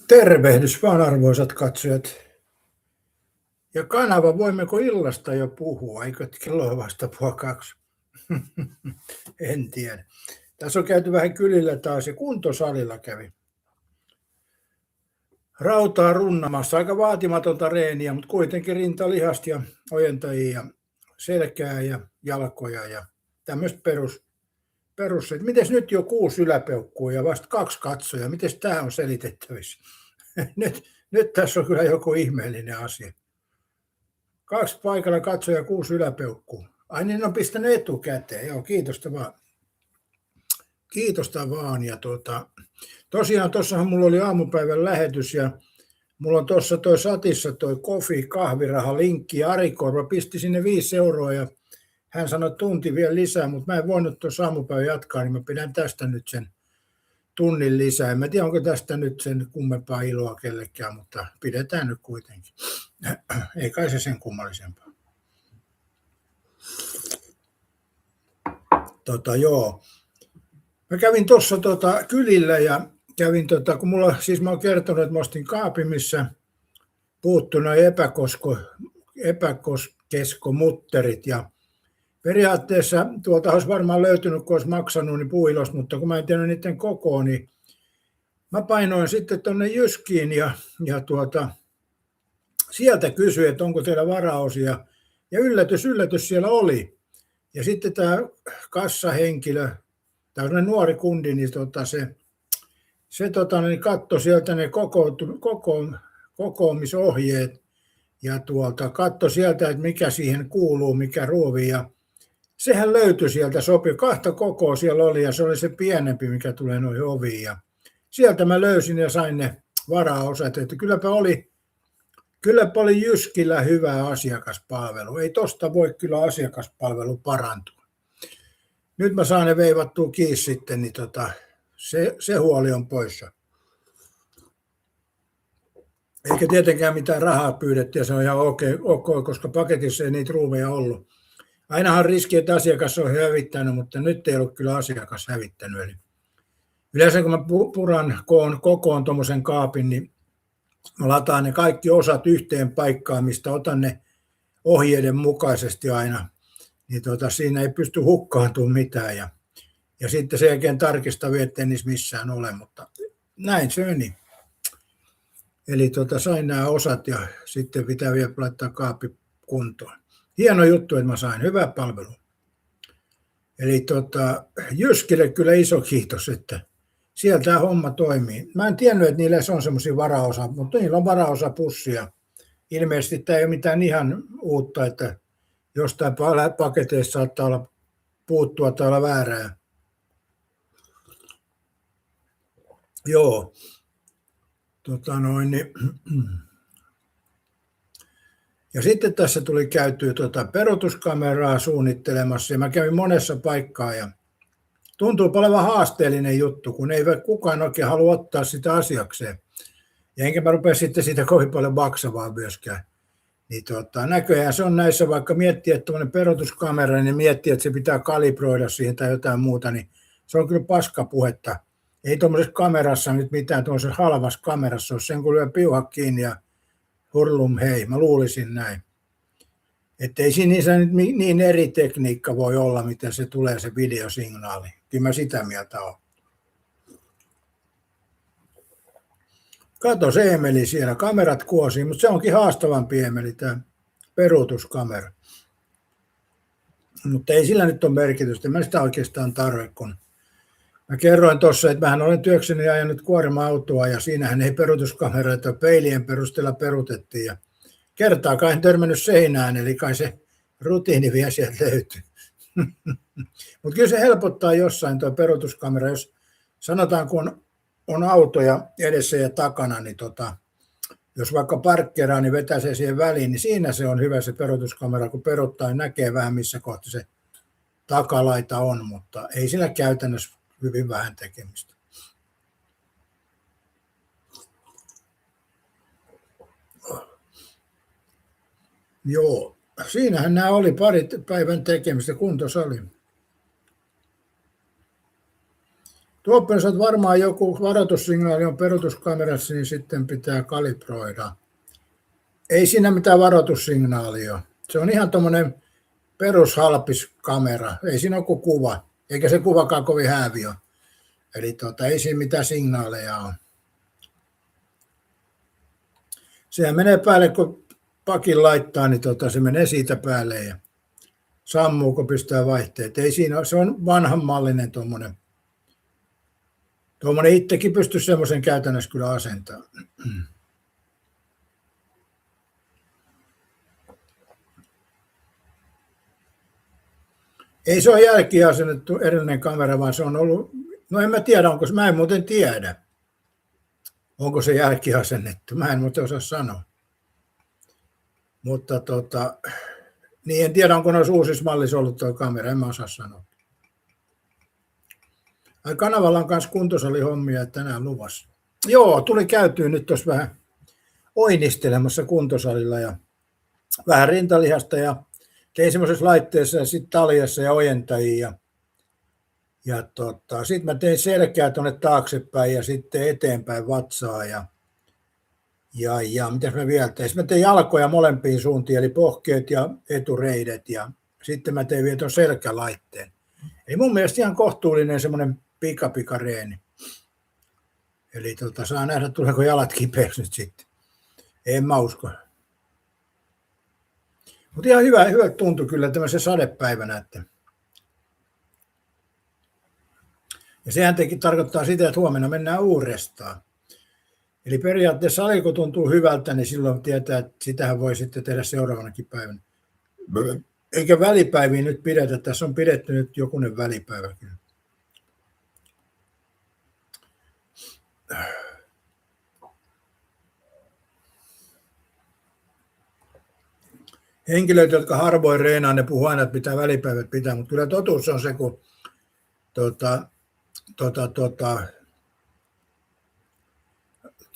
Tervehdys vaan arvoisat katsojat. Ja kanava, voimmeko illasta jo puhua? Eikö kello ole vasta 1:30? En tiedä. Tässä on käyty vähän kylillä taas ja kuntosalilla kävi. Rautaa runnamassa, aika vaatimatonta reeniä, mutta kuitenkin rintalihasta ja ojentajia ja selkää ja jalkoja ja tämmöistä perus. Miten nyt jo 6 yläpeukkua ja vasta 2 katsojaa? Miten tämä on selitettävissä? Nyt tässä on kyllä joku ihmeellinen asia. 2 paikalla katsoja 6 yläpeukkuu. Ai niin, on pistänyt etukäteen. Joo, kiitosta vaan. Kiitosta vaan. Ja tosiaan tuossahan mulla oli aamupäivän lähetys ja mulla on tuossa toi Satissa toi kahviraha linkki ja Ari Korva pisti sinne 5 euroa ja hän sanoi tunti vielä lisää, mutta mä en voinut tuossa aamupäivän jatkaa, niin mä pidän tästä nyt sen tunnin lisää. En mä tiedä, onko tästä nyt sen kummempaa iloa kellekään, mutta pidetään nyt kuitenkin. Ei kai se sen kummallisempaa. Joo. Mä kävin tuossa kylillä ja kävin, kun mulla, siis mä oon kertonut, että mä ostin kaapin, missä puuttu noin epäkeskomutterit ja periaatteessa tuolta olisi varmaan löytynyt, kun olisi maksanut niin puuilos, mutta kun mä en tiedä niiden kokoa, niin mä painoin sitten tuonne Jyskiin ja sieltä kysyin, että onko teillä varaosia. Ja yllätys siellä oli. Ja sitten tämä kassahenkilö, tämä nuori kundi, niin se katsoi sieltä ne kokoamisohjeet ja katsoi sieltä, että mikä siihen kuuluu, mikä ruovi. Ja sehän löytyi sieltä, sopi. 2 kokoa siellä oli ja se oli se pienempi, mikä tulee noihin oviin. Ja sieltä mä löysin ja sain ne varaosat, että kylläpä oli Jyskillä hyvä asiakaspalvelu. Ei tosta voi kyllä asiakaspalvelu parantua. Nyt mä saan ne veivattua kiinni sitten, niin se huoli on poissa. Eikä tietenkään mitään rahaa pyydetty ja se on ihan ok, koska paketissa ei niitä ruumeja ollut. Ainahan on riski, että asiakas on hävittänyt, mutta nyt ei ollut kyllä asiakas hävittänyt. Eli yleensä kun mä kokoon tuommoisen kaapin, niin mä lataan ne kaikki osat yhteen paikkaan, mistä otan ne ohjeiden mukaisesti aina. Niin siinä ei pysty hukkaantumaan mitään. Ja sitten sen jälkeen tarkistavia, ettei niissä missään ole, mutta näin se meni. Eli sain nämä osat ja sitten pitää vielä laittaa kaappi kuntoon. Hieno juttu, että mä sain. Hyvä palvelu. Eli Jyskille kyllä iso kiitos, että siellä tämä homma toimii. Mä en tiennyt, että niillä on semmoisia varaosa, mutta niillä on varaosapussia. Ilmeisesti tämä ei ole mitään ihan uutta, että jostain paketeissa saattaa olla puuttua tai olla väärää. Joo. Ja sitten tässä tuli käytyä peruutuskameraa suunnittelemassa ja mä kävin monessa paikkaa ja tuntuu olevan haasteellinen juttu, kun ei kukaan oikein halua ottaa sitä asiakseen. Ja enkä mä rupea sitten siitä kovin paljon maksamaan myöskään. Niin näköjään se on näissä, vaikka miettii, että tuollainen peruutuskamera, niin miettii, että se pitää kalibroida siihen tai jotain muuta, niin se on kyllä paskapuhetta. Ei tuommoisessa kamerassa nyt mitään, tuollaisessa halvassa kamerassa ole sen, kun lyö piuhat kiinni ja hurlum hei, mä luulisin näin. Että ei siinä nyt niin eri tekniikka voi olla, miten se tulee se videosignaali. Kyllä mä sitä mieltä olen. Kato se Emeli siellä, kamerat kuosii, mutta se onkin haastavampi Emeli tämä peruutuskamera. Mutta ei sillä nyt ole merkitystä, mä sitä oikeastaan tarve, kun mä kerroin tuossa, että mähän olen työkseni ajanut kuorma-autoa ja siinähän ei peruutuskameroita peilien perusteella peruutettiin ja kertaakaan en törmännyt seinään, eli kai se rutiini vielä sieltä löytyy. Mutta kyllä se helpottaa jossain tuo peruutuskamera, jos sanotaan kun on autoja edessä ja takana, niin jos vaikka parkkeraa, niin vetää se siihen väliin, niin siinä se on hyvä se peruutuskamera, kun peruuttaa ja näkee vähän missä kohti se takalaita on, mutta ei sillä käytännössä hyvin vähän tekemistä. Joo, siinähän nämä oli parit päivän tekemistä kuntosali. Tuoppens, että varmaan joku varoitussignaali on peruutuskamerassa, niin sitten pitää kalibroida. Ei siinä mitään varoitussignaalia. Se on ihan tuommoinen perushalpis kamera. Ei siinä ole kuin kuva, eikä se kuvakaan kovin häävi ole. Eli ei siinä mitään signaaleja ole. Sehän menee päälle, kun pakin laittaa, niin se menee siitä päälle ja sammuu, kun pistää vaihteet. Ei siinä ole, se on vanhanmallinen tuommoinen. Tuommoinen itsekin pystyisi semmoisen käytännössä kyllä asentamaan. Ei se ole jälkiasennettu erillinen kamera, vaan se on ollut, no en mä tiedä, mä en muuten tiedä, onko se jälkiasennettu. Mä en muuten osaa sanoa. Mutta niin en tiedä, onko noissa uusissa mallissa ollut tuo kamera, en mä osaa sanoa. Kanavalla on myös kuntosalihommia tänään luvassa. Joo, tuli käytyä nyt tuossa vähän oinistelemassa kuntosalilla ja vähän rintalihasta ja tein semmoisessa laitteessa ja sitten taljassa ja ojentajia. Ja sitten mä tein selkää tuonne taaksepäin ja sitten eteenpäin vatsaa ja mitäs mä vielä tein? Sitten mä tein jalkoja molempiin suuntiin, eli pohkeet ja etureidet ja sitten mä tein vielä tuon selkälaitteen. Eli mun mielestä ihan kohtuullinen semmoinen pikareeni. Eli saa nähdä, tuleeko jalat kipeäksi nyt sitten. En mä usko. Mutta ihan hyvä tuntui kyllä tämmöisen sadepäivänä. Että. Ja sehän tarkoittaa sitä, että huomenna mennään uudestaan. Eli periaatteessa sali, kun tuntuu hyvältä, niin silloin tietää, että sitähän voi sitten tehdä seuraavanakin päivänä. Eikä välipäiviä nyt pidetä. Tässä on pidetty nyt jokunen välipäivä kyllä. Henkilöt, jotka harvoin reenaa, ne puhuu aina, että pitää välipäivät pitää, mutta kyllä totuus on se, kun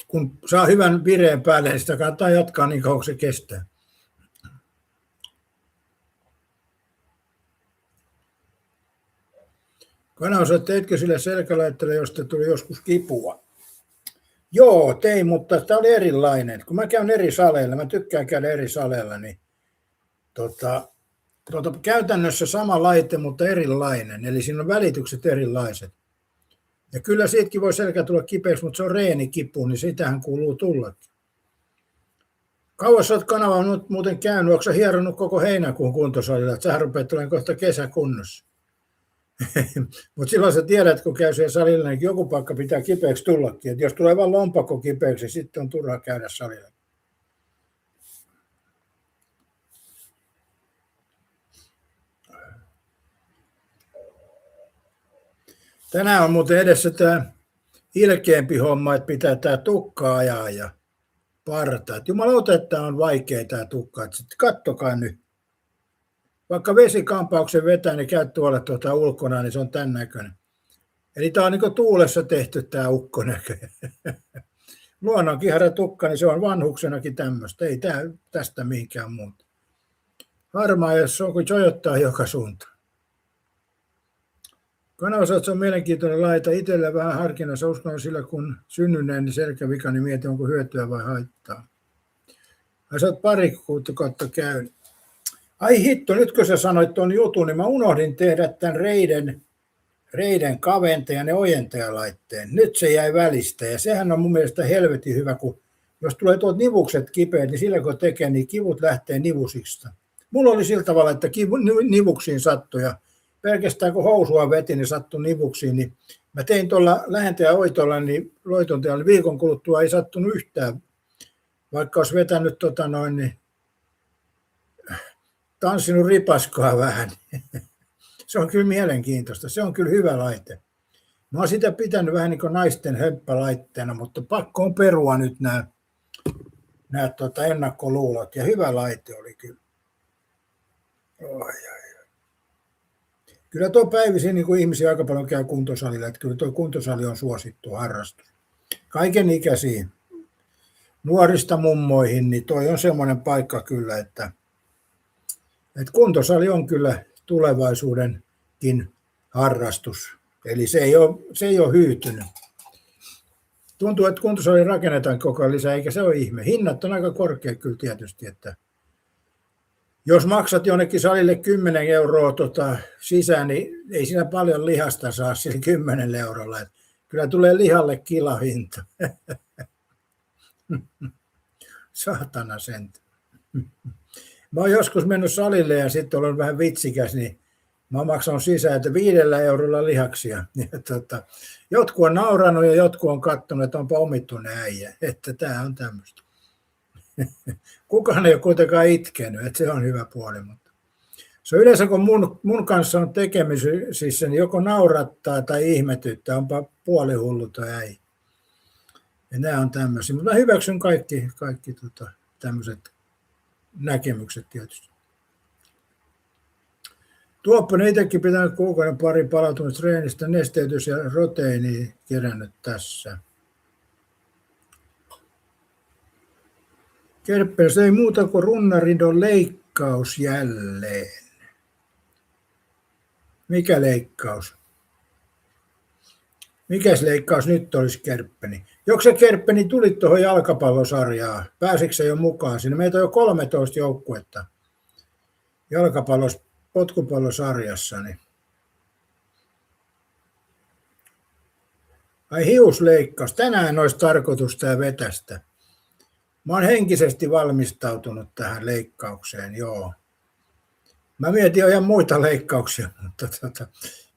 kun saa hyvän vireen päälle, niin sitä kannattaa jatkaa niin kauan, se kestää. Kanavassa, teitkö sille selkälaitteelle, josta tuli joskus kipua? Joo, tein, mutta tämä oli erilainen. Kun mä käyn eri saleilla, mä tykkään käydä eri saleilla, niin käytännössä sama laite, mutta erilainen. Eli siinä on välitykset erilaiset. Ja kyllä siitäkin voi selkä tulla kipeäksi, mutta se on reenikipu, niin sitähän kuuluu tullakin. Kauas olet kanavalla muuten käynyt, onko sä hieronnut koko heinäkuun kuntosalilla, että sähän rupeat tulemaan kohta kesäkunnossa. Mutta silloin sä tiedät, kun käy siellä salilla, niin joku paikka pitää kipeäksi tullakin. Et jos tulee vain lompakko kipeäksi, niin sitten on turha käydä salilla. Tänään on muuten edessä tämä ilkeämpi homma, että pitää tämä tukka ajaa ja parta. Jumalauta, että on vaikea tämä tukka. Kattokaa nyt. Vaikka vesikampauksen vetää, niin käy tuolla ulkona, niin se on tämän näköinen. Eli tämä on niin kuin tuulessa tehty tämä ukkonäkö. Luonnonkihara tukka, niin se on vanhuksenakin tämmöistä. Ei tästä mihinkään muuta. Harmaa, jos se on kuin jojottaa joka suuntaan. Kanavassa on mielenkiintoinen laita. Itsellä vähän harkinnassa uskon sillä, kun synnyneen niin selkävika, niin mietin, onko hyötyä vai haittaa. Ai sä oot pari kuukautta käynyt. Ai hitto, nyt kun sä sanoit tuon jutun, niin mä unohdin tehdä tämän reiden kaventajan ja ojentajalaitteen. Nyt se jäi välistä ja sehän on mun mielestä helvetin hyvä, kun jos tulee tuot nivukset kipeät, niin sillä kun tekee, niin kivut lähtee nivusista. Mulla oli sillä tavalla, että nivuksiin sattui ja pelkästään kun housua veti, niin sattui nivuksiin, niin mä tein tuolla lähentäjä oitolla, niin loitontajalla viikon kuluttua ei sattunut yhtään, vaikka olisi vetänyt niin tanssinut ripaskaa vähän. Se on kyllä mielenkiintoista. Se on kyllä hyvä laite. Mä oon sitä pitänyt vähän niin kuin naisten hömppälaitteena, mutta pakko on perua nyt nämä ennakkoluulot. Ja hyvä laite oli kyllä. Kyllä tuo päivisin niin kuin ihmisiä aika paljon käy kuntosalilla. Että kyllä tuo kuntosali on suosittu harrastus. Kaiken ikäisiin nuorista mummoihin, niin toi on semmoinen paikka kyllä, että kuntosali on kyllä tulevaisuudenkin harrastus. Eli se ei ole hyytynyt. Tuntuu, että kuntosali rakennetaan koko ajan lisää, eikä se ole ihme. Hinnat on aika korkea kyllä tietysti, että jos maksat jonnekin salille 10 euroa sisään, niin ei siinä paljon lihasta saa sillä 10 eurolla. Että kyllä tulee lihalle kilohinta. Saatana sentä. Mä oon joskus mennyt salille ja sitten olen vähän vitsikäs, niin mä maksan sisään, että 5 eurolla lihaksia. Jotkut on nauranut ja jotkut on katsonut, että onpa omittuinen äijä. Että tää on tämmöistä. Kukaan ei ole kuitenkaan itkenyt, että se on hyvä puoli. Mutta se on yleensä, kun mun kanssa on tekemisissä, niin joko naurattaa tai ihmetyttää, onpa puolihullu tai äijä. Ja nämä on tämmöisiä, mutta mä hyväksyn kaikki tämmöiset näkemykset tietysti. Tuopponen itsekin pitänyt kuukauden pari palautumista treenistä, nesteytys ja roteiini kerännyt tässä. Kerppels ei muuta kuin runnaridon leikkaus jälleen. Mikä leikkaus? Mikäs leikkaus nyt olisi Kerppeni? Joko se Kerppeni tuli tuohon jalkapallosarjaan? Pääsikö se jo mukaan sinne? Meitä on jo 13 joukkuetta potkupallosarjassa. Niin. Ai hiusleikkaus. Tänään olisi tarkoitus tämä vetästä. Mä oon henkisesti valmistautunut tähän leikkaukseen, joo. Mä mietin jo ihan muita leikkauksia, mutta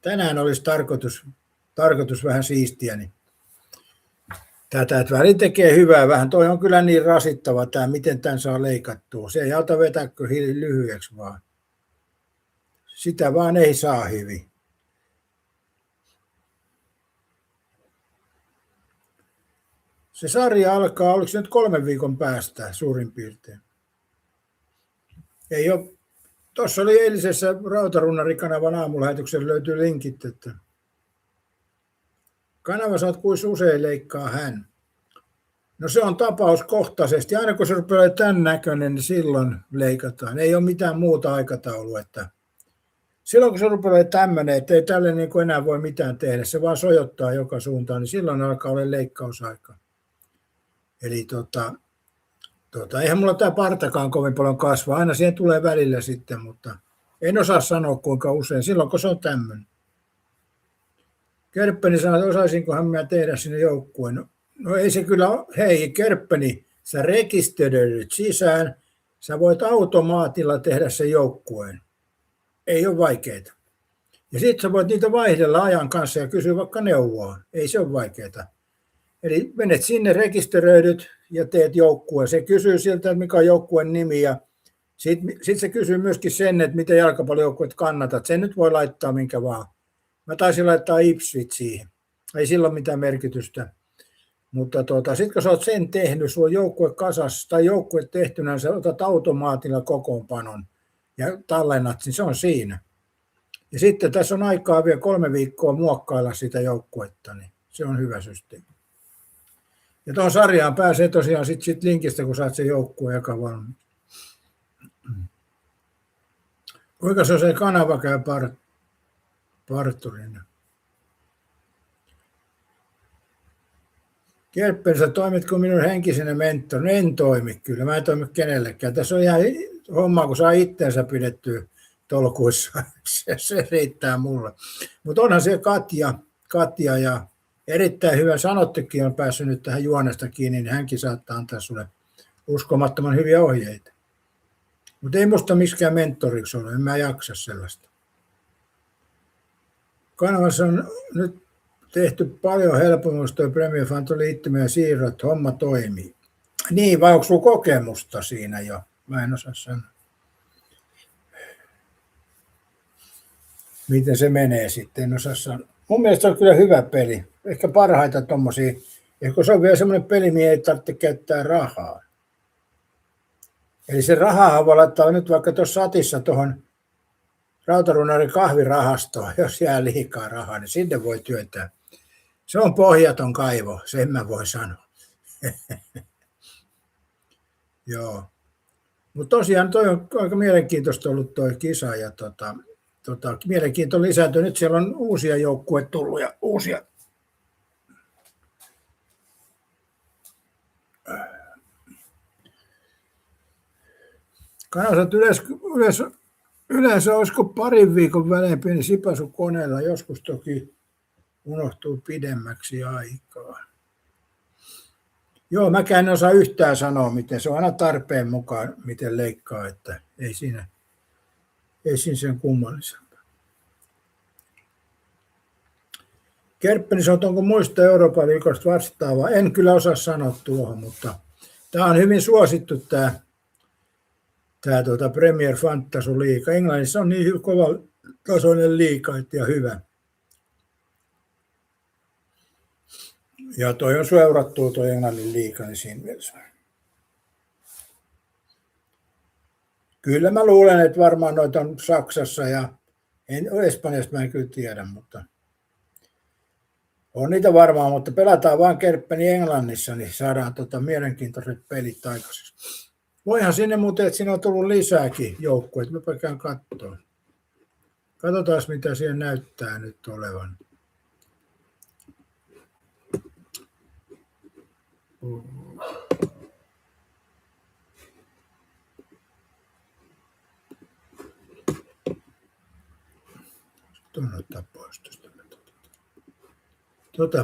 tänään olisi tarkoitus vähän siistiä. Niin tätä, että väli tekee hyvää vähän. Toi on kyllä niin rasittava tämä, miten tämän saa leikattua. Se ei auta vetääkö lyhyeksi vaan. Sitä vaan ei saa hyvin. Se sarja alkaa, oliko se nyt 3 viikon päästä suurin piirtein? Ei ole. Tuossa oli eilisessä Rautarunnari-kanavan aamulähetyksessä löytyy linkit, että kanava saat kuinka usein leikkaa hän. No se on tapauskohtaisesti. Aina kun se rupeaa tämän näköinen, niin silloin leikataan. Ei ole mitään muuta aikataulua. Että silloin kun se rupeaa tämmöinen, että ei tälle niin kuin enää voi mitään tehdä, se vaan sojottaa joka suuntaan, niin silloin alkaa olla leikkausaika. Eli eihän mulla tämä partakaan kovin paljon kasva. Aina siihen tulee välillä sitten, mutta en osaa sanoa kuinka usein. Silloin kun se on tämmöinen. Kerppeni sanoi, että osaisinkohan minä tehdä sinne joukkueen. No ei se kyllä, hei Kerppeni, sä rekisteröidyt sisään, sä voit automaatilla tehdä sen joukkueen. Ei ole vaikeaa. Ja sitten sä voit niitä vaihdella ajan kanssa ja kysyä vaikka neuvoa. Ei se ole vaikeaa. Eli menet sinne, rekisteröidyt ja teet joukkueen. Se kysyy siltä, että mikä on joukkueen nimi ja sitten se kysyy myöskin sen, että miten jalkapallojoukkueet kannatat. Sen nyt voi laittaa minkä vaan. Mä taisin laittaa Ipswich siihen. Ei sillä ole mitään merkitystä. Mutta sitten kun sä oot sen tehnyt, sulla on joukkue kasassa tai joukkue tehtynä, sä otat automaatilla kokoonpanon ja tallennat, niin se on siinä. Ja sitten tässä on aikaa vielä 3 viikkoa muokkailla sitä joukkuetta, niin se on hyvä systeemi. Ja tuohon sarjaan pääsee tosiaan sit linkistä, kun saat sen joukkueen joka valmiin. Kuinka se kanava käy parturina? Kerppeli, sä toimitko minun henkisenä mentorina? En toimi kyllä, mä en toimi kenellekään. Tässä on ihan homma, kun saa itteensä pidettyä tolkuissa. Se riittää mulle. Mutta onhan se Katja ja erittäin hyvä sanottukin on päässyt nyt tähän juonesta kiinni, niin hänkin saattaa antaa sulle uskomattoman hyviä ohjeita. Mutta ei musta miksikään mentoriksi ole, en mä jaksa sellaista. Kanavassa on nyt tehty paljon helpommin tuo Premier Fanto liittymä ja siirrot, homma toimii. Niin, vai onko sulla kokemusta siinä jo? Mä en osaa sanoa. Miten se menee sitten, en osaa sanoa. Mun mielestä se on kyllä hyvä peli. Ehkä parhaita tommosia. Ja kun se on vielä semmoinen peli, mihin ei tarvitse käyttää rahaa. Eli se rahaa voi laittaa nyt vaikka tuossa satissa tuohon Rautarunarin kahvirahastoon, jos jää liikaa rahaa, niin sinne voi työntää. Se on pohjaton kaivo, sen mä voin sanoa. Joo. Mutta tosiaan toi on aika mielenkiintoista ollut toi kisa. Ja mielenkiinto lisääntyy. Nyt siellä on uusia joukkueita tullut ja uusia. Kanasat yleensä olisiko parin viikon välein pieni sipasu koneella, joskus toki unohtuu pidemmäksi aikaa. Joo, mäkään en osaa yhtään sanoa, miten se on aina tarpeen mukaan, miten leikkaa, että ei siinä sen kummallisempaa. Kerppeni sanoo, onko muista Euroopan liikoista vastaavaa? En kyllä osaa sanoa tuohon, mutta tämä on hyvin suosittu tämä Premier Fantasy liiga. Englannissa on niin kova tasoinen liiga ja hyvä. Ja toi on seurattu toi Englannin liiga, niin siinä mielessä. Kyllä mä luulen, että varmaan noita on Saksassa ja Espanjasta mä en kyllä tiedä, mutta on niitä varmaan, mutta pelataan vaan Kerppeni Englannissa, niin saadaan mielenkiintoiset pelit aikaiseksi. Voihan sinne muuten, että siinä on tullut lisääkin joukkueita. Mäpä käyn katsoa. Katsotaan, mitä siellä näyttää nyt olevan. Tuon ottaa pois tuosta.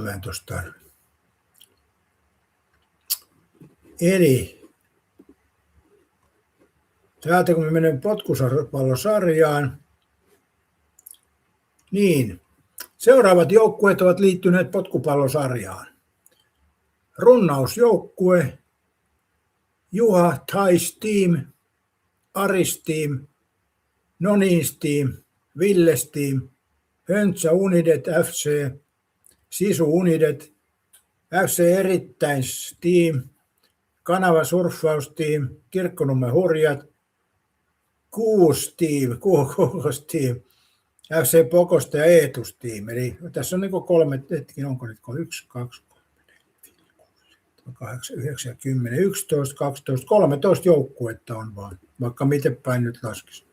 Mä en tuosta tarvitse. Eli täältä kun me menemme potkusalosarjaan, niin seuraavat joukkueet ovat liittyneet potkupallosarjaan. Runnausjoukkue, Juha Thais Team, Aris Team, Nonins Team, Villes Team, Höntsä Unidet FC, Sisu Unidet, FC Erittäins Team, Kanava Surffaus Team, Kirkkonummen Hurjat, Kuus Team, FC Pokosta ja Eetus Team. Eli tässä on niin 3, onko nyt 1, 2, 8, 9, 10, 11, 12, 13 joukkuetta on vaan, vaikka miten päin nyt laskisi.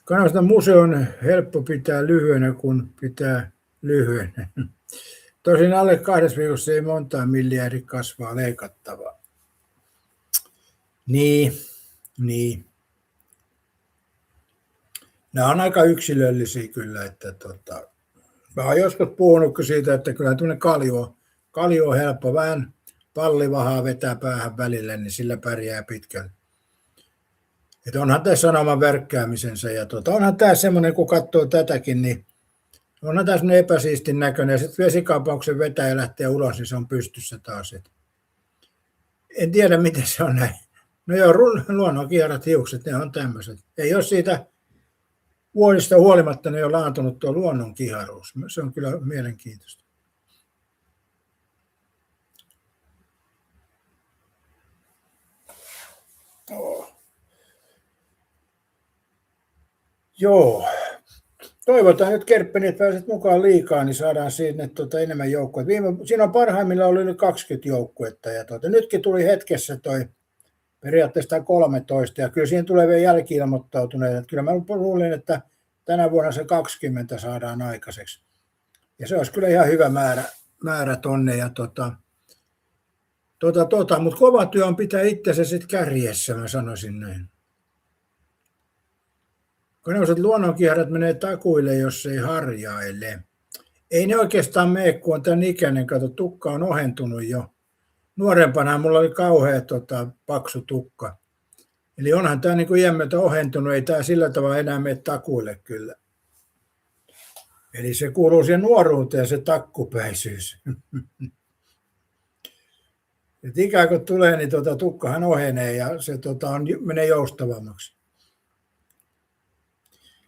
Kanavasta museon helppo pitää lyhyenä, kun pitää lyhyenä. Tosin alle 2 viikossa ei montaa miljardia kasvaa leikattavaa. Niin. Nämä on aika yksilöllisiä kyllä, että mä oon joskus puhunut siitä, että kyllä tuonne kaljo on helppo, vähän pallivahaa vetää päähän välille, niin sillä pärjää pitkälle. Että onhan tämä sanoman värkkäämisensä ja onhan tämä semmoinen, kun katsoo tätäkin, niin onhan tämä semmoinen epäsiistin näköinen ja sitten vesikaapauksen vetää ja lähtee ulos, niin se on pystyssä taas. En tiedä, miten se on näin. No joo, luonnonkierat hiukset, ne on tämmöiset. Ei ole siitä vuodesta huolimatta, ne on laantunut tuo luonnon kiharuus. Se on kyllä mielenkiintoista. Joo. Toivotaan nyt Kerppeni, että pääset mukaan liigaan, niin saadaan sinne enemmän joukkueita. Siinä on parhaimmillaan ollut yli 20 joukkuetta ja nytkin tuli hetkessä periaatteessa 13 ja kyllä siihen tulee vielä jälki-ilmoittautuneet. Kyllä mä luulin, että tänä vuonna se 20 saadaan aikaiseksi. Ja se olisi kyllä ihan hyvä määrä tonne. Ja mutta kova työ on pitää itsensä sitten kärjessä, mä sanoisin näin. Kun ne luonnonkihärat menee takuille, jos ei harjaile. Ei ne oikeastaan mene, kun on tämän ikäinen. Kato, tukka on ohentunut jo. Nuorempana mulla oli kauhea paksu tukka. Eli onhan tämä niin iän myötä ohentunut. Ei tämä sillä tavalla enää mene takuille kyllä. Eli se kuuluu siihen nuoruuteen, se takkupäisyys. Et ikään kuin tulee, niin tukkahan ohenee ja se menee joustavammaksi.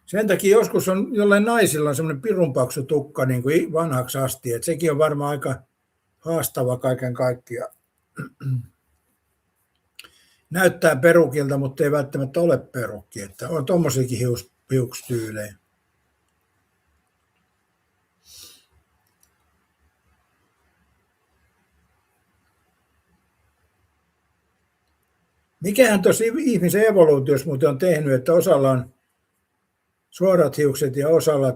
Sen takia joskus on jollain naisilla on semmoinen pirunpaksu tukka niin kuin vanhaksi asti, että sekin on varmaan aika haastava kaiken kaikkiaan. Näyttää perukilta, mutta ei välttämättä ole perukki, että on tommosiakin hiuksityylejä. Mikähän tuossa ihmisen evoluutiossa muuten on tehnyt, että osalla on suorat hiukset ja osalla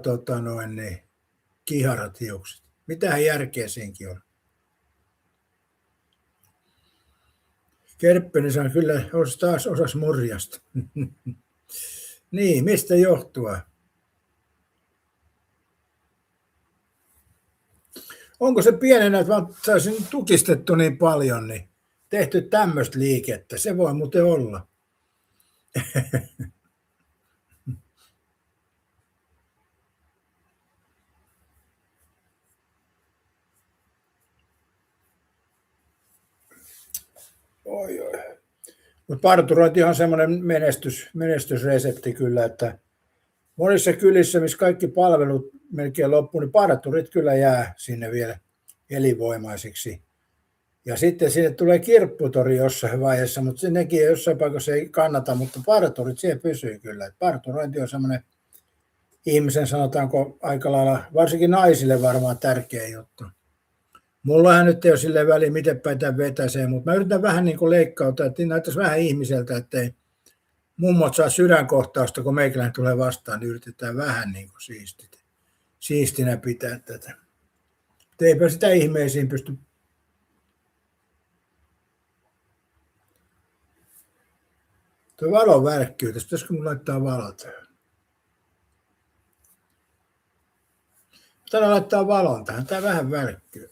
kiharat hiukset. Mitähän järkeä siinkin on? Kerppönen saa kyllä taas osas murjasta. Niin, mistä johtuu? Onko se pienenä, että saisin tukistettu niin paljon, niin tehty tämmöistä liikettä? Se voi muuten olla. Oi. Mutta parturointi on semmoinen menestysresepti kyllä, että monissa kylissä, missä kaikki palvelut melkein loppuu, niin parturit kyllä jää sinne vielä elinvoimaisiksi. Ja sitten sinne tulee kirpputori jossain vaiheessa, mutta nekin jossain paikassa ei kannata, mutta parturit siellä pysyy kyllä. Et parturointi on semmoinen ihmisen, sanotaanko aika lailla, varsinkin naisille varmaan tärkeä juttu. Mullahan nyt ei ole silleen väliä, miten päin tämän vetäisee, mutta mä yritän vähän niin kuin leikkauttaa, että näyttäisi vähän ihmiseltä, ettei mummot saa sydänkohtausta, kun meikäläinen tulee vastaan, niin yritetään vähän niin kuin siistinä pitää tätä. Mutta eipä sitä ihmeisiin pysty. Tuo valo värkkyy, tästä pitäisikö mun laittaa valot? Tänään laittaa valon tähän, tää vähän värkkyy.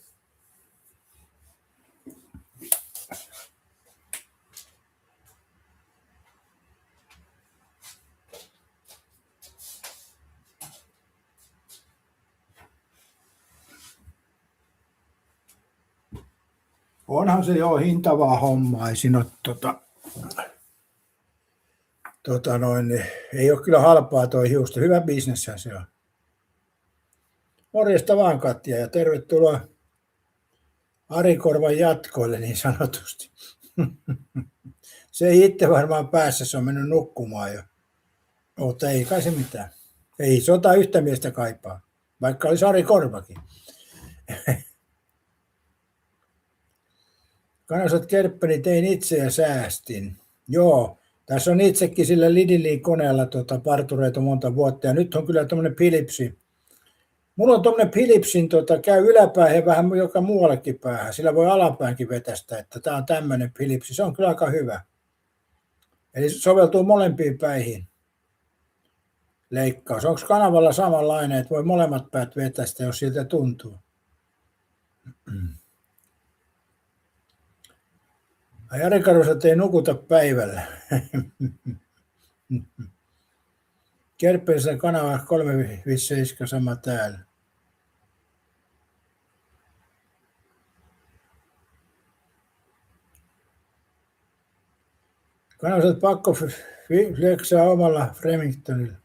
Onhan se jo hintavaa hommaa, ei siinä ole ei ole kyllä halpaa toi hiusta, hyvä bisneshän se on. Morjesta vaan Katja ja tervetuloa Ari Korvan jatkoille niin sanotusti. Se ei itse varmaan päässä, se on mennyt nukkumaan jo, mutta ei kai se mitään. Ei sota yhtä miestä kaipaa, vaikka olisi Ari Korvakin. Kanasat Kerppeni tein itse ja säästin. Joo, tässä on itsekin sillä Lidlin koneella partureita monta vuotta ja nyt on kyllä tuommoinen Philipsi. Mulla on tuommoinen Philipsin, käy yläpäähän ja vähän joka muuallekin päähän. Sillä voi alapäänkin vetästä, että tämä on tämmöinen Philipsi. Se on kyllä aika hyvä. Eli soveltuu molempiin päihin leikkaus. Onko kanavalla samanlainen, että voi molemmat päät vetästä, jos siltä tuntuu? Jari Karusat ei nukuta päivällä. Kerppelisen kanava 357 sama täällä. Kanavasat pakko flexaa omalla Remingtonilla.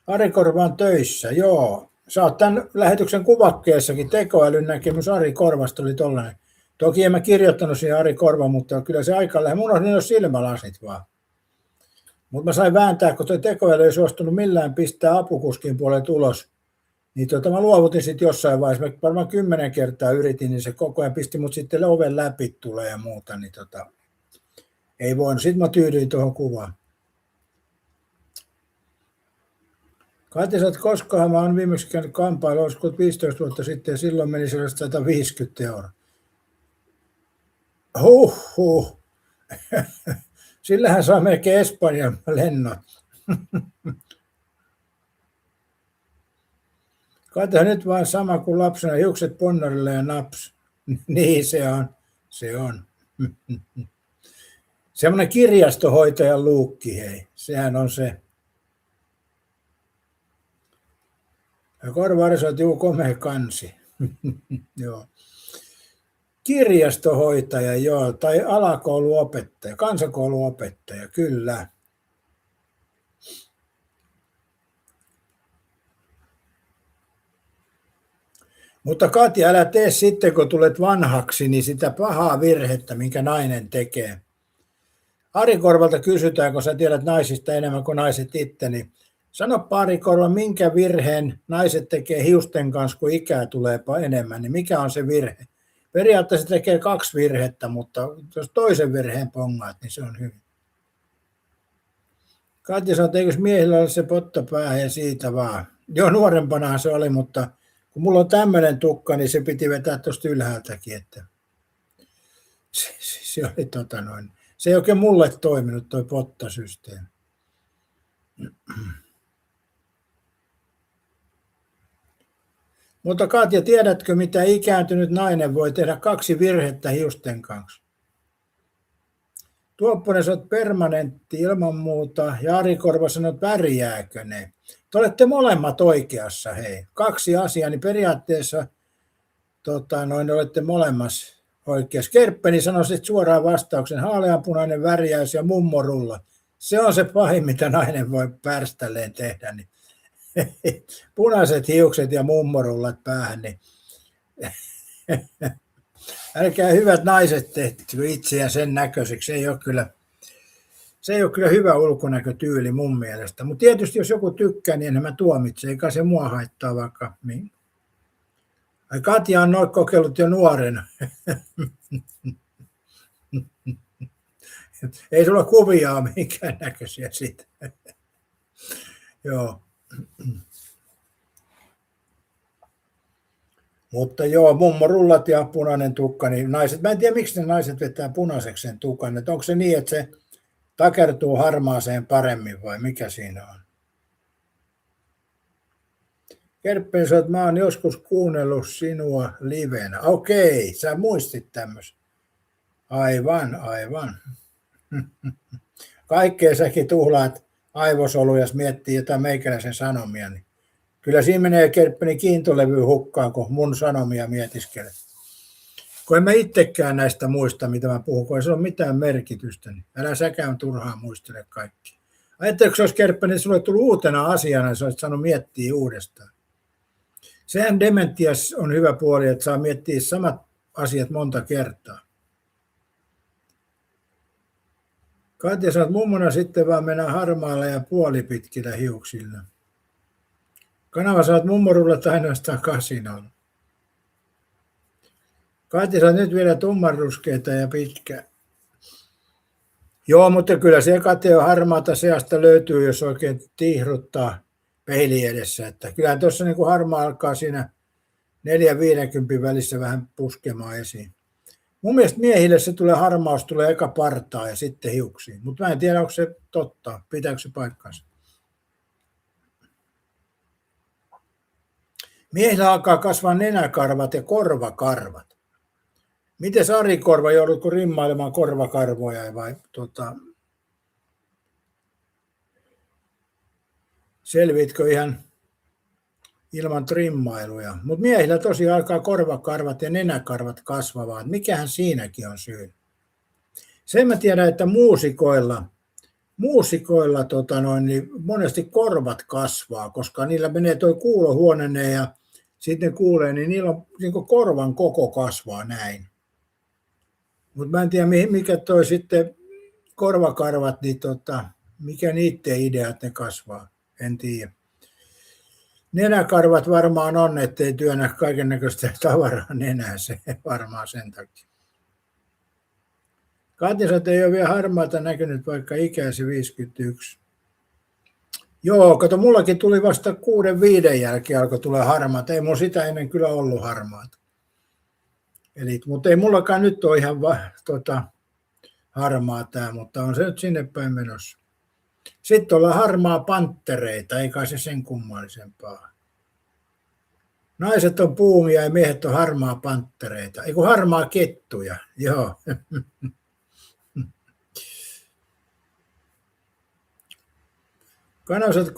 Ari Korva on töissä, joo. Sä oot tämän lähetyksen kuvakkeessakin tekoälyn näkemys Ari Korvasta oli tollainen. Toki en mä kirjoittanut siihen Ari Korva, mutta kyllä se aika lähellä. Mun on niin silmälasit vaan. Mutta mä sain vääntää, kun tuo tekoäly ei suostunut millään pistää apukuskin puolelta ulos. Niin mä luovutin sitten jossain vaiheessa. Mä varmaan 10 kertaa yritin, niin se koko ajan pisti mut sitten oven läpi tulee ja muuta. Niin ei voinut. Sitten mä tyydyin tuohon kuvaan. Katja, sä oot koskaan, mä oon viimeksi käynyt kampailla, olisiko 15 vuotta sitten, ja silloin meni sellaista 150 €. Huhhuh. Sillähän saa melkein Espanjan lennot. Katso nyt vaan sama kuin lapsena, hiukset ponnarille ja naps. Niin se on. Semmoinen kirjastohoitajan luukki, hei. Sehän on se. Ja Korva-Arsoit, juu, komea kansi. Joo. Kirjastohoitaja, joo, tai alakouluopettaja, kansakouluopettaja, kyllä. Mutta Katja, älä tee sitten, kun tulet vanhaksi, niin sitä pahaa virhettä, minkä nainen tekee. Ari Korvalta kysytään, kun sä tiedät naisista enemmän kuin naiset itse, niin sano Ari Korva, minkä virheen naiset tekee hiusten kanssa, kun ikää tulee enemmän, niin mikä on se virhe? Periaatteessa tekee 2 virhettä, mutta jos toisen virheen pongaat, niin se on hyvin. Katja sanoi, että eikös miehillä ole se potta päähän ja siitä vaan. Joo, nuorempanahan se oli, mutta kun mulla on tämmöinen tukka, niin se piti vetää tuosta ylhäältäkin. Että se oli se ei oikein mulle toiminut toi pottasysteemi. Mutta Katja, tiedätkö mitä ikääntynyt nainen voi tehdä 2 virhettä hiusten kanssa? Tuopponen sanoi, permanentti ilman muuta, ja Ari Korva sanoi, että pärjääkö ne? Te olette molemmat oikeassa, hei. 2 asiaa, niin periaatteessa olette molemmassa oikeassa. Kerppeni sanoi sitten suoraan vastauksen, haaleanpunainen värjäys ja mummorulla. Se on se pahin, mitä nainen voi pärställeen tehdä. Niin punaiset hiukset ja mummorullat päähän, niin älkää hyvät naiset tehty itseään sen näköiseksi. Se ei ole kyllä hyvä ulkonäkötyyli mun mielestä. Mutta tietysti jos joku tykkää, niin enhän mä tuomitse. Eikä se mua haittaa vaikka. Ai Katja on noin kokeillut jo nuorena. Ei sulla kuvia ole minkään näköisiä siitä. Joo. Mutta joo, mummorullat ja punainen tukka, niin naiset, mä en tiedä miksi ne naiset vetää punaiseksi sen tukan, että onko se niin, että se takertuu harmaaseen paremmin vai mikä siinä on? Kerppeni sanoi, että mä oon joskus kuunnellut sinua livenä. Okei, sä muistit tämmöistä. Aivan. Kaikkea säkin tuhlaat aivosoluja, jos miettii jotain meikäläisen sanomia, niin kyllä siinä menee Kerppeni kiintolevy hukkaan, kun mun sanomia mietiskelee. Kun en mä itsekään näistä muista, mitä mä puhun, kun ei se ole mitään merkitystä, niin älä säkään turhaan muistele kaikki. Ajatteliko se olisi Kerppeni, että sulle tullut uutena asiana, niin sä olisit saanut miettiä uudestaan. Sehän dementias on hyvä puoli, että saa miettiä samat asiat monta kertaa. Katja sanoo, että mummona sitten vaan mennään harmaalla ja puolipitkillä hiuksilla. Kanava sanoo, että mummorullat ainoastaan 8. Katja sanoo, nyt vielä tummanruskeita ja pitkä. Joo, mutta kyllä se kate on harmaata seasta löytyy, jos oikein tihruttaa peili edessä. Että kyllähän tuossa niin kuin harmaa alkaa siinä 4-50 välissä vähän puskemaan esiin. Mun mielestä miehille se harmaus tulee eka partaa ja sitten hiuksiin, mutta mä en tiedä, onko se totta, pitääkö se paikkansa. Miehillä alkaa kasvaa nenäkarvat ja korvakarvat. Miten Ari Korva, joudutko rimmailemaan korvakarvoja vai selviitkö ihan ilman trimmailuja? Mutta miehillä tosiaan alkaa korvakarvat ja nenäkarvat kasvavaa. Mikähän siinäkin on syy? Sen mä tiedän, että muusikoilla niin monesti korvat kasvaa, koska niillä menee tuo kuulo huononee ja sitten kuulee, niin niillä on niin korvan koko kasvaa näin. Mutta mä en tiedä, mikä toi sitten korvakarvat, niin mikä niiden idea, että ne kasvaa, en tiedä. Nenäkarvat varmaan on, ettei työnnä kaikennäköistä tavaraa nenää, se varmaan sen takia. Katja ei ole vielä harmaata näkynyt, vaikka ikäisi 51. Joo, kato, mullakin tuli vasta 6-5 jälkeen alkoi tulla harmaata. Ei mulla sitä ennen kyllä ollut harmaata. Mutta ei mullakaan nyt ole ihan harmaa tämä, mutta on se nyt sinne päin menossa. Sitten ollaan harmaa panttereita, ei kai se sen kummallisempaa. Naiset on puumia ja miehet on harmaa panttereita. Ei kun harmaa kettuja, joo. Kanavasat 3-5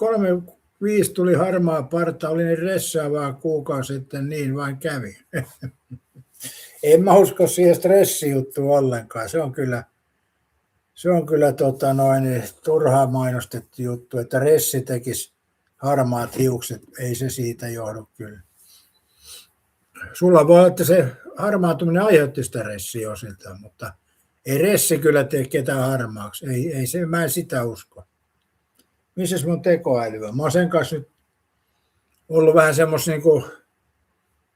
tuli harmaa parta, oli niin ressaavaa kuukausi sitten, niin vain kävi. En mä usko siihen stressijuttuun ollenkaan. Se on kyllä turhaa mainostettu juttu, että ressi tekisi harmaat hiukset. Ei se siitä johdu kyllä. Sulla voi olla, että se harmaantuminen aiheutti sitä ressiä osiltaan, mutta ei ressi kyllä tee ketään harmaaksi. Ei se, mä en sitä usko. Missäs mun tekoäly on? Mä oon sen kanssa nyt ollut vähän semmos niinku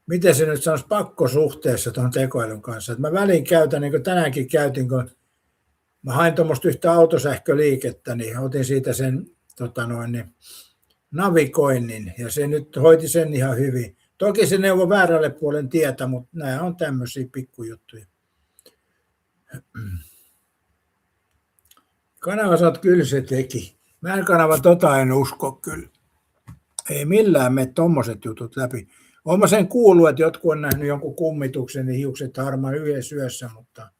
miten se nyt sanoisi, pakkosuhteessa tuon tekoälyn kanssa. Et mä väliin käytän, niin kuin tänäänkin käytin, kun mä hain tuommoista yhtä autosähköliikettä, niin otin siitä sen navigoinnin, ja se nyt hoiti sen ihan hyvin. Toki se neuvoi väärälle puolen tietä, mutta nämä on tämmöisiä pikkujuttuja. Kanava saat kyllä se teki. Mä en kanava en usko kyllä. Ei millään mene tommoset jutut läpi. Olen mä sen kuullut, että jotkut on nähnyt jonkun kummituksen, niin hiukset harmaan yhdessä yössä, mutta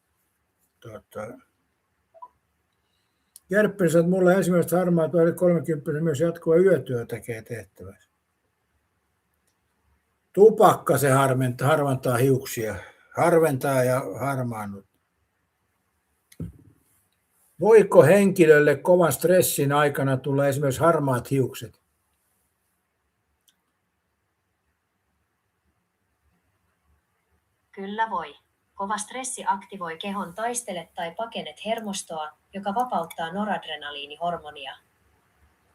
Järppinen sanoo, että mulla ensimmäistä harmaat oli 30 myös jatkuva yötyö tekee tehtävässä. Tupakka se harventaa hiuksia. Harventaa ja harmaannut. Voiko henkilölle kovan stressin aikana tulla esimerkiksi harmaat hiukset? Kyllä voi. Kova stressi aktivoi kehon taistele tai pakenet hermostoa, joka vapauttaa noradrenaliinihormonia.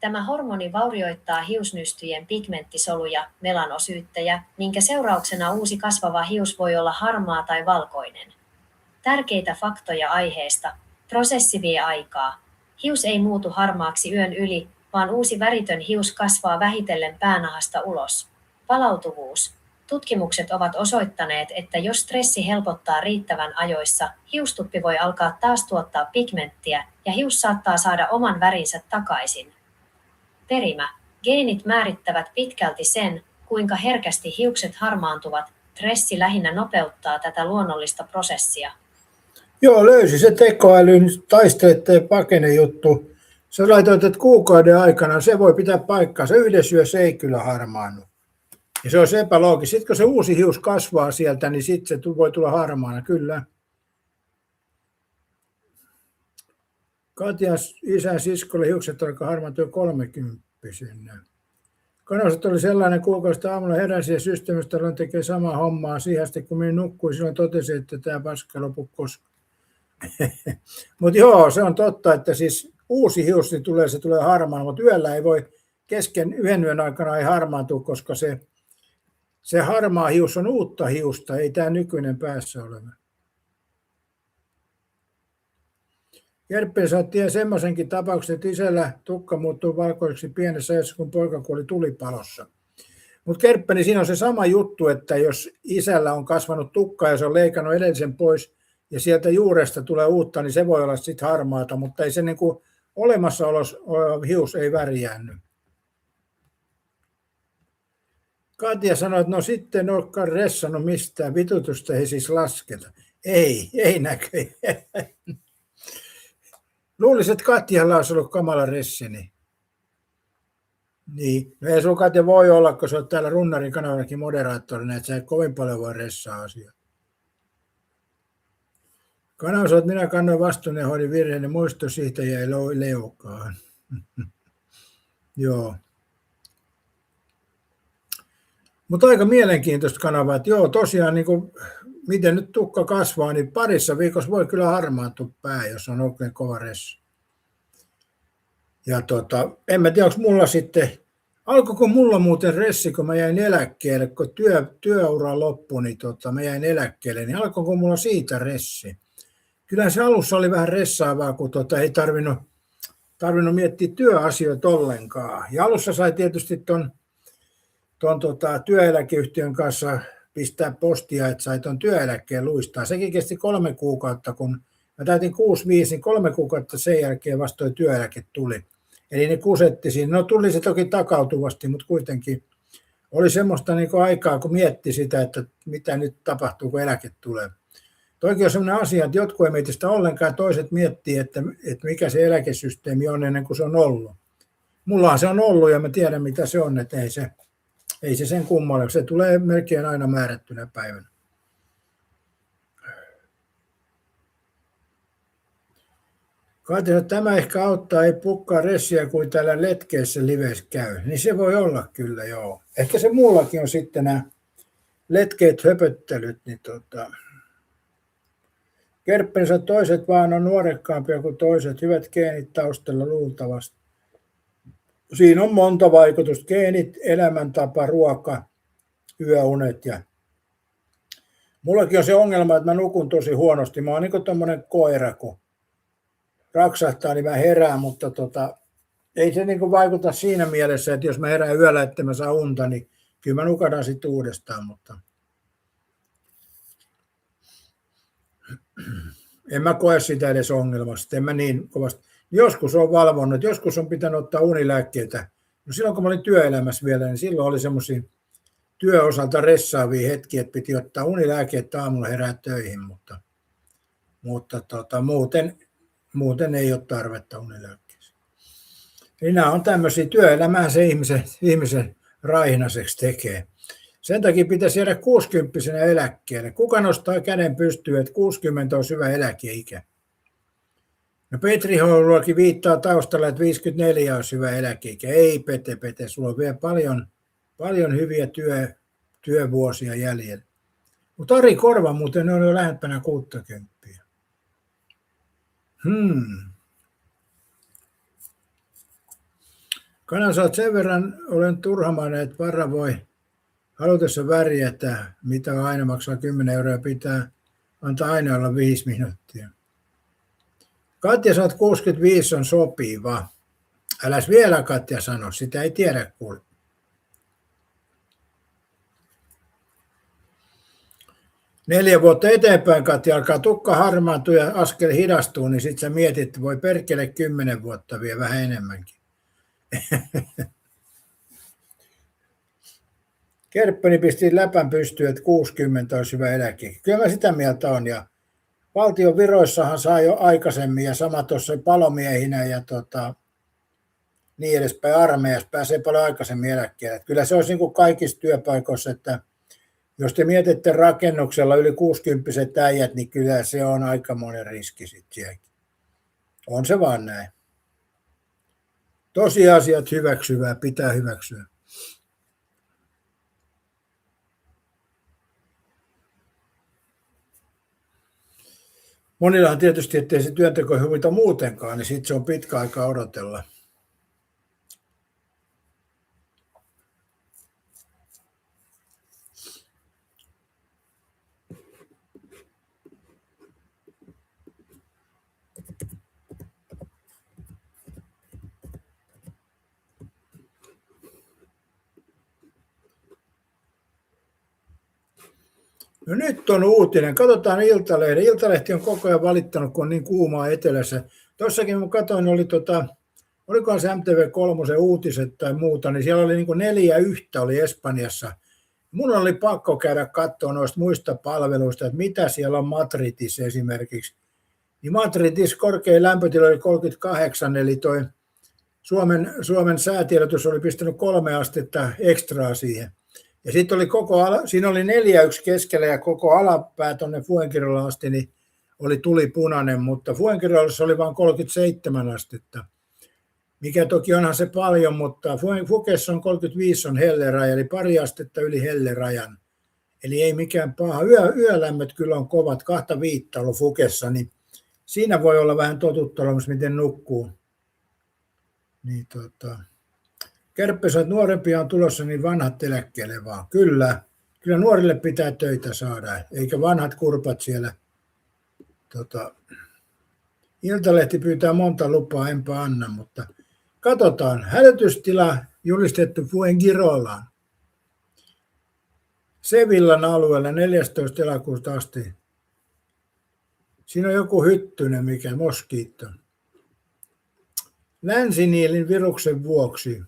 Tämä hormoni vaurioittaa hiusnystyjen pigmenttisoluja, melanosyyttejä, minkä seurauksena uusi kasvava hius voi olla harmaa tai valkoinen. Tärkeitä faktoja aiheesta. Prosessi vie aikaa. Hius ei muutu harmaaksi yön yli, vaan uusi väritön hius kasvaa vähitellen päänahasta ulos. Palautuvuus. Tutkimukset ovat osoittaneet, että jos stressi helpottaa riittävän ajoissa, hiustuppi voi alkaa taas tuottaa pigmenttiä ja hius saattaa saada oman värinsä takaisin. Perimä. Geenit määrittävät pitkälti sen, kuinka herkästi hiukset harmaantuvat. Stressi lähinnä nopeuttaa tätä luonnollista prosessia. Joo, löysi se tekoälyn taistelette pakene juttu. Sä laitoit, että kuukauden aikana se voi pitää paikkaansa. Yhdessä yössä ei kyllä harmaannu. Ja se on epäloogista. Sitten kun se uusi hius kasvaa sieltä, niin sitten se voi tulla harmaana, kyllä. Katjan isän siskolle hiukset alkaa harmaantua 30-vuotiaana. Kanoset oli sellainen kuukausista aamulla heräsi ja systeemistä tekee samaa hommaa siihen asti, kun minä nukkuin. Silloin totesin, että tämä paska lopu koskaan. Mutta joo, se on totta, että siis uusi hius niin se tulee harmaan, mutta yöllä ei voi kesken yhden yön aikana ei harmaantua, koska se harmaa hius on uutta hiusta, ei tämä nykyinen päässä oleva. Järppinen saatiin semmoisenkin tapauksen, että isällä tukka muuttui valkoiseksi pienessä ajassa, kun poika kuoli tulipalossa. Mutta Kerppeni, siinä on se sama juttu, että jos isällä on kasvanut tukka ja se on leikannut edellisen pois ja sieltä juuresta tulee uutta, niin se voi olla sitten harmaata, mutta ei se niin kuin olemassaolossa oleva hius ei värjäänny. Katja sanoi, että no sitten en olekaan ressannut mistään, vitutusta ei siis lasketa. Ei näköjään. Luulisin, että Katjalla olisi ollut kamala ressi. Niin. No ei sinulla Katja voi olla, kun sä olet täällä Runnarin kanavallakin moderaattorina, että sä et kovin paljon voi ressaa asiaa. Kanava sanoi, että minä kannoin vastuun ja hoidin virheen, ja muisto siitä jäi leukaan. Joo. Mutta aika mielenkiintoista kanavaa, että joo, tosiaan niin kuin, miten nyt tukka kasvaa, niin parissa viikossa voi kyllä harmaantua pää, jos on oikein kova ressi. Ja en mä tiedä, onko mulla sitten, alkoiko mulla muuten ressi, kun mä jäin eläkkeelle, kun työura loppui, niin mä jäin eläkkeelle, niin alkoiko mulla siitä ressi? Kyllä se alussa oli vähän ressaavaa, kun ei tarvinnut miettiä työasioita ollenkaan. Ja alussa sai tietysti tuon työeläkeyhtiön kanssa pistää postia, että sai tuon työeläkkeen luistaa. Sekin kesti 3 kuukautta, kun mä täytin 65, niin 3 kuukautta sen jälkeen vasta työeläke tuli. Eli ne kusetti siinä. No tuli se toki takautuvasti, mutta kuitenkin oli semmoista niin kuin aikaa, kun mietti sitä, että mitä nyt tapahtuu, kun eläke tulee. Toikin on sellainen asia, että jotkut ei mieti sitä ollenkaan, toiset miettii, että mikä se eläkesysteemi on ennen kuin se on ollut. Mullahan se on ollut ja mä tiedän, mitä se on, että ei se sen kummalle. Se tulee melkein aina määrättynä päivänä. Katja, tämä ehkä auttaa, ei pukkaa ressiä kuin täällä letkeessä liveissä käy. Niin se voi olla kyllä, joo. Ehkä se mullakin on sitten nämä letkeet höpöttelyt. Niin Kerppensä toiset vaan on nuorekkaampia kuin toiset. Hyvät geenit taustalla luultavasti. Siinä on monta vaikutusta. Geenit, elämäntapa, ruoka, yöunet ja Mullakin on se ongelma, että mä nukun tosi huonosti. Mä oon niin kuin tommonen koira, kun raksahtaa, niin mä herään, mutta ei se niin kuin vaikuta siinä mielessä, että jos mä herään yöllä, että mä saa unta, niin kyllä mä nukahdaan sitten uudestaan, mutta en mä koe sitä edes ongelmasta, en mä niin kovasti. Joskus on valvonnut, joskus on pitänyt ottaa unilääkkeitä. No silloin kun mä olin työelämässä vielä, niin silloin oli semmoisia työosalta ressaavia hetkiä, että piti ottaa unilääkkeet aamulla herää töihin, mutta muuten ei ole tarvetta unilääkkeeseen. Eli nämä on tämmöisiä, työelämää se ihmisen raihnaseksi tekee. Sen takia pitäisi jäädä 60-vuotiaana eläkkeelle. Kuka nostaa käden pystyyn, että 60 on hyvä eläkeikä? No Petri Houluakin viittaa taustalla, että 54 on hyvä eläkeikä. Ei Pete, sulla on vielä paljon hyviä työvuosia jäljellä. Mutta Ari Korva muuten on jo lähempänä 60. Kanasat sen verran olen turhamainen, että varra voi halutessa värjätä, mitä aina maksaa 10 euroa, pitää antaa aina olla 5 minuuttia. Katja sanoo, että 65 on sopiva. Äläs vielä Katja sano, sitä ei tiedä kuule. Neljä vuotta eteenpäin, Katja, alkaa tukka harmaantua ja askel hidastuu, niin sitten sä mietit, että voi perkele 10 vuotta vielä vähän enemmänkin. Kerppöni pisti läpän pystyyn, että 60 olisi hyvä eläke. Kyllä mä sitä mieltä on. Ja valtion viroissahan saa jo aikaisemmin ja sama tuossa palomiehinä ja niin edespäin armeijassa pääsee paljon aikaisemmin eläkkeelle. Kyllä se olisi niin kuin kaikissa työpaikoissa, että jos te mietitte rakennuksella yli 60-vuotiaat äijät, niin kyllä se on aikamoinen riski sitten sielläkin. On se vaan näin. Tosiasiat hyväksyvää, pitää hyväksyä. Monillahan tietysti, ettei se työnteko huvita muutenkaan, niin sitten se on pitkä aika odotella. No nyt on uutinen. Katsotaan Iltalehden. Iltalehti on koko ajan valittanut, kun on niin kuumaa etelässä. Tuossakin kun katsoin, olikohan se MTV3 uutiset tai muuta, niin siellä oli niin kuin 4-1 oli Espanjassa. Mun oli pakko käydä katsoa noista muista palveluista, että mitä siellä on Madridissa esimerkiksi. Niin Madridissa korkein lämpötila oli 38, eli toi Suomen säätiedotus oli pistänyt 3 astetta ekstraa siihen. Ja sitten oli siinä oli 4-1 keskellä ja koko alapää tuonne Fuengirolaan asti niin oli tulipunainen, mutta Fuengirolassa oli vain 37 astetta, mikä toki onhan se paljon, mutta Fukessa on 35 on helleraja, eli pari astetta yli hellerajan. Eli ei mikään paha. Yölämmöt kyllä on kovat, 25 ollut Fukessa, niin siinä voi olla vähän totuttelemassa, miten nukkuu. Niin Kerppesä, että nuorempia on tulossa, niin vanhat eläkkeelle vaan. Kyllä nuorille pitää töitä saada, eikä vanhat kurpat siellä. Iltalehti pyytää monta lupaa, enpä anna, mutta katsotaan. Hälytystila julistettu Fuengirolaan. Sevillan alueella 14. elokuusta asti. Siinä on joku hyttynen, mikä moskiitto. Länsiniilin viruksen vuoksi.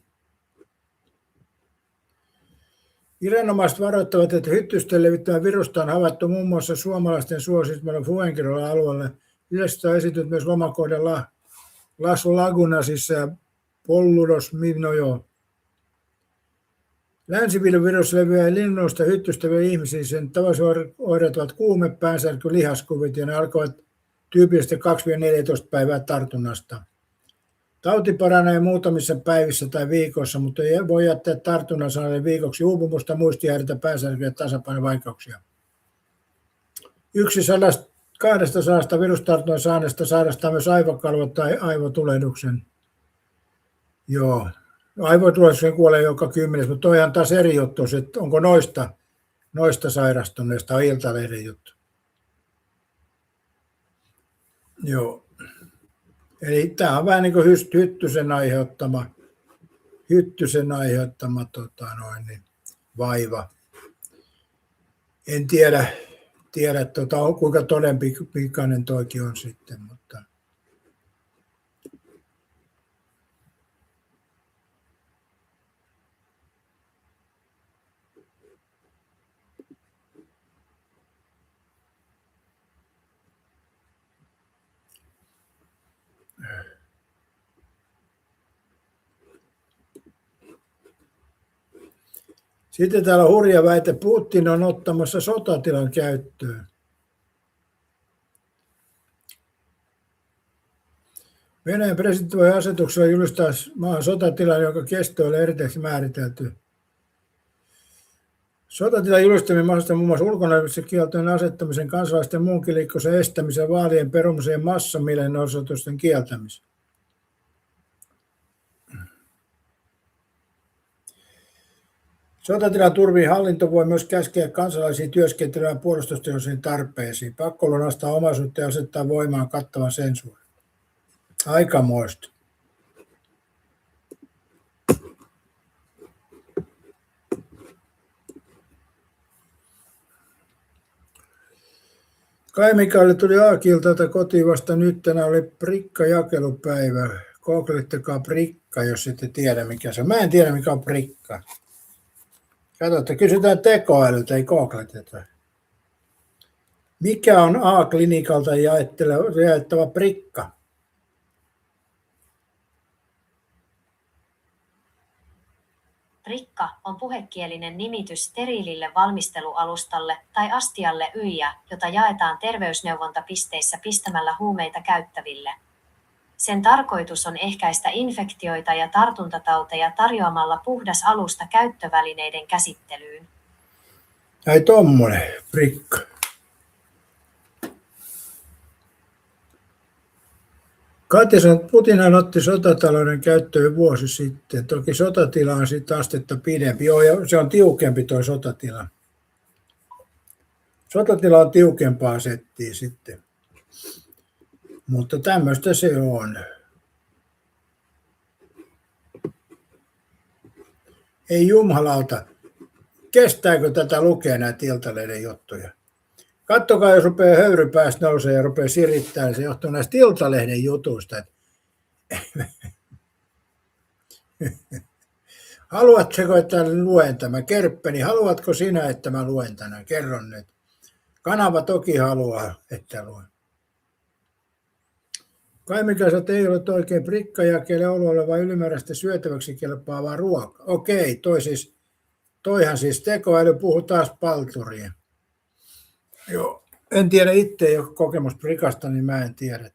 Viranomaiset varoittavat, että hyttysten levittämä virusta on havaittu muun muassa suomalaisten suosittamalla Fuengirolan alueella. Lisäksi on esitynyt myös lomakohden Las Lagunasissa ja Polludos Minojo. Länsivillovirus leviää linnuista hyttystä vielä ihmisiin. Sen tavalliset oireet ovat kuume, päänsärky, lihaskuvit ja ne alkavat tyypillisesti 2-14 päivää tartunnasta. Tauti paranee muutamissa päivissä tai viikossa, mutta ei voi jättää tartunnan saaneille viikoksi uupumusta, muistihäiriötä, päänsärkyä ja tasapainovaikeuksia. 1/200 virustartunnan saaneesta sairastaa myös aivokalvot tai aivotulehduksen. Joo, aivotulehduksen kuolee joka 10, mutta toihan taas eri juttu, että onko noista noista sairastuneista on Iltalehden juttu. Joo. Eli tämä on vähän niin kuin Hyttysen aiheuttama vaiva. En tiedä kuinka todenpikainen toikin on sitten, mutta sitten täällä on hurja väite, Putin on ottamassa sotatilan käyttöön. Venäjän presidentti voi asetuksella julistaa maan sotatilan, jonka kesto ei ole erityisesti määritelty. Sotatilan julistaminen mahdollistaa muun muassa ulkonäöllisten kieltojen asettamisen, kansalaisten muunkin liikkumisen estämisen, vaalien perumisen ja massamielenosoitusten kieltämisen. Sotatilan turviin hallinto voi myös käskeä kansalaisia työskentelemään puolustusteollisiin tarpeisiin. Pakkolunastaa omaisuutta ja asettaa voimaan kattavan sensuurin. Aikamoista. Kai Mikael tuli Aakilta kotiin vasta nyt. Tänään oli prikka-jakelupäivä. Googlettakaa prikka, jos ette tiedä mikä se on. Mä en tiedä mikä on prikka. Katsotaan, kysytään tekoälyltä, ei googleteta. Mikä on A-klinikalta jaettava prikka? Prikka on puhekielinen nimitys steriilille valmistelualustalle tai astialle YIA, jota jaetaan terveysneuvontapisteissä pistämällä huumeita käyttäville. Sen tarkoitus on ehkäistä infektioita ja tartuntatauteja tarjoamalla puhdas alusta käyttövälineiden käsittelyyn. Ai tommonen prikka. Katja sanoi, että Putinhan otti sotatalouden käyttöön vuosi sitten. Toki sotatila on sitten astetta pidempi. Joo, ja se on tiukempi tuo sotatila. Sotatila on tiukempaa settiä sitten. Mutta tämmöistä se on. Ei jumalauta. Kestääkö tätä lukea näitä Iltalehden juttuja? Kattokaa, jos rupeaa höyrypäästä nousee ja rupeaa sirittämään, se johtuu näistä Iltalehden jutuista. Haluatteko, että luen tämän? Kerppeni, haluatko sinä, että mä luen tänään? Kerron nyt. Kanava toki haluaa, että luen. Kai mikä sä ei ole oikein prikkajakelle oluelle vai ylimääräistä syötäväksi kelpaavaa ruokaa. Okei, toihan siis tekoäly puhuu taas palturia. Joo, en tiedä itse, ei ole kokemus prikasta, niin mä en tiedä.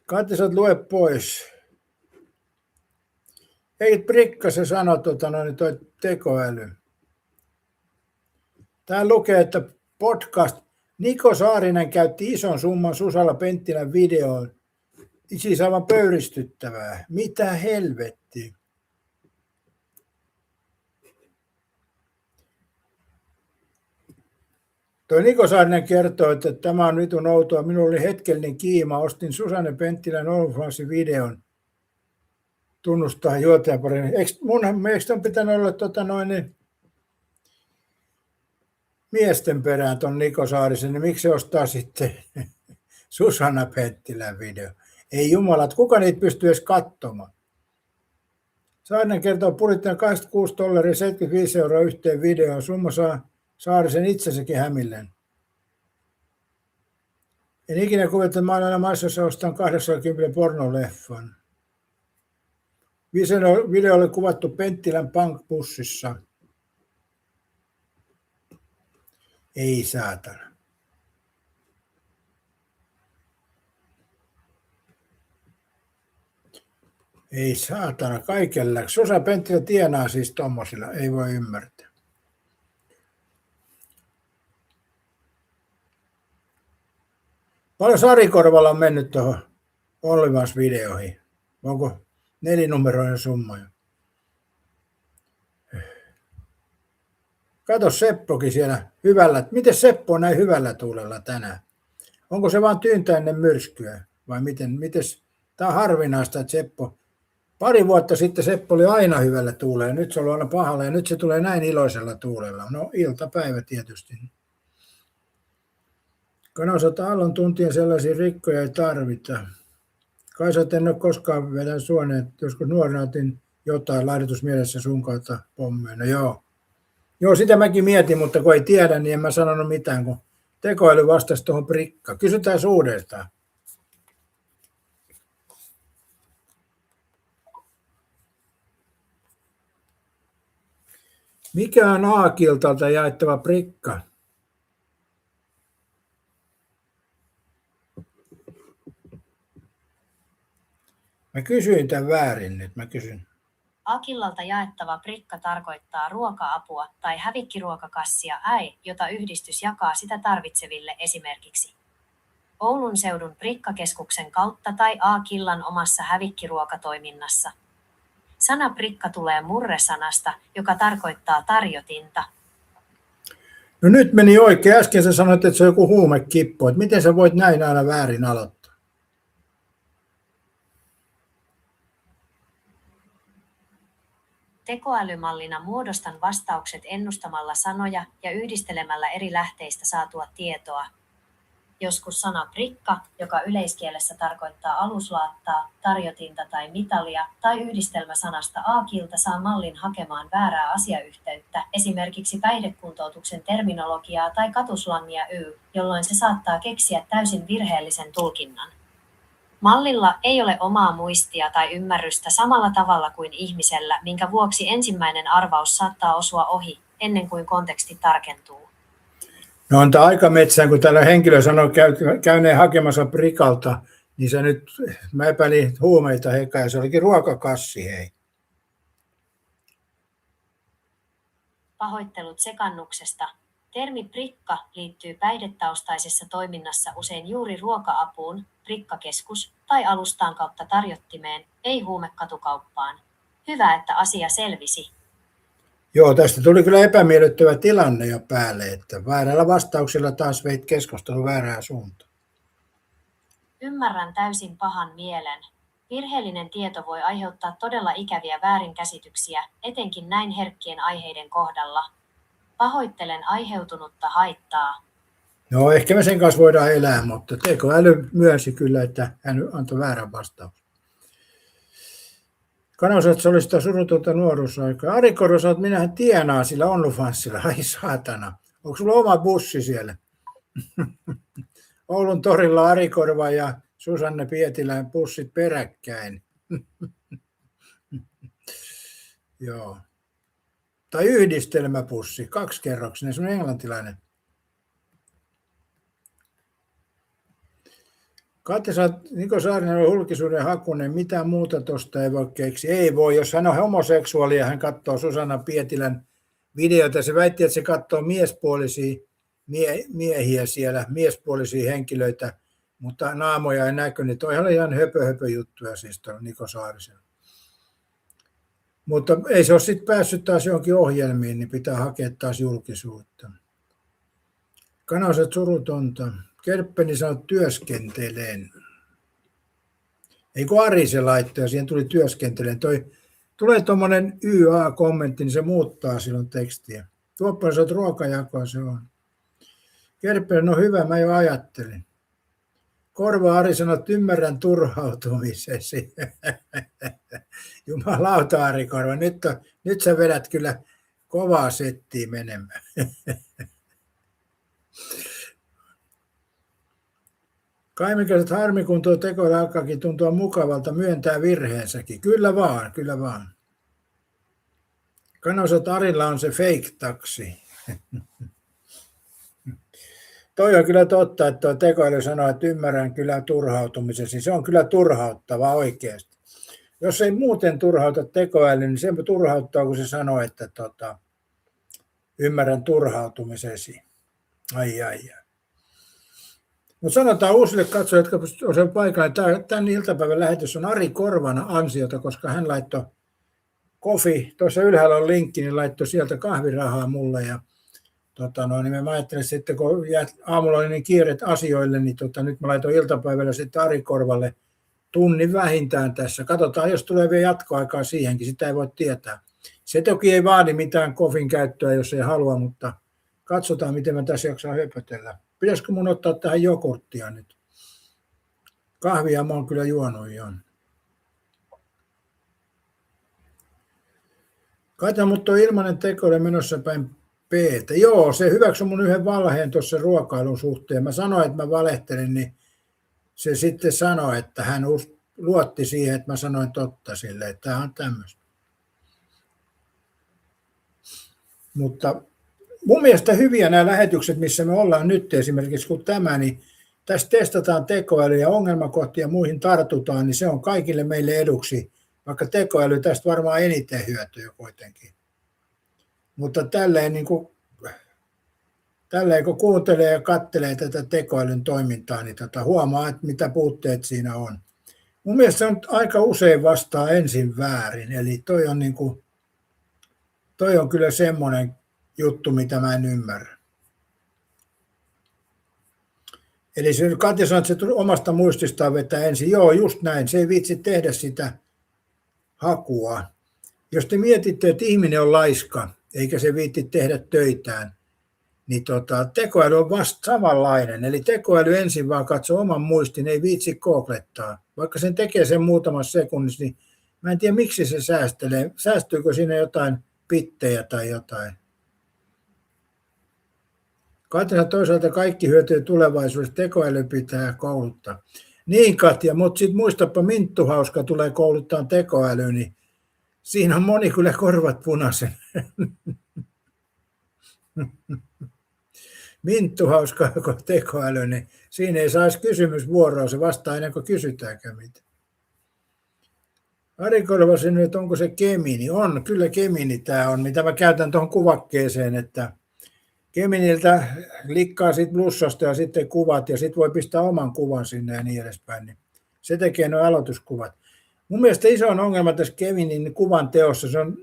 Katja, sä lue pois. Ei prikka, se sanoi toi tekoäly. Täällä lukee, että podcast. Niko Saarinen käytti ison summan Susalla Penttilän videoon. Siis aivan pöyristyttävää. Mitä helvettiä? Toi Niko Saarinen kertoo, että tämä on vitun outoa. Minulla oli hetkellinen kiima. Ostin Susanne Penttilän OnlyFans-videon. Tunnustaa juotajaparin. Eikö on pitänyt olla miesten perään ton Niko Saarisen, niin miksi se ostaa sitten Susanna Penttilän video? Ei jumalat, kuka niitä pystyy edes katsomaan? Saarinen kertoo budjettina $86, 75 € yhteen videoon. Summa saa Saarisen itsensäkin hämilleen. En ikinä kuvitella, että mä olen aina maissa ostan 80 pornoleffan. Video oli kuvattu Penttilän Punk-bussissa. Ei saatana. Ei saatana, kaikella. Susa Penttilä tienaa siis tommosilla, ei voi ymmärtää. Paljon Sari Korvala on mennyt tuohon OnlyFans-videoihin. Onko 4-numeroinen summa jo? Kato Seppokin siellä hyvällä. Miten Seppo on näin hyvällä tuulella tänään? Onko se vaan tyyntäinen myrskyä vai miten? Tämä on harvinaista, että pari vuotta sitten Seppo oli aina hyvällä tuulella. Nyt se on ollut aina pahalla ja nyt se tulee näin iloisella tuulella. No iltapäivä tietysti. Kanosata Aallon tuntien sellaisia rikkoja ei tarvita. Kaisat en ole koskaan vedän suoneen, että joskus nuorena otin jotain laihdutusmielessä sun kautta pommeja. No joo. Joo, sitä mäkin mietin, mutta kun ei tiedä, niin en mä sanonut mitään, kun tekoäly vastasi tuohon prikka. Kysytään uudestaan. Mikä on A-kiltalta jaettava prikka? Mä kysyin tämän väärin nyt. A-killalta jaettava prikka tarkoittaa ruoka-apua tai hävikkiruokakassia jota yhdistys jakaa sitä tarvitseville esimerkiksi Oulun seudun prikkakeskuksen kautta tai A-killan omassa hävikkiruokatoiminnassa. Sana prikka tulee murresanasta, joka tarkoittaa tarjotinta. No nyt meni oikein. Äsken sä sanoit, että se on joku huumekippo. Että miten sä voit näin aina väärin aloittaa? Tekoälymallina muodostan vastaukset ennustamalla sanoja ja yhdistelemällä eri lähteistä saatua tietoa. Joskus sana prikka, joka yleiskielessä tarkoittaa aluslaattaa, tarjotinta tai mitalia, tai yhdistelmä sanasta A-kilta saa mallin hakemaan väärää asiayhteyttä, esimerkiksi päihdekuntoutuksen terminologiaa tai katuslangia jolloin se saattaa keksiä täysin virheellisen tulkinnan. Mallilla ei ole omaa muistia tai ymmärrystä samalla tavalla kuin ihmisellä, minkä vuoksi ensimmäinen arvaus saattaa osua ohi, ennen kuin konteksti tarkentuu. No on tämä aikametsään, kun täällä henkilö sanoi käyneen hakemassa prikalta, niin se nyt, mä epäilin huumeita ja se olikin ruokakassi, hei. Pahoittelut sekannuksesta. Termi prikka liittyy päihdetaustaisessa toiminnassa usein juuri ruoka-apuun, prikkakeskus tai alustaan kautta tarjottimeen, ei huumekatukauppaan. Hyvä, että asia selvisi. Joo, tästä tuli kyllä epämiellyttävä tilanne jo päälle, että väärällä vastauksilla taas veit keskustelu väärään suuntaan. Ymmärrän täysin pahan mielen. Virheellinen tieto voi aiheuttaa todella ikäviä väärinkäsityksiä, etenkin näin herkkien aiheiden kohdalla. Pahoittelen aiheutunutta haittaa. No ehkä me sen kanssa voidaan elää, mutta tekoäly myönsi kyllä, että hän antoi väärän vastauksen. Kanosat, se oli sitä surutonta nuoruusaikaa. Ari Korvo sanoi, että minähän tienaan sillä OnlyFansilla. Ai saatana. Onko sulla oma bussi siellä? Oulun torilla Ari Korva ja Susanne Pietilän bussit peräkkäin. Joo. Tai yhdistelmäpussi, 2-kerroksinen, semmoinen englantilainen. Kati, Niko Saarinen on julkisuuden hakunen, mitään muuta tuosta ei voi keksiä. Ei voi, jos hän on homoseksuaali ja hän katsoo Susanna Pietilän videoita. Se väitti, että se katsoo miespuolisia miehiä siellä, miespuolisia henkilöitä, mutta naamoja ei näkynyt. Toi oli ihan höpö juttuja siis tuolla Niko Saarisella. Mutta ei se ole sitten päässyt taas johonkin ohjelmiin, niin pitää hakea taas julkisuutta. Kanaset surutonta. Kerppeni sanoi työskentelen. Ei kun Ari se laittoi ja siihen tuli työskentelen. Tulee tuommoinen YA-kommentti, niin se muuttaa silloin tekstiä. Tuoppa sanoi, että ruokajakoa se on. Kerppeni, no hyvä, mä jo ajattelin. Korva Ari sanoi, että ymmärrän turhautumisesi. Jumalauta Ari Korva, nyt sä vedät kyllä kovaa settiä menemään. Kaimikäiset harmi, kun tuo tekoäly alkaakin tuntua mukavalta myöntää virheensäkin. Kyllä vaan, kyllä vaan. Kanosat Arilla on se fake-taksi. Toi on kyllä totta, että tuo tekoäly sanoo, että ymmärrän kyllä turhautumisesi. Se on kyllä turhauttava oikeasti. Jos ei muuten turhauta tekoäly, niin se turhauttaa, kun se sanoo, että ymmärrän turhautumisesi. Ai. Mutta sanotaan uusille katsojille, jotka on sen paikalla, tämän iltapäivän lähetys on Ari Korvan ansiota, koska hän laittoi tuossa ylhäällä on linkki, niin laittoi sieltä kahvirahaa mulle. Ja niin mä ajattelin sitten, kun aamulla oli niin kiireet asioille, niin nyt mä laitoin iltapäivällä sitten Ari Korvalle tunnin vähintään tässä. Katsotaan, jos tulee vielä jatkoaikaa siihenkin, sitä ei voi tietää. Se toki ei vaadi mitään kofin käyttöä, jos ei halua, mutta katsotaan, miten mä tässä jaksaa höpötellä. Pitäisikö mun ottaa tähän jogurttia nyt? Kahvia mä oon kyllä juonut jo. Kaita, mutta on ilmainen tekoille menossa päin P-tä. Joo, se hyväksyi mun yhden valheen tuossa ruokailun suhteen. Mä sanoin, että mä valehtelin, niin se sitten sanoi, että hän luotti siihen, että mä sanoin totta sille, että tämä on tämmöistä. Mutta mun mielestä hyviä nämä lähetykset, missä me ollaan nyt esimerkiksi kuin tämä, niin tässä testataan tekoäly ja ongelmakohtia ja muihin tartutaan, niin se on kaikille meille eduksi, vaikka tekoäly tästä varmaan eniten hyötyy kuitenkin. Mutta tälleen kun kuuntelee ja katselee tätä tekoälyn toimintaa, niin huomaa, että mitä puutteet siinä on. Mun mielestä se on aika usein vastaa ensin väärin, eli toi on kyllä semmoinen juttu, mitä mä en ymmärrä. Eli se Katja sanoi, että se omasta muististaan vetää ensin. Joo, just näin. Se ei viitsi tehdä sitä hakua. Jos te mietitte, että ihminen on laiska, eikä se viitti tehdä töitään, niin tekoäly on vasta samanlainen. Eli tekoäly ensin vaan katsoo oman muistin, ei viitsi googlettaa. Vaikka sen tekee sen muutamassa sekunnissa, niin mä en tiedä, miksi se säästelee. Säästyykö siinä jotain bittejä tai jotain? Katja, toisaalta kaikki hyötyy tulevaisuudessa, tekoäly pitää kouluttaa. Niin Katja, mutta sitten muistapa Minttu Hauska tulee kouluttaa tekoälyä, niin siinä on moni kyllä korvat punaisen. Minttu Hauska tekoäly, niin siinä ei saisi kysymysvuoroa, se vastaa ennen kuin kysytäänkään mitään. Ari Korvasen nyt, onko se Gemini? On, kyllä Gemini tämä on, mitä mä käytän tuohon kuvakkeeseen, että Geminiltä klikkaa sitten plussasta ja sitten kuvat ja sitten voi pistää oman kuvan sinne ja niin edespäin. Niin se tekee nuo aloituskuvat. Mun mielestä iso ongelma tässä Geminin kuvan teossa, se on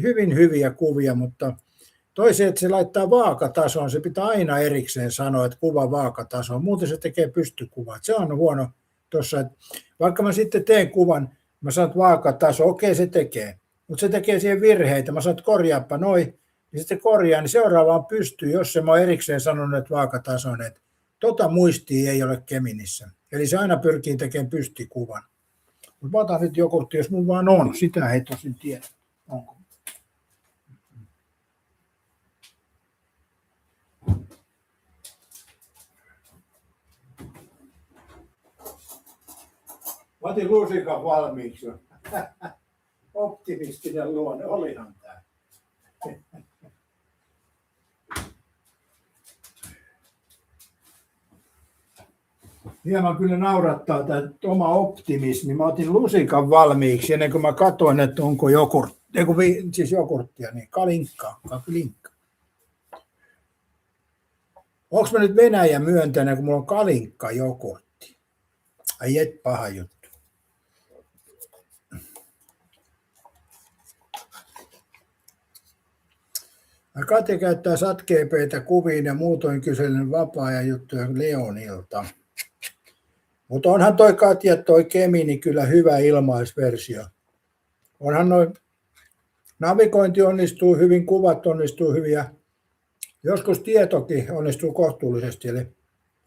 hyvin hyviä kuvia, mutta toiseen, että se laittaa vaakatasoon, se pitää aina erikseen sanoa, että kuva vaakatasoon, muuten se tekee pystykuvat. Se on huono tuossa, että vaikka mä sitten teen kuvan, mä sanon, että vaakataso, okei se tekee, mutta se tekee siihen virheitä, mä sanon, että korjaappa noin, niin sitten korjaa, niin seuraavaan pystyy, jos se mä oon erikseen sanonut, että vaakatasoinen, että muistia ei ole Geminissä. Eli se aina pyrkii tekemään pystikuvan. Mutta mä otan nyt jogurttia, jos mun vaan on, sitä ei tosin tiedä. Onko? Mä otin lusikan valmiiksi jo. Optimistinen luonne, olihan tää. Hieman kyllä naurattaa tämä oma optimismi. Mä otin lusikan valmiiksi ennen kuin mä katsoin, että onko jogurttia, niin kalinkka. Onko mä nyt Venäjä myöntänyt, kun mulla on kalinkka jogurtti? Ai et paha juttu. Katja käyttää SatGP:tä kuviin ja muutoin kyselen vapaa-ajan juttuja Leonilta. Mutta onhan toi Katja, toi Gemini kyllä hyvä ilmaisversio. Onhan noin navigointi onnistuu hyvin, kuvat onnistuu hyvin ja joskus tietokin onnistuu kohtuullisesti. Eli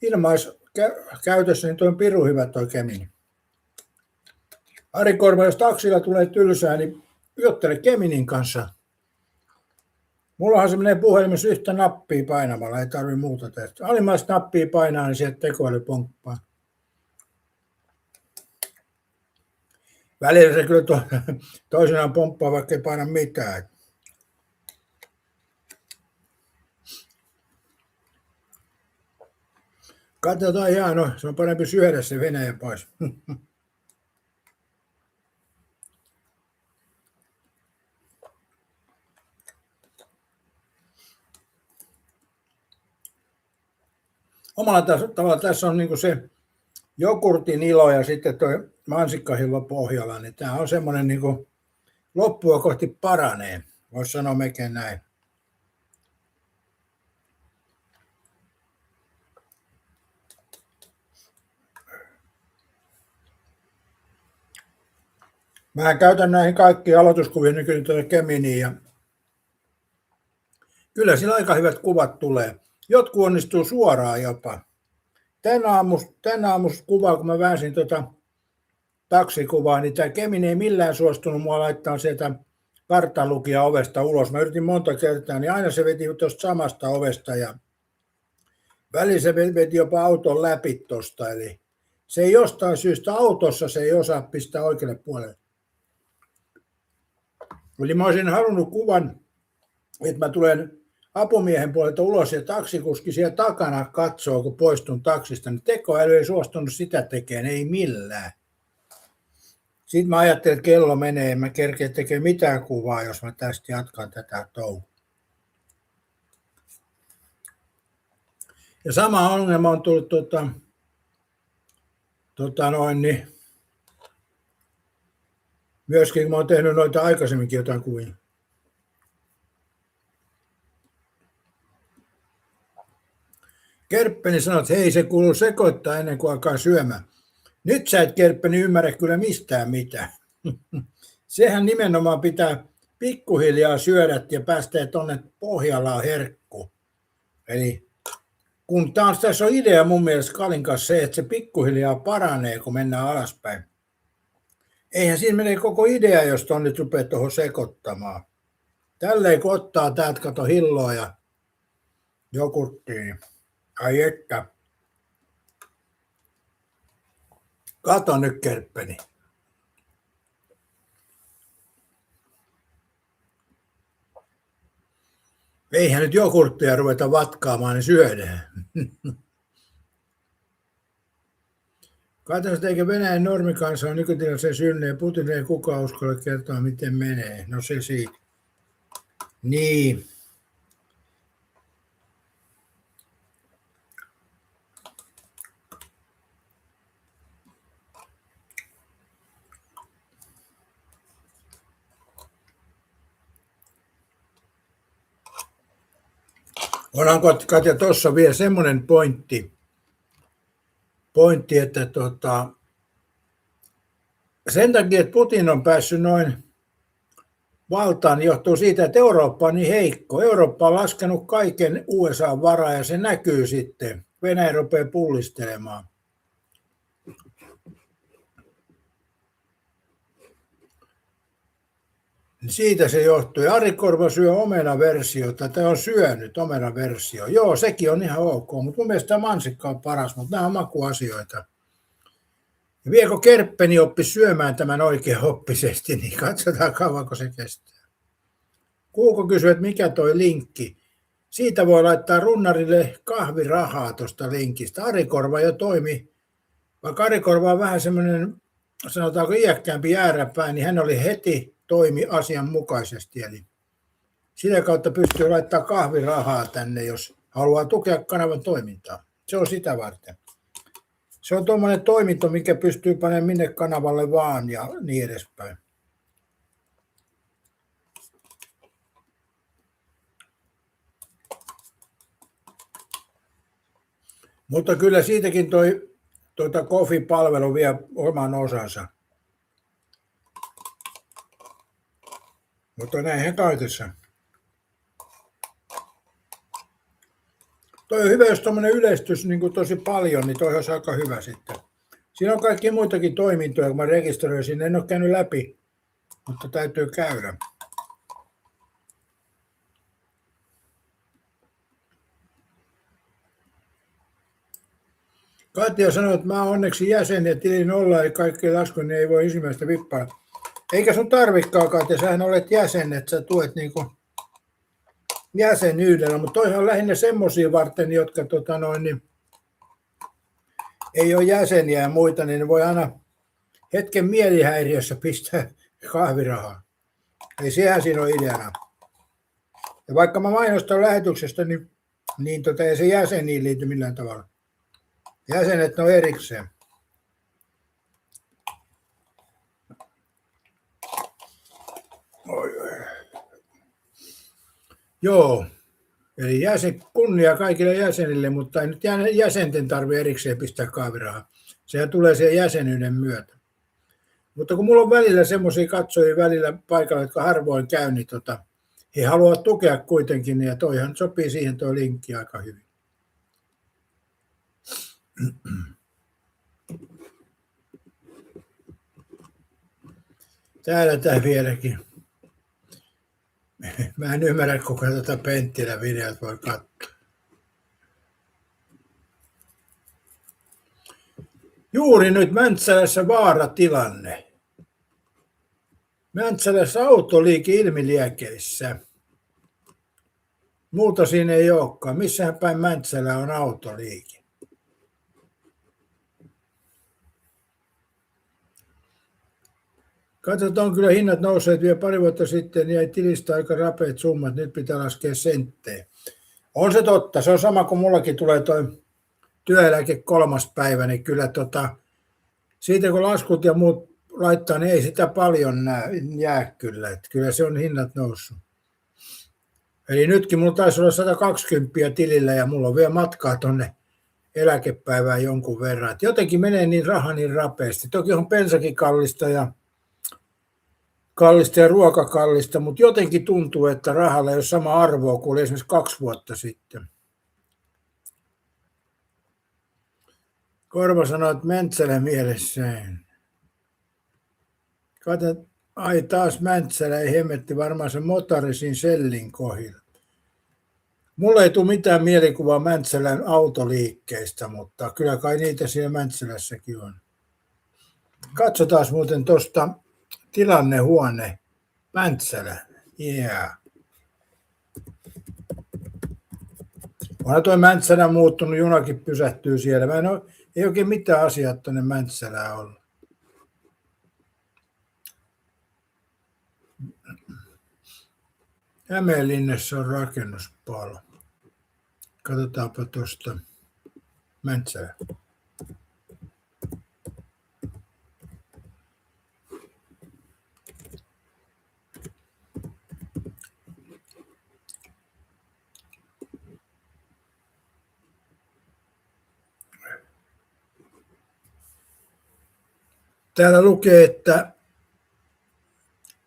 ilmaiskäytössä niin toi on pirun hyvä toi Gemini. Ari Korva, jos taksilla tulee tylsää, niin juttele Geminin kanssa. Mullahan se menee puhelimessa yhtä nappia painamalla, ei tarvitse muuta tehdä. Alimmaista nappia painaa, niin sieltä tekoäly pomppaa. Välillä se kyllä toisenaan pomppaa, vaikka ei paina mitään. Katsotaan ihan, no, se on parempi syödä se Venäjä pois. omalla tavalla tässä on niin se jogurtin ilo ja sitten tuo mansikkahillo pohjalla, niin tämä on semmoinen niin loppua kohti paranee, voisi sanoa melkein näin. Mä käytän näihin kaikkiin aloituskuviin nykyään tuota Geminiin ja kyllä sillä aika hyvät kuvat tulee. Jotkut onnistuu suoraan jopa. Tän aamus kuvaa, kun mä väänsin tuota taksikuvaa, niin tämä Gemini ei millään suostunut mua laittaa sieltä kartanlukija ovesta ulos. Mä yritin monta kertaa, niin aina se veti tuosta samasta ovesta ja välillä se veti jopa auton läpi tuosta. Eli se ei jostain syystä autossa, se ei osaa pistää oikealle puolelle. Eli mä olisin halunnut kuvan, että mä tulen apumiehen puolelta ulos ja taksikuski siellä takana katsoo, kun poistun taksista, niin tekoäly ei suostunut sitä tekemään, ei millään. Sitten mä ajattelin, että kello menee, en mä kerkeä tekemään mitään kuvaa, jos mä tästä jatkan tätä touhua. Ja sama ongelma on tullut myöskin, kun mä oon tehnyt noita aikaisemminkin jotain kuvia. Kerppeni sanoi, että hei, se kuuluu sekoittaa ennen kuin alkaa syömään. Nyt sä et, Kerppeni, ymmärrä kyllä mistään mitään. Sehän nimenomaan pitää pikkuhiljaa syödä ja päästää tuonne pohjalla herkku. Eli kun tässä on idea mun mielestä Kalin kanssa se, että se pikkuhiljaa paranee, kun mennään alaspäin. Eihän siinä mene koko idea, jos tuon nyt rupeaa tuohon sekoittamaan. Tälleen kun ottaa täältä kato hilloa ja jogurttiin. Ai että. Kato nyt, Kerppeni. Eihän nyt jogurttia ruveta vatkaamaan, niin syödään. Katsotaan, eikä Venäjän normikansa on nykytilanteen synneen. Putin ei kukaan uskalla kertoa, miten menee. No se siitä. Niin. Onhan Katja tuossa vielä semmoinen pointti, että sen takia, että Putin on päässyt noin valtaan, niin johtuu siitä, että Eurooppa on niin heikko. Eurooppa on laskenut kaiken USA:n varaan ja se näkyy sitten. Venäjä rupeaa pullistelemaan. Siitä se johtuu. Ari Korva syö omenaversiota, tai on syönyt omenaversio. Joo, sekin on ihan ok, mutta mun mielestä mansikka on paras, mutta nämä on makuasioita. Ja vielä kun Kerppeni oppi syömään tämän oikeaoppisesti, niin katsotaan kauanko se kestää. Kuuko kysyy, että mikä toi linkki? Siitä voi laittaa runnarille kahvirahaa tuosta linkistä. Ari Korva jo toimi, vaikka Ari Korva on vähän semmoinen, sanotaanko iäkkäämpi jääräpää, niin hän oli heti toimi asianmukaisesti. Eli sitä kautta pystyy laittamaan kahvirahaa tänne, jos haluaa tukea kanavan toimintaa. Se on sitä varten. Se on tuommoinen toiminto, mikä pystyy panemaan minne kanavalle vaan ja niin edespäin. Mutta kyllä siitäkin Kofi-palvelu vie oman osansa. Mutta näinhän kaikessa. Toi on hyvä, jos tuommoinen yleistys niin tosi paljon, niin toi olisi aika hyvä sitten. Siinä on kaikki muitakin toimintoja, kun mä rekisteröin sinne. En ole käynyt läpi, mutta täytyy käydä. Katja sanoi, että mä oon onneksi jäsen ja tilin olla, eli kaikki laskuun niin ei voi ensimmäistä vippaa. Eikä sun tarvikaan, Katja, sähän olet jäsen, että sä tuet niinku jäsenyydellä, mutta toihan on lähinnä semmoisia varten, jotka ei ole jäseniä ja muita, niin ne voi aina hetken mielihäiriössä pistää kahvirahaa. Ei sehän siinä ole ideana. Ja vaikka mä mainostan lähetyksestä, niin ei se jäseniin liity millään tavalla. Jäsenet on erikseen. Joo, eli kunnia kaikille jäsenille, mutta ei nyt jäsenten tarvitse erikseen pistää kahvirahaa. Sehän tulee sen jäsenyyden myötä. Mutta kun mulla on välillä semmoisia katsojia välillä paikalla, jotka harvoin käy, niin he haluavat tukea kuitenkin, ja toihan sopii siihen tuo linkki aika hyvin. Täällä tämä vieläkin. Mä en ymmärrä, kuka tätä Penttilän videot voi katsoa. Juuri nyt Mäntsälässä vaaratilanne. Mäntsälässä autoliike ilmiliekeissä. Muuta siinä ei olekaan. Missähän päin Mäntsälä on autoliike? Katsotaan, kyllä hinnat nousseet vielä pari vuotta sitten, jäi tilistä aika rapeat summat, nyt pitää laskea senttejä. On se totta, se on sama kuin mullakin tulee toi työeläke 3. päivä, niin kyllä siitä kun laskut ja muut laittaa, niin ei sitä paljon jää kyllä, että kyllä se on hinnat noussut. Eli nytkin mulla taisi olla 120 tilillä ja mulla on vielä matkaa tonne eläkepäivään jonkun verran. Et jotenkin menee niin raha niin rapeasti. Toki on bensakin kallista ja ruoka kallista, mutta jotenkin tuntuu, että rahalla ei ole sama arvoa kuin oli esimerkiksi 2 vuotta sitten. Korva sanoi, että Mäntsälä mielessään. Katsot, ai taas Mäntsälä, ei hemmetti varmaan se motorisin sellin kohdilla. Mulla ei tule mitään mielikuvaa Mäntsälän autoliikkeistä, mutta kyllä kai niitä siellä Mäntsälässäkin on. Katsotaan muuten tuosta tilannehuone Mäntsälä. Yeah. Onhan tuo Mäntsälä muuttunut, junakin pysähtyy siellä. Ei oikein mitään asiaa tuonne Mäntsälään ollut. Hämeenlinnassa on rakennuspalo. Katsotaanpa tuosta Mäntsälä. Täällä lukee, että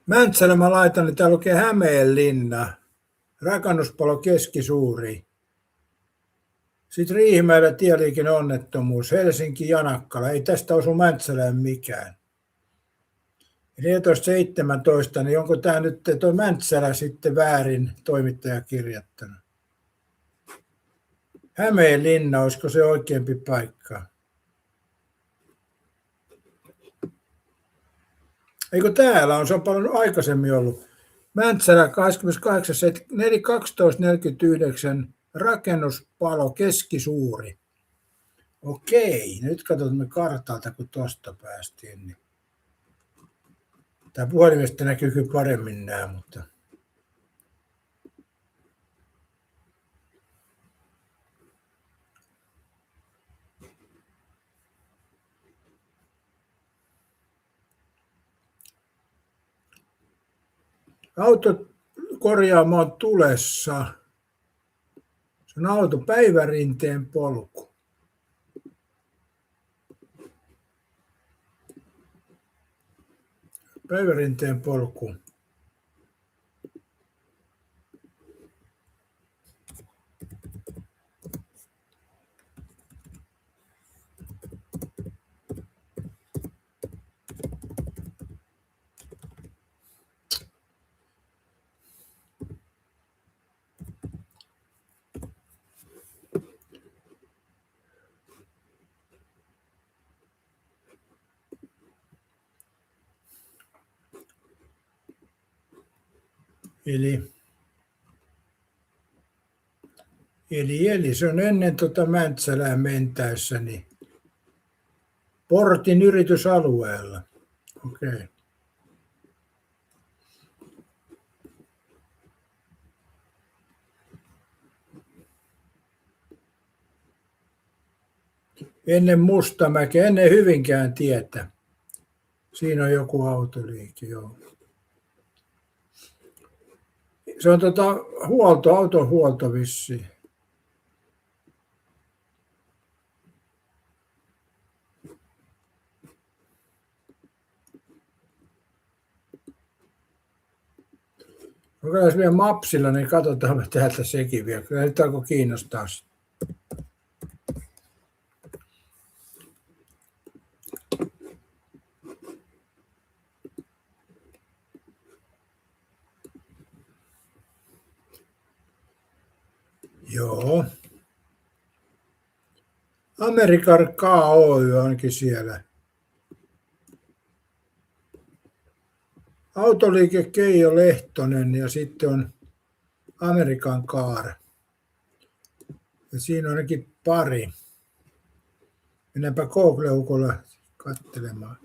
Mäntsälä mä laitan, niin täällä lukee Hämeenlinna, rakennuspalo keskisuuri. Sitten Riihimäellä tieliikenneonnettomuus, Helsinki Janakkala, ei tästä osu Mäntsälään mikään. 14.17, niin onko tämä nyt tuo Mäntsälä sitten väärin toimittaja kirjoittanut? Hämeenlinna, olisiko se oikeampi paikka? Eikö täällä on? Se on paljon aikaisemmin ollut. Mäntsälä 28.12.49, rakennuspalo keskisuuri. Okei, nyt katsomme kartalta, kun tuosta päästiin. Niin. Tämä puhelimesta näkyy kyllä paremmin nämä, mutta... Autokorjaamo on tulessa. Se on auto Päivärinteen polku. Päivärinteen polku. Eli se on ennen Mäntsälään mentäessä niin Portin yritysalueella. Okei. Ennen Mustamäkeä, ennen Hyvinkään tietä. Siinä on joku autoliike, joo. Se on auton huolto vissiin. Kokeillaan vielä Mapsilla, niin katsotaan me täältä sekin vielä. Kyllä nyt alkoi kiinnostaa. Joo. Amerikan Oy onkin siellä. Autoliike Keijo Lehtonen ja sitten on Amerikan Car. Ja siinä on ainakin pari. Mennäänpä Google-ukolla katselemaan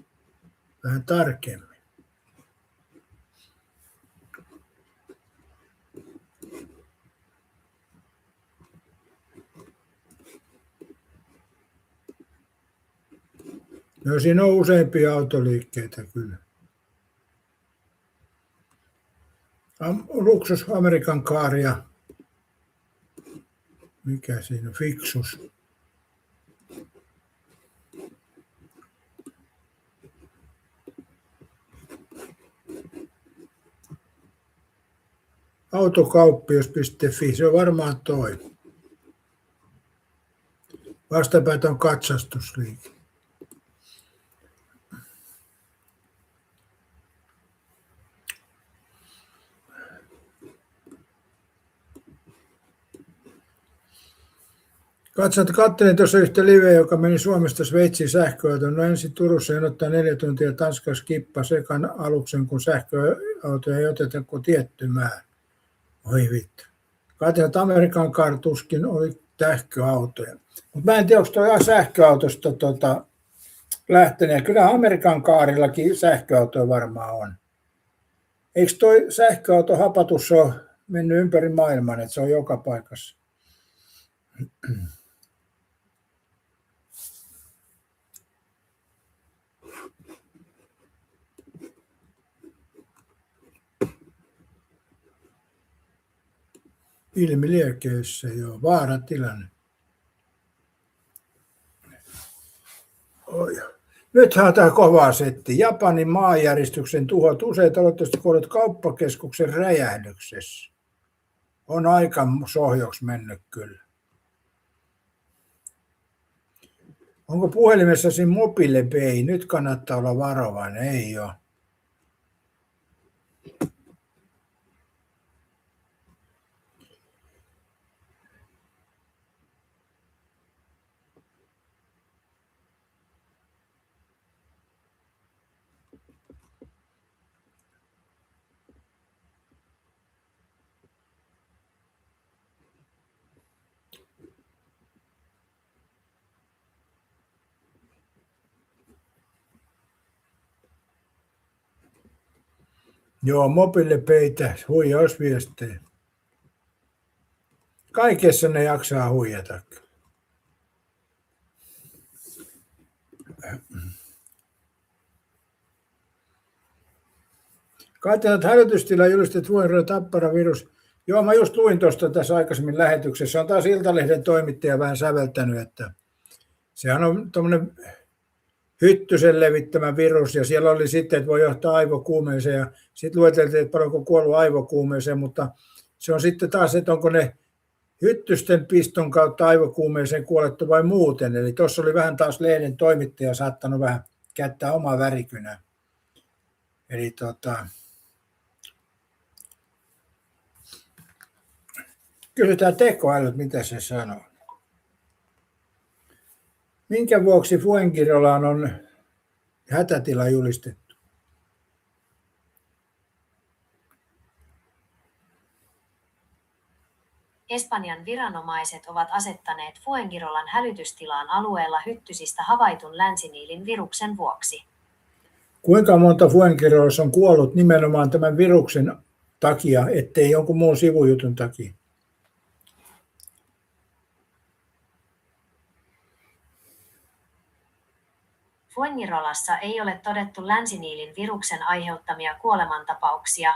vähän tarkemmin. No siinä on useampia autoliikkeitä kyllä. Luksus Amerikan Car ja mikä siinä on? Fixus. Autokauppias.fi, se on varmaan toi. Vastapäätä on katsastusliike. Katselin tuossa yhtä liveä, joka meni Suomesta Sveitsiin sähköautoon. No ensin Turussa jonottaa 4 tuntia Tanskassa skippa sekan aluksen, kun sähköautoja ei oteta kuin tietty määrä. Oi vittu. Katselin, että Amerikan Car tuskin oli sähköautoja. Mutta mä en tiedä, onko tuo sähköautosta lähtenyt. Kyllä Amerikan Carillakin sähköautoja varmaan on. Eikö toi sähköauto hapatus ole mennyt ympäri maailman, että se on joka paikassa? Ilmiliekeissä, joo. Vaaratilanne. Nythän on tämä kova setti. Japanin maanjäristyksen tuhot useat aloitteisesti kuolleet kauppakeskuksen räjähdyksessä. On aika sohjoksi mennyt kyllä. Onko puhelimessasi Mobile Pay? Nyt kannattaa olla varovainen. Ei ole. Joo, mobiilepeitä, huijausviestejä. Kaikessa ne jaksaa huijata. Katsotaan, että hälytystila julistettu vuoden tapparavirus. Joo, mä just luin tuosta tässä aikaisemmin lähetyksessä. On taas Iltalehden toimittaja vähän säveltänyt, että sehän on tuommoinen hyttysen levittämä virus, ja siellä oli sitten, että voi johtaa aivokuumeeseen, ja sitten lueteltiin, että paljonko kuollut aivokuumeeseen, mutta se on sitten taas, että onko ne hyttysten piston kautta aivokuumeeseen kuolettu vai muuten. Eli tuossa oli vähän taas lehden toimittaja saattanut vähän käyttää omaa värikynää. Eli kysytään tekoälyt, mitä se sanoo. Minkä vuoksi Fuengirolaan on hätätila julistettu? Espanjan viranomaiset ovat asettaneet Fuengirolan hälytystilaan alueella hyttysistä havaitun länsiniilin viruksen vuoksi. Kuinka monta Fuengirolassa on kuollut nimenomaan tämän viruksen takia, ettei jonkun muun sivujutun takia? Fuengirolassa ei ole todettu länsiniilin viruksen aiheuttamia kuolemantapauksia.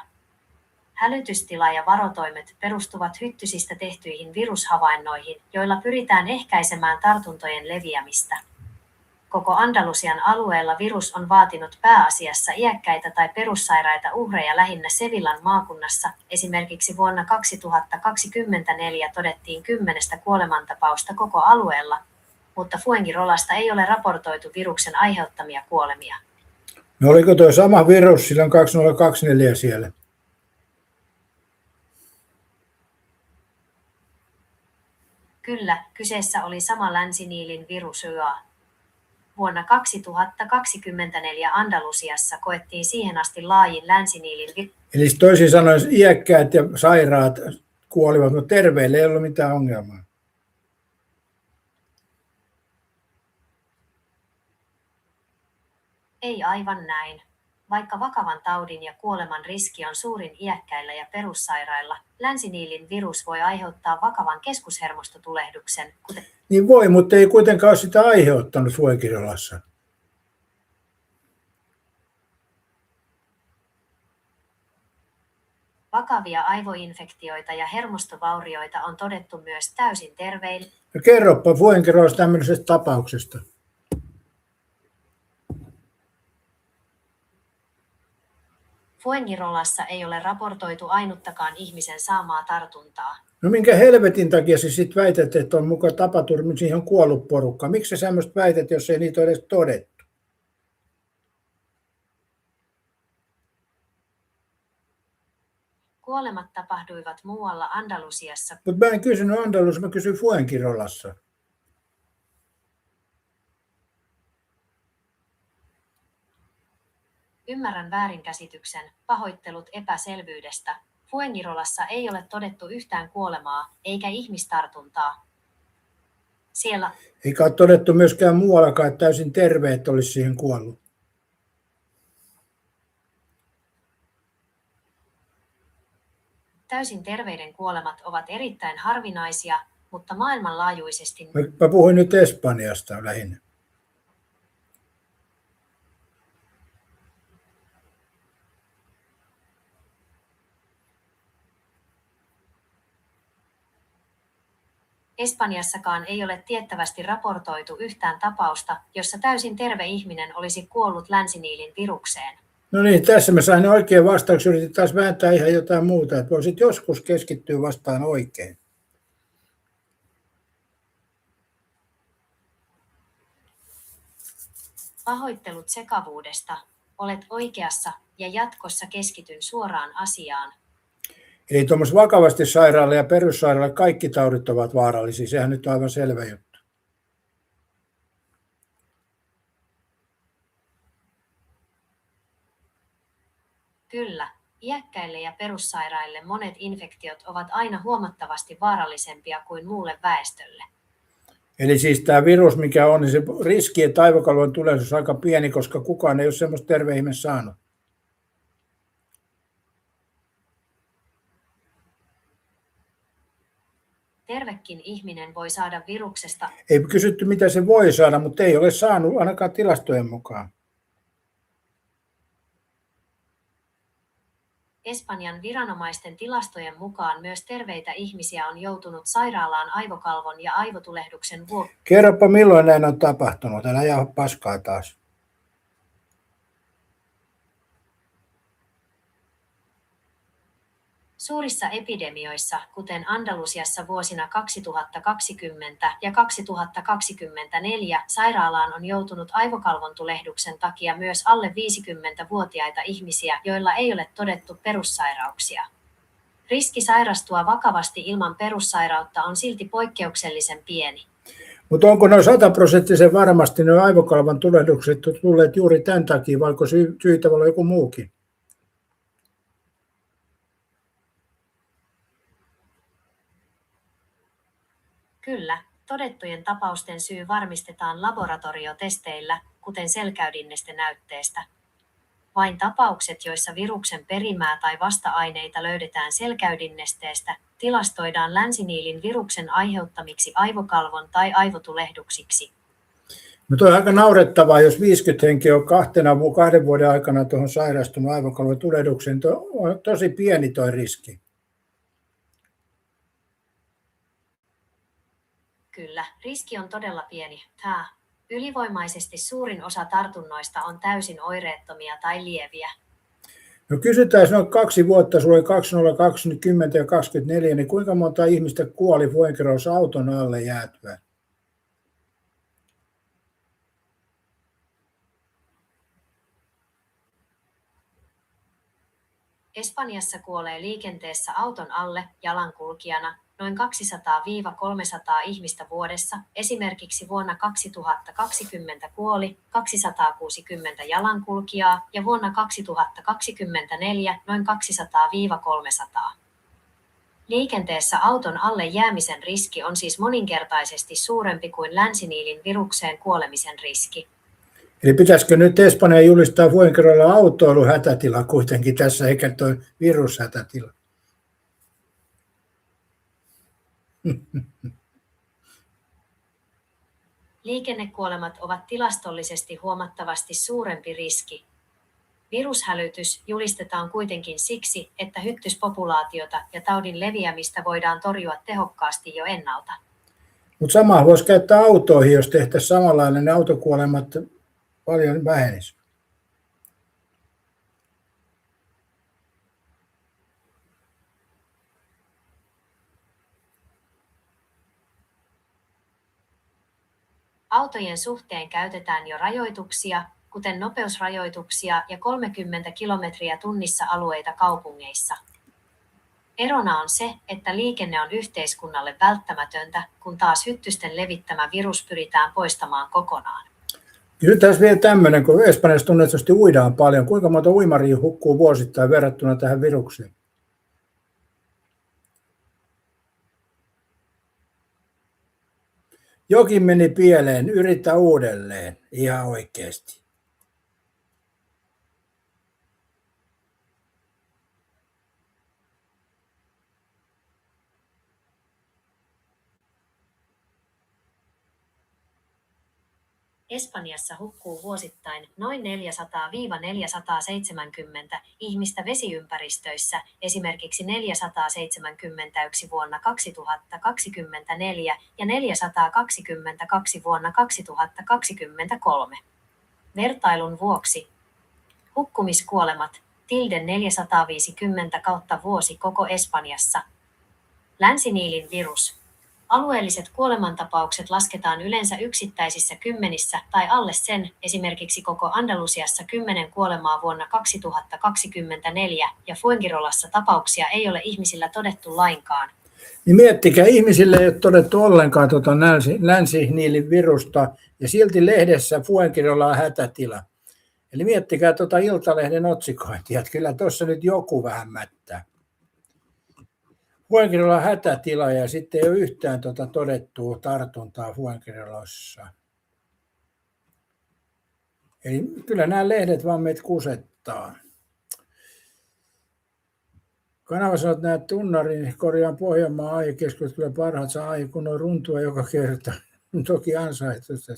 Hälytystila ja varotoimet perustuvat hyttysistä tehtyihin virushavainnoihin, joilla pyritään ehkäisemään tartuntojen leviämistä. Koko Andalusian alueella virus on vaatinut pääasiassa iäkkäitä tai perussairaita uhreja lähinnä Sevillan maakunnassa. Esimerkiksi vuonna 2024 todettiin 10 kuolemantapausta koko alueella, mutta Fuengirolasta ei ole raportoitu viruksen aiheuttamia kuolemia. No oliko tuo sama virus silloin 2024 siellä? Kyllä, kyseessä oli sama länsiniilin virus YA. Vuonna 2024 Andalusiassa koettiin siihen asti laajin länsiniilin virus. Eli toisin sanoen iäkkäät ja sairaat kuolivat, mutta terveille ei ollut mitään ongelmaa. Ei aivan näin. Vaikka vakavan taudin ja kuoleman riski on suurin iäkkäillä ja perussairailla, länsiniilin virus voi aiheuttaa vakavan keskushermostotulehduksen, kuten Niin voi, mutta ei kuitenkaan ole sitä aiheuttanut Fuengirolassa. vakavia aivoinfektioita ja hermostovaurioita on todettu myös täysin terveille. No kerropa Fuengirolassa tämmöisestä tapauksesta. Fuengirolassa ei ole raportoitu ainuttakaan ihmisen saamaa tartuntaa. No minkä helvetin takia sä sitten väität, että on muka tapaturmi, siihen on kuollut porukka? Miksi sä semmoista väität, jos ei niitä ole edes todettu? Kuolemat tapahtuivat muualla Andalusiassa. Mutta mä en kysynyt Andalus, mä kysyin Fuengirolassa. Ymmärrän väärinkäsityksen, pahoittelut epäselvyydestä. Fuengirolassa ei ole todettu yhtään kuolemaa, eikä ihmistartuntaa. Siellä Eikä ole todettu myöskään muuallakaan, että täysin terveet olisi siihen kuollut. täysin terveiden kuolemat ovat erittäin harvinaisia, mutta maailmanlaajuisesti Mä puhuin nyt Espanjasta lähinnä. Espanjassakaan ei ole tiettävästi raportoitu yhtään tapausta, jossa täysin terve ihminen olisi kuollut länsiniilin virukseen. No niin, tässä mä sain oikein vastauksen. Yritin taas vääntää ihan jotain muuta, että voisit joskus keskittyä vastaan oikein. Pahoittelut sekavuudesta. Olet oikeassa ja jatkossa keskityn suoraan asiaan. Eli tuommoisen vakavasti sairaalle ja perussairaalle kaikki taudit ovat vaarallisia. Sehän nyt on aivan selvä juttu. Kyllä, iäkkäille ja perussairaille monet infektiot ovat aina huomattavasti vaarallisempia kuin muulle väestölle. Eli siis tämä virus, mikä on, niin se riski, että aivokalvon tulehdus on aika pieni, koska kukaan ei ole semmoista terve ihme saanut. Tervekin ihminen voi saada viruksesta. Ei kysytty, mitä se voi saada, mutta ei ole saanut ainakaan tilastojen mukaan. Espanjan viranomaisten tilastojen mukaan myös terveitä ihmisiä on joutunut sairaalaan aivokalvon ja aivotulehduksen vuoksi. Kerropa, milloin näin on tapahtunut. Älä jää paskaa taas. Suurissa epidemioissa, kuten Andalusiassa vuosina 2020 ja 2024, sairaalaan on joutunut aivokalvon tulehduksen takia myös alle 50-vuotiaita ihmisiä, joilla ei ole todettu perussairauksia. Riski sairastua vakavasti ilman perussairautta on silti poikkeuksellisen pieni. Mutta onko noin 100% varmasti nuo aivokalvon tulehdukset tulleet juuri tämän takia, vai onko syitä olla joku muukin? Kyllä, todettujen tapausten syy varmistetaan laboratoriotesteillä, kuten selkäydinnestenäytteestä. Vain tapaukset, joissa viruksen perimää tai vasta-aineita löydetään selkäydinnesteestä, tilastoidaan länsiniilin viruksen aiheuttamiksi aivokalvon tai aivotulehduksiksi. No toi on aika naurettavaa, jos 50 henkeä on 2 vuoden aikana tuohon sairastunut aivokalvojen tulehdukseen. On tosi pieni toi riski. Kyllä, riski on todella pieni. Ylivoimaisesti suurin osa tartunnoista on täysin oireettomia tai lieviä. No kysytään, jos noin 2 vuotta, sulla oli 2020 ja 2024, niin kuinka monta ihmistä kuoli Fuengirossa auton alle jäätyä? Espanjassa kuolee liikenteessä auton alle jalankulkijana noin 200-300 ihmistä vuodessa. Esimerkiksi vuonna 2020 kuoli 260 jalankulkijaa ja vuonna 2024 noin 200-300. Liikenteessä auton alle jäämisen riski on siis moninkertaisesti suurempi kuin länsiniilin virukseen kuolemisen riski. Eli pitäisikö nyt Espanja julistaa Fuengirolla autoiluhätätila kuitenkin tässä, eikä tuo virushätätila? Liikennekuolemat ovat tilastollisesti huomattavasti suurempi riski. Virushälytys julistetaan kuitenkin siksi, että hyttyspopulaatiota ja taudin leviämistä voidaan torjua tehokkaasti jo ennalta. Mutta samaa voisi käyttää autoihin, jos tehtäisiin samanlainen, ne autokuolemat paljon vähenisivät. Autojen suhteen käytetään jo rajoituksia, kuten nopeusrajoituksia ja 30 kilometriä tunnissa alueita kaupungeissa. Erona on se, että liikenne on yhteiskunnalle välttämätöntä, kun taas hyttysten levittämä virus pyritään poistamaan kokonaan. Kysytään vielä tämmöinen, kun Espanjassa tunnetusti uidaan paljon. Kuinka monta uimaria hukkuu vuosittain verrattuna tähän virukseen? Jokin meni pieleen, yritä uudelleen, ihan oikeasti. Espanjassa hukkuu vuosittain noin 400-470 ihmistä vesiympäristöissä, esimerkiksi 471 vuonna 2024 ja 422 vuonna 2023. Vertailun vuoksi hukkumiskuolemat 450 kautta vuosi koko Espanjassa. Länsiniilin virus. Alueelliset kuolemantapaukset lasketaan yleensä yksittäisissä kymmenissä tai alle sen, esimerkiksi koko Andalusiassa 10 kuolemaa vuonna 2024 ja Fuengirolassa tapauksia ei ole ihmisillä todettu lainkaan. Niin miettikää, ihmisille ei ole todettu ollenkaan länsiniilin virusta ja silti lehdessä Fuengirolla on hätätila. Eli miettikää Iltalehden otsikointia, että kyllä tuossa nyt joku vähän mättää. Fuengirolla on hätätila ja sitten ei ole yhtään todettua tartuntaa Fuengirolassa. Eli kyllä nämä lehdet vaan meitä kusettaa. Kanava sanoo, että nämä tunnarin korjaan Pohjanmaan aiekeskustelut kyllä parhaat saa kun on runtua joka kerta. Toki ansaitusta.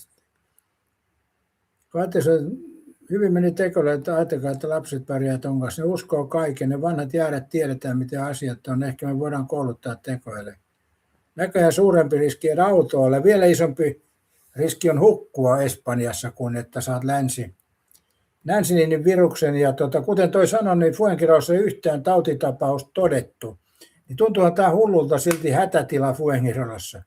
Hyvin meni tekoille, että ajatelkaa, että lapset pärjää ton kanssa. Ne uskoo kaiken. Ne vanhat jäädät tiedetään, miten asiat on. Ehkä me voidaan kouluttaa tekoille. Näköjään suurempi riski on autoilla. Vielä isompi riski on hukkua Espanjassa, kuin että saat länsiniilin viruksen. Ja kuten toi sanoi, niin Fuengirossa ei yhtään tautitapaus todettu. Niin tuntuuhan tämä hullulta silti hätätila Fuengirolassa.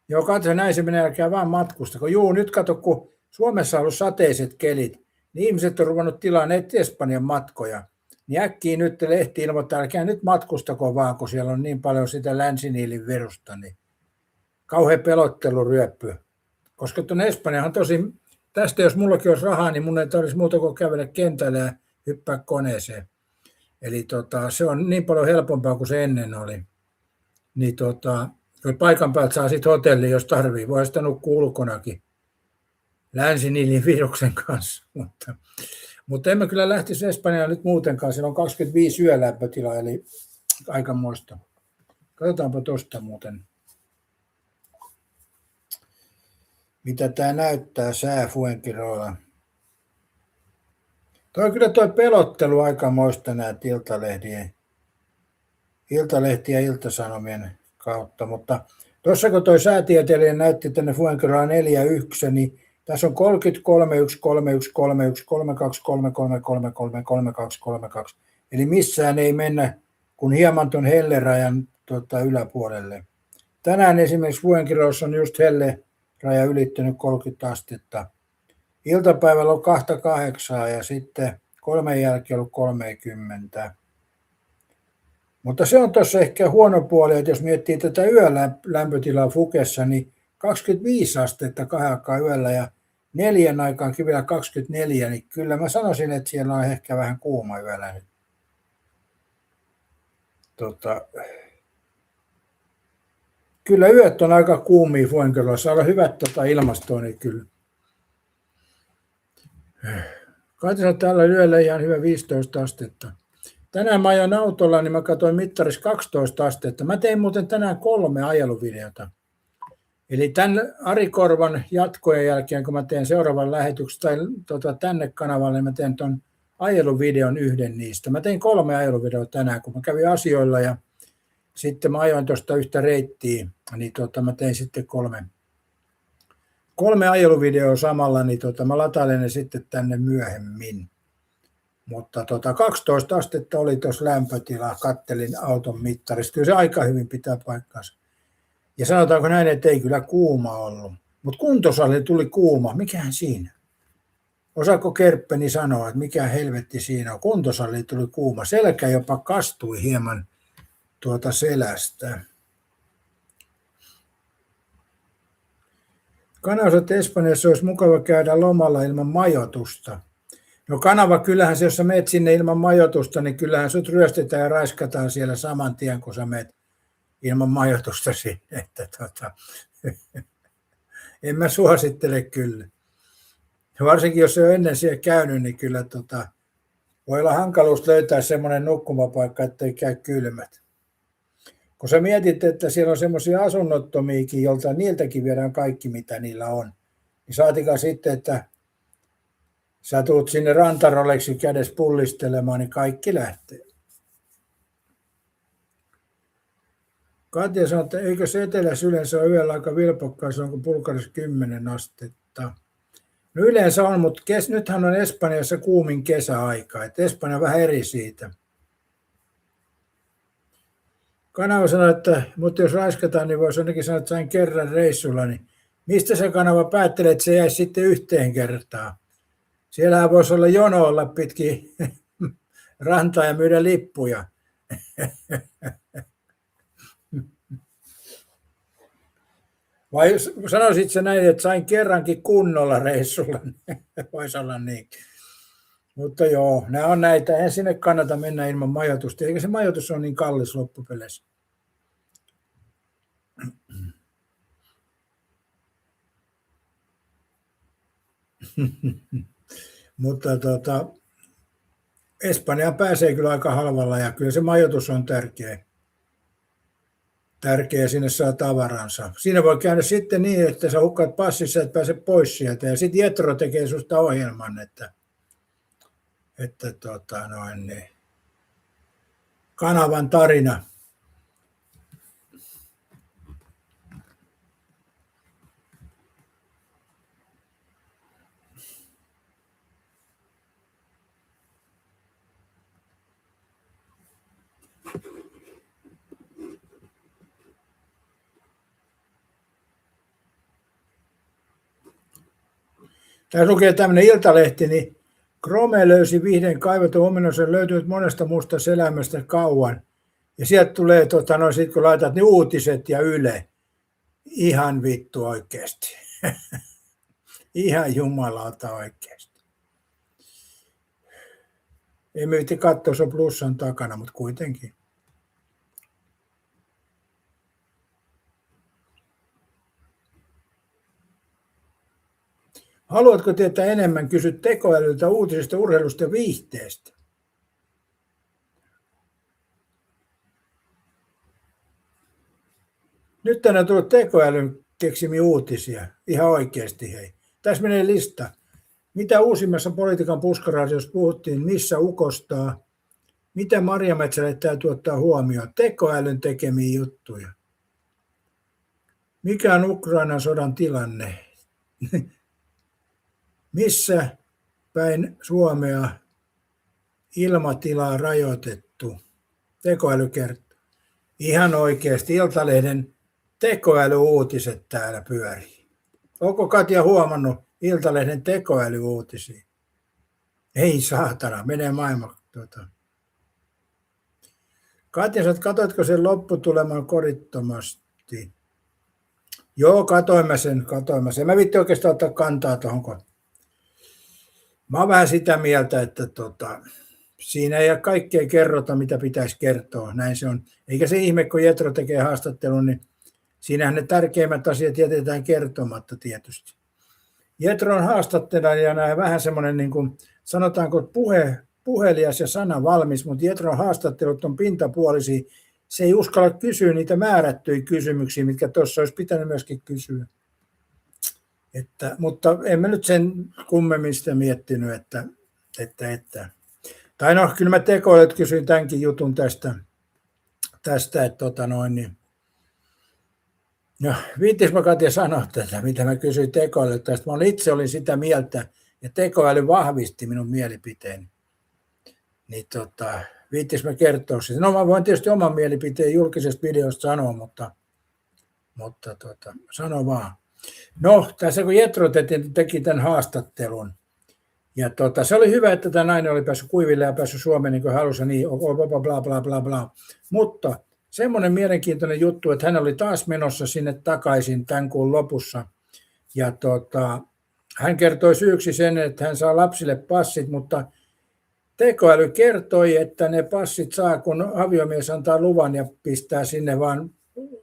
Joo, katso, näin se menee, älkää vaan matkustako. Juu, nyt kato, kun Suomessa on ollut sateiset kelit, niin ihmiset on ruvennut tilaamaan Espanjan matkoja. Niin äkkiä nyt lehti ilmoittaa, älkää nyt matkustako vaan, kun siellä on niin paljon sitä länsiniilin virusta. Niin kauhea pelotteluryöppy. Koska tuonne Espanjahan tosi, tästä jos mullakin olisi rahaa, niin mun ei tarvitsisi muuta kuin kävellä kentälle ja hyppää koneeseen. Eli se on niin paljon helpompaa kuin se ennen oli. Niin paikan päältä saa sitten hotelli, jos tarvii. Voi sitä nukkua ulkonakin länsiniilin viruksen kanssa. Mutta emme kyllä lähtisi Espanjaan nyt muutenkaan. Siellä on 25 yölämpötilaa, eli aikamoista. Katsotaanpa tuosta muuten. mitä tämä näyttää sää Fuengirola. Toi pelottelu aikamoista näitä Iltalehti ja Ilta-Sanomien kautta, mutta tuossa kun toi säätieteilijä näytti tänne Fuengirola 4-1, niin tässä on 33, 1, 3, 1, 3, 1, 3, 2, 3, 3, 3, 3, 3, 2, 3, 2. Eli missään ei mennä kuin hieman tuon hellerajan yläpuolelle. Tänään esimerkiksi Fuengirolassa on just helleraja ylittänyt 30 astetta. Iltapäivällä on 28 ja sitten 3 jälkeen ollut 30. Mutta se on tuossa ehkä huono puoli, että jos miettii tätä yölämpötilaa Fukessa, niin 25 astetta 2 aikaa yöllä ja 4 aikaankin vielä 24, niin kyllä mä sanoisin, että siellä on ehkä vähän kuuma yöllä nyt. Kyllä yöt on aika kuumia Fuengirolassa, saa hyvät ilmastoa, niin kyllä. Kai täällä yöllä ihan hyvä 15 astetta. Tänään mä ajan autolla, niin mä katsoin mittarissa 12 astetta. Mä tein muuten tänään 3 ajeluvideota. Eli tämän Ari Korvan jatkojen jälkeen, kun mä teen seuraavan lähetyksen tai tänne kanavalle, niin mä teen ton ajeluvideon yhden niistä. Mä tein 3 ajeluvideota tänään, kun mä kävin asioilla ja sitten mä ajoin tuosta yhtä reittiä, niin mä tein sitten 3 ajeluvideoa samalla, niin mä latailen ne sitten tänne myöhemmin. Mutta 12 astetta oli tuossa lämpötila, kattelin auton mittarista. Kyllä se aika hyvin pitää paikkansa. Ja sanotaanko näin, että ei kyllä kuuma ollut. Mutta kuntosali tuli kuuma. Mikähän siinä? Osaako Kerppeni sanoa, että mikä helvetti siinä on? Kuntosali tuli kuuma. Selkä jopa kastui hieman selästä. Kanavassa Espanjassa olisi mukava käydä lomalla ilman majoitusta. No kanava, kyllähän se, jos sä meet sinne ilman majoitusta, niin kyllähän sut ryöstetään ja raiskataan siellä saman tien, kun sä meet ilman majoitusta sinne. Että en mä suosittele kyllä. Varsinkin jos se on ennen siellä käynyt, niin kyllä voi olla hankaluus löytää semmoinen nukkumapaikka, ettei käy kylmät. Kun sä mietit, että siellä on semmoisia asunnottomiakin, jolta niiltäkin viedään kaikki, mitä niillä on, niin saatikaan sitten, että sä tuut sinne rantaroleksi kädessä pullistelemaan, niin kaikki lähtee. Katja sanoi, että eikö se etelässä yleensä ole yöllä aika vilpokkaa, se onko Bulgarissa 10 astetta. No yleensä on, mutta nythän on Espanjassa kuumin kesäaika, että Espanja on vähän eri siitä. Kanava sanoi, että mutta jos raiskataan, niin voisi ainakin sanoa, että sain kerran reissulla, niin mistä se kanava päättelee, että se jäisi sitten yhteen kertaan? Siellähän voisi olla jono olla pitkin rantaa ja myydä lippuja. Vai sanoisit sä näin, että sain kerrankin kunnolla reissulla? Voisi olla niin. Mutta joo, nämä on näitä. Eihän sinne kannata mennä ilman majoitusta. Eikä se majoitus ole niin kallis loppupeleissä. Mutta Espanjaan pääsee kyllä aika halvalla ja kyllä se majoitus on tärkeä. Sinne saa tavaransa. Siinä voi käydä sitten niin, että sä hukkaat passissa, et pääse pois sieltä. Ja sitten Jetro tekee susta ohjelman, että kanavan tarina. Tässä lukee tämmöinen Iltalehti, niin Krome löysi vihden kaivetun omenuksen, löytynyt monesta muusta selämästä kauan. Ja sieltä tulee, sit kun laitat niin uutiset ja Yle, ihan vittu oikeasti. Ihan jumalauta oikeasti. Ei me viitti katsoa, se on plussan takana, mutta kuitenkin. Haluatko tietää enemmän? Kysy tekoälyltä, uutisista, urheilusta ja viihteestä. Nyt tänään on tullut tekoälyn keksimi uutisia. Ihan oikeasti hei. Tässä menee lista. Mitä uusimmassa politiikan puskaradiossa puhuttiin, missä ukostaa, mitä marjametsälle täytyy ottaa huomioon, tekoälyn tekemiä juttuja. Mikä on Ukrainan sodan tilanne? Missä päin Suomea ilmatilaa rajoitettu? Tekoäly kertoo. Ihan oikeasti Iltalehden tekoälyuutiset täällä pyörii. Onko Katja huomannut Iltalehden tekoälyuutisia? Ei saatana, menee maailma. Katja, katoitko sen lopputuleman korittomasti? Joo, katoin mä sen. Mä viitti oikeastaan ottaa kantaa tuohon. Mä oon vähän sitä mieltä, että siinä ei kaikkea kerrota, mitä pitäisi kertoa. Näin se on. Eikä se ihme, kun Jetro tekee haastattelun, niin siinähän ne tärkeimmät asiat jätetään kertomatta tietysti. Jetron haastattelijana vähän semmoinen, niin kuin, sanotaanko puhelias ja sana valmis, mutta Jetron haastattelut on pintapuolisia. Se ei uskalla kysyä niitä määrättyjä kysymyksiä, mitkä tuossa olisi pitänyt myöskin kysyä. Mutta en mä nyt sen kummemmin sitä miettinyt, että. Tai no, kyllä mä tekoilet kysyin tämänkin jutun tästä että niin. No, viittis mä Katja sanoa tätä, mitä mä kysyin tekoilet tästä. Mä itse olin sitä mieltä, ja tekoäly vahvisti minun mielipiteeni. Niin viittis mä kertoa sitä. No mä voin tietysti oman mielipiteen julkisesta videosta sanoa, mutta sano vaan. No, tässä kun Jetro teki tämän haastattelun, ja se oli hyvä, että tämä nainen oli päässyt kuiville ja päässyt Suomeen niin kuin halusi, niin bla bla bla bla. Mutta semmoinen mielenkiintoinen juttu, että hän oli taas menossa sinne takaisin tämän kuun lopussa. Ja hän kertoi syyksi sen, että hän saa lapsille passit, mutta tekoäly kertoi, että ne passit saa, kun aviomies antaa luvan ja pistää sinne vaan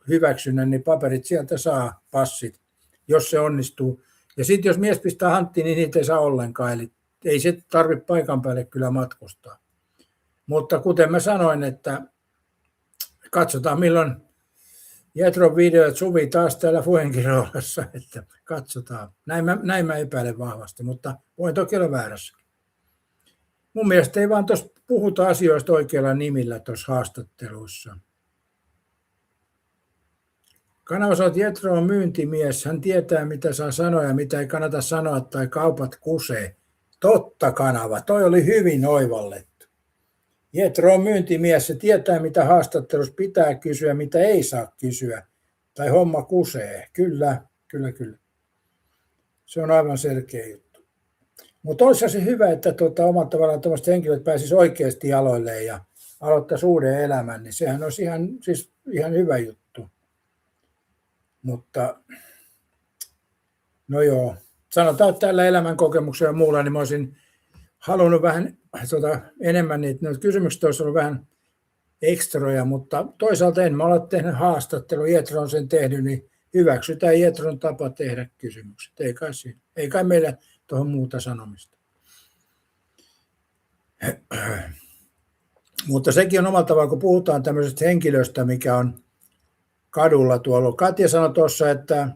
hyväksynnän, niin paperit sieltä saa passit, jos se onnistuu. Ja sitten jos mies pistää hanttiin, niin niitä ei saa ollenkaan, eli ei se tarvitse paikan päälle kyllä matkustaa. Mutta kuten mä sanoin, että katsotaan milloin Jetron video, että Suvi taas täällä puheenkiroolassa, että katsotaan. Näin mä epäilen vahvasti, mutta voin toki olla väärässä. Mun mielestä ei vaan tuossa puhuta asioista oikealla nimillä tuossa haastatteluissa. Kanava sanoo, että Jetro on myyntimies. Hän tietää, mitä saa sanoa ja mitä ei kannata sanoa tai kaupat kusee. Totta, Kanava. Toi oli hyvin oivallettu. Jetro on myyntimies. Se tietää, mitä haastattelussa pitää kysyä, mitä ei saa kysyä. Tai homma kusee. Kyllä. Se on aivan selkeä juttu. Mutta olisi se hyvä, että omalla tavallaan tämmöiset henkilöt pääsisi oikeasti aloille ja aloittaisi uuden elämän. Niin sehän olisi ihan hyvä juttu. Mutta no joo, sanotaan, että tällä elämänkokemuksella ja muulla, niin mä olisin halunnut vähän enemmän niitä kysymykset olisi ollut vähän ekstroja, mutta toisaalta en mä ole tehnyt haastattelua, Jetro on sen tehnyt, niin hyväksytään Jetron tapa tehdä kysymykset. Ei kai meillä tuohon muuta sanomista. Mutta sekin on omalla tavalla, kun puhutaan tämmöisestä henkilöstä, mikä on kadulla tuolla. Katja sanoi tuossa, että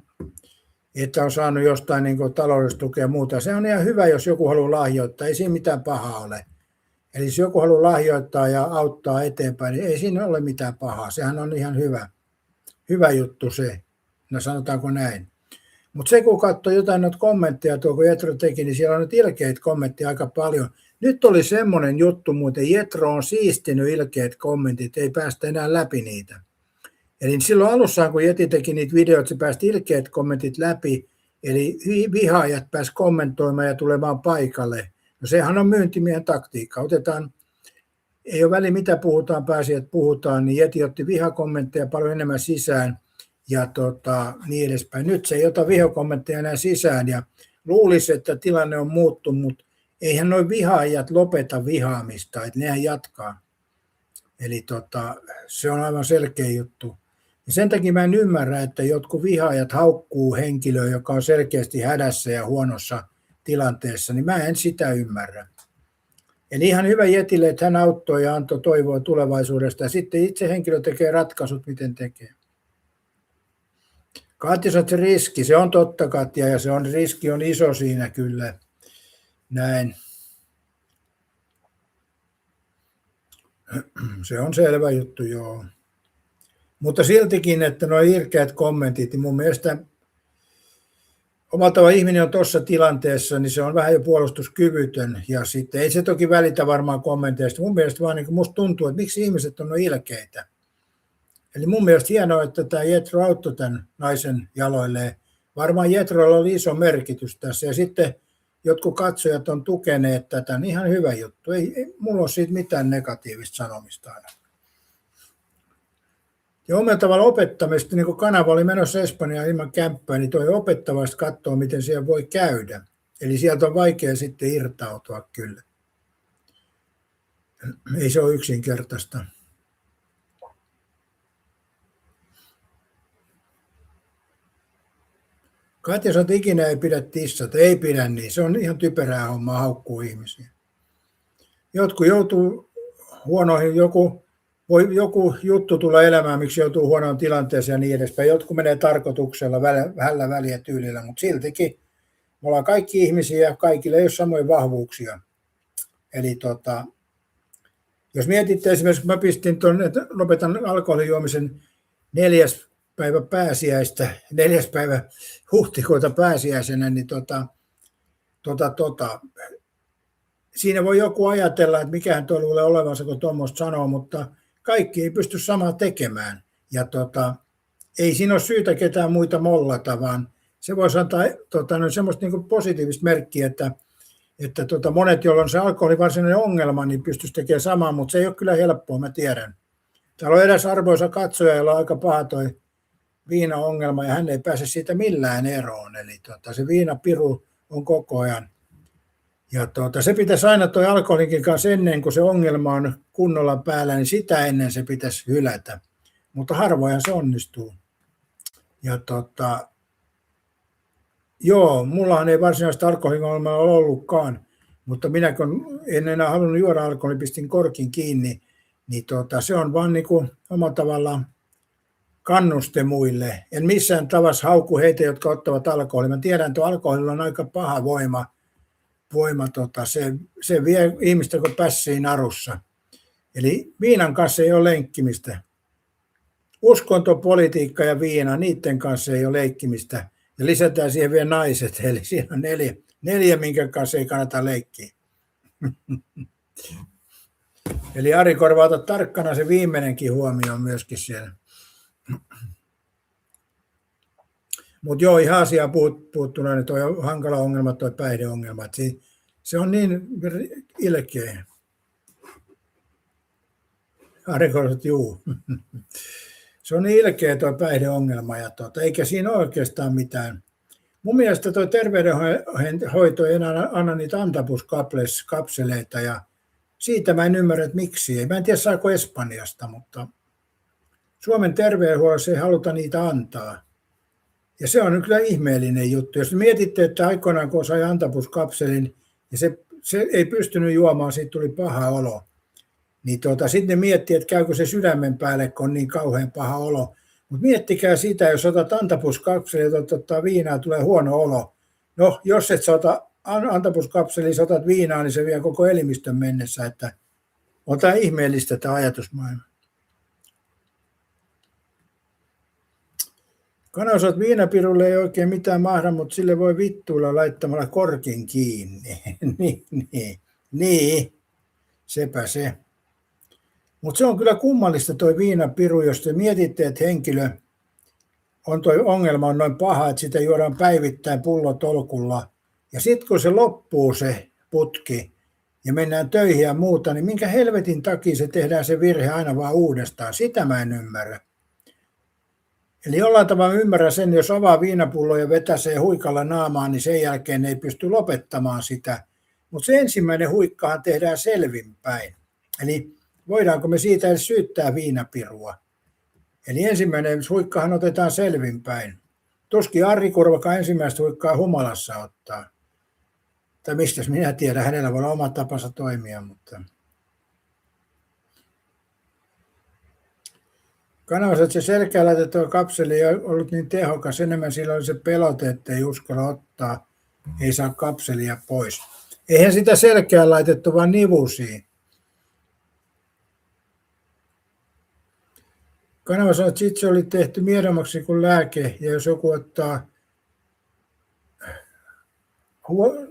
on saanut jostain niin taloudellista tukea ja muuta. Se on ihan hyvä, jos joku haluaa lahjoittaa. Ei siinä mitään pahaa ole. Eli jos joku haluaa lahjoittaa ja auttaa eteenpäin, niin ei siinä ole mitään pahaa. Sehän on ihan hyvä juttu se. No sanotaanko näin. Mutta se, kun katsoi jotain noita kommentteja tuo, kun Jetro teki, niin siellä on nyt ilkeitä kommentteja aika paljon. Nyt oli semmoinen juttu muuten, Jetro on siistinyt ilkeät kommentit, ei päästä enää läpi niitä. Eli silloin alussa, kun Jeti teki niitä videoita, se päästi ilkeät kommentit läpi, eli vihaajat pääsi kommentoimaan ja tulemaan paikalle. No sehän on myyntimiehen taktiikka. Ei ole väliä mitä puhutaan, pääsi, että puhutaan, niin Jeti otti vihakommentteja paljon enemmän sisään ja niin edespäin. Nyt se ei ota vihakommentteja enää sisään ja luulisi, että tilanne on muuttunut, mutta eihän nuo vihaajat lopeta vihaamista, että nehän jatkaa. Eli se on aivan selkeä juttu. Ja sen takia mä en ymmärrä, että jotkut vihaajat haukkuu henkilöä, joka on selkeästi hädässä ja huonossa tilanteessa, niin mä en sitä ymmärrä. Eli ihan hyvä Jetille, että hän auttoi ja antoi toivoa tulevaisuudesta. Ja sitten itse henkilö tekee ratkaisut, miten tekee. Katja sanoo, että se riski, se on totta Katja, ja se on, riski on iso siinä kyllä. Näin. Se on selvä juttu, joo. Mutta siltikin, että nuo ilkeät kommentit, niin mun mielestä omalla tavalla ihminen on tuossa tilanteessa, niin se on vähän jo puolustuskyvytön. Ja sitten ei se toki välitä varmaan kommenteista. Mun mielestä vaan niin musta tuntuu, että miksi ihmiset on noin ilkeitä. Eli mun mielestä hienoa, että tämä Jethro auttoi tämän naisen jaloilleen. Varmaan Jethrolla oli iso merkitys tässä. Ja sitten jotkut katsojat on tukeneet tätä, niin ihan hyvä juttu. Ei mulla ole siitä mitään negatiivista sanomista aina. Ja omalla tavalla opettamista, niin kun kanava oli menossa Espanjaan ilman kämppää, niin toi opettavasti katsoo, miten siellä voi käydä. Eli sieltä on vaikea sitten irtautua kyllä. Ei se ole yksinkertaista. Katja sanoo, että ikinä ei pidä tissata. Ei pidä niin. Se on ihan typerää hommaa haukkuu ihmisiä. Jotkut joutuu huonoihin, joku juttu tulee elämään, miksi joutuu huonoon tilanteeseen ja niin edespäin. Jotkut menee tarkoituksella, vähällä väliä tyylillä, mutta siltikin me ollaan kaikki ihmisiä ja kaikille ei ole samoja vahvuuksia. Eli jos mietitte esimerkiksi, kun mä pistin tuon, että lopetan alkoholijuomisen 4. päivä pääsiäistä, 4. päivä huhtikuuta pääsiäisenä, niin siinä voi joku ajatella, että mikähän tuo luulee olevansa, kun tuommoista sanoo, mutta kaikki ei pysty samaa tekemään. Ja ei siinä ole syytä ketään muita mollata, vaan se voisi antaa semmoista niin kuin positiivista merkkiä, että monet, joilla on se alkoholin varsinainen ongelma, niin pystyisi tekemään samaa, mutta se ei ole kyllä helppoa, mä tiedän. Täällä on edes arvoisa katsoja, jolla on aika paha toi viinaongelma, ja hän ei pääse siitä millään eroon. Eli se viinapiru on koko ajan. Ja se pitäisi aina toi alkoholinkin kanssa ennen kuin se ongelma on kunnolla päällä, niin sitä ennen se pitäisi hylätä. Mutta harvoin se onnistuu. Ja joo, mullahan ei varsinaista alkoholiongelmaa ole ollutkaan, mutta minä kun en enää halunnut juoda alkoholia, pistin korkin kiinni, niin se on vaan niin kuin omalla tavallaan kannuste muille. En missään tavassa hauku heitä, jotka ottavat alkoholia. Mä tiedän, että alkoholilla on aika paha voima se vie ihmistä kuin pässiin narussa. Eli viinan kanssa ei ole lenkkimistä. Uskonto, politiikka ja viina, niiden kanssa ei ole leikkimistä. Ja lisätään siihen vielä naiset, eli siinä on neljä minkä kanssa ei kannata leikkiä. Eli Ari Korva, ota tarkkana se viimeinenkin huomioon myöskin siellä. Mutta joo, ihan asiaan puuttuna, niin toi on hankala ongelma, toi päihdeongelma. Se on niin ilkeä. Ari Korva, juu. Se on niin ilkeä tuo päihdeongelma, ja eikä siinä ole oikeastaan mitään. Mun mielestä tuo terveydenhoito ei enää anna niitä antapuskapseleita, ja siitä mä en ymmärrä, että miksi. Mä en tiedä, saako Espanjasta, mutta Suomen terveydenhuollossa ei haluta niitä antaa. Ja se on kyllä ihmeellinen juttu. Jos mietitte, että aikoinaan kun sai antapuskapselin, ja se ei pystynyt juomaan, siitä tuli paha olo. Niin sitten ne miettii, että käykö se sydämen päälle, kun on niin kauhean paha olo. Mutta miettikää sitä, jos otat antapuskapselin ja ottaa viinaa, tulee huono olo. No, jos et sä ota antapuskapselin, sä otat viinaa, niin se vie koko elimistön mennessä. Että on tämä ihmeellistä tämä ajatusmaailma. Kanausat viinapirulle ei oikein mitään mahda, mutta sille voi vittuilla laittamalla korkin kiinni. niin, sepä se. Mutta se on kyllä kummallista toi viinapiru, jos te mietitte, että henkilö on toi ongelma on noin paha, että sitä juodaan päivittäin pullotolkulla. Ja sitten kun se loppuu se putki ja mennään töihin ja muuta, niin minkä helvetin takia se tehdään se virhe aina vaan uudestaan. Sitä mä en ymmärrä. Eli jollain tavalla ymmärrän sen, jos avaa viinapullo ja vetäsee huikalla naamaan, niin sen jälkeen ei pysty lopettamaan sitä. Mutta se ensimmäinen huikkahan tehdään selvinpäin. Eli voidaanko me siitä edes syyttää viinapirua? Eli ensimmäinen huikkahan otetaan selvinpäin. Tuskin Ari Kurvakaan ensimmäistä huikkaa humalassa ottaa. Tai mistäs minä tiedän, hänellä voi olla oma tapansa toimia, mutta Kanavassa, että se selkään laitettava kapseli ei ollut niin tehokas, enemmän sillä oli se pelote, että ei uskalla ottaa, ei saa kapselia pois. Eihän sitä selkään laitettu, vaan nivusiin. Kanava sanoi, että sitten se oli tehty miedommaksi kuin lääke, ja jos joku ottaa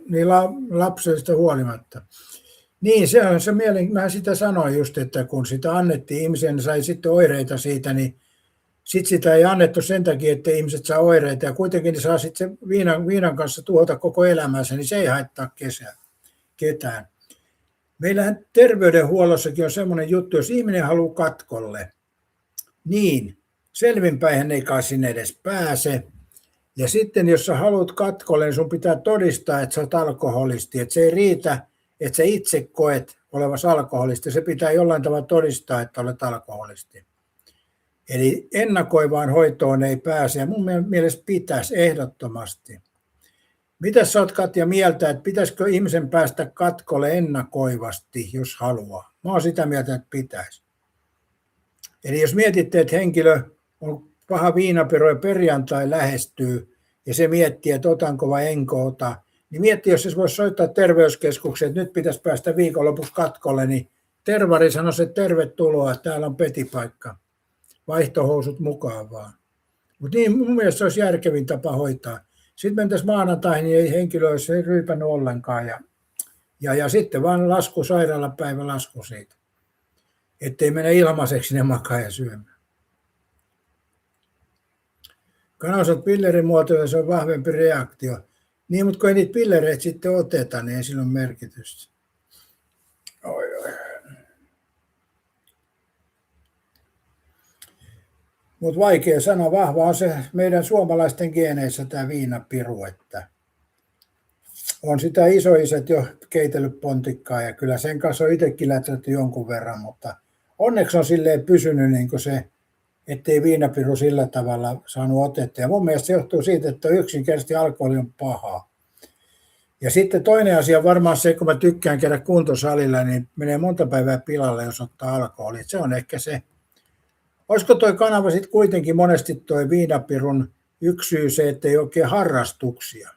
niin lapsellista huolimatta. Niin, se on se mä sitä sanoin just, että kun sitä annettiin ihmisen, sai sitten oireita siitä, niin sitten sitä ei annettu sen takia, että ihmiset saa oireita, ja kuitenkin ne saa sitten viinan kanssa tuhota koko elämänsä, niin se ei haittaa ketään. Meillähän terveydenhuollossakin on semmoinen juttu, jos ihminen haluaa katkolle, niin selvinpäinhän ei kai sinne edes pääse. Ja sitten jos sä haluat katkolle, niin sun pitää todistaa, että sä oot alkoholisti. Että se ei riitä, että sä itse koet olevasi alkoholisti. Se pitää jollain tavalla todistaa, että olet alkoholisti. Eli ennakoivaan hoitoon ei pääse. Ja mun mielestä pitäisi ehdottomasti. Mitä sä oot, Katja, mieltä, että pitäisikö ihmisen päästä katkolle ennakoivasti, jos haluaa? Mä oon sitä mieltä, että pitäisi. Eli jos mietitte, että henkilö on paha viinapiru ja perjantai lähestyy ja se miettii, että otanko vai enkö ota, niin miettii, jos se voisi soittaa terveyskeskukseen, että nyt pitäisi päästä viikonlopuksi katkolle, niin tervari sanoisi, että tervetuloa, täällä on petipaikka, vaihtohousut mukaan vaan. Mutta niin mun mielestä se olisi järkevin tapa hoitaa. Sitten mentäisiin maanantaihin, niin ei henkilö olisi ryypännyt ollenkaan ja sitten vaan lasku, sairaalapäivä lasku siitä. Ettei mene ilmaiseksi ne makaa ja syömään. Kanavasat pillerin muotoilla se on vahvempi reaktio. Niin, mutta kun ei niitä pillereitä sitten oteta, niin ei sillä ole merkitystä. Oi. Mutta vaikea sana, vahva on se meidän suomalaisten geeneissä tämä viinapiru, että on sitä isoiset jo keitellyt pontikkaa ja kyllä sen kanssa on itsekin läträtty jonkun verran, mutta onneksi on silleen pysynyt niin kuin se, ettei viinapiru sillä tavalla saanut otetta. Ja mun mielestä se johtuu siitä, että yksinkertaisesti alkoholi on pahaa. Ja sitten toinen asia varmaan se, kun mä tykkään käydä kuntosalilla, niin menee monta päivää pilalle, jos ottaa alkoholia. Se on ehkä se. Olisiko toi kanava sitten kuitenkin monesti toi viinapirun yksi syy se, että ei oikein harrastuksia.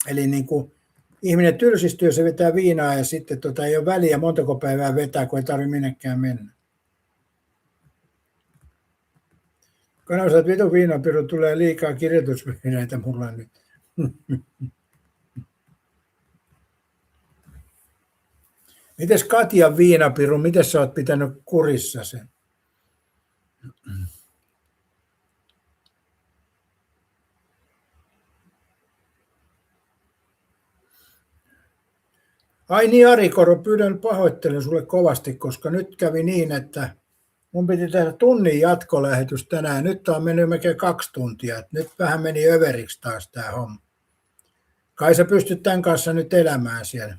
Eli niin kuin ihminen tylsistyy, se vetää viinaa ja sitten ei ole väliä montako päivää vetää, kun ei tarvitse minnekään mennä. Kanava, että vitun viinapiru tulee liikaa kirjoitusviineitä mulla nyt. Mites Katjan viinapiru, miten sä oot pitänyt kurissa sen? Ai niin, Ari Koro, pyydän pahoittelen sulle kovasti, koska nyt kävi niin, että mun piti tehdä tunnin jatkolähetys tänään. Nyt on mennyt melkein 2 tuntia. Nyt vähän meni överiksi taas tämä homma. Kai sä pystyt tämän kanssa nyt elämään siellä.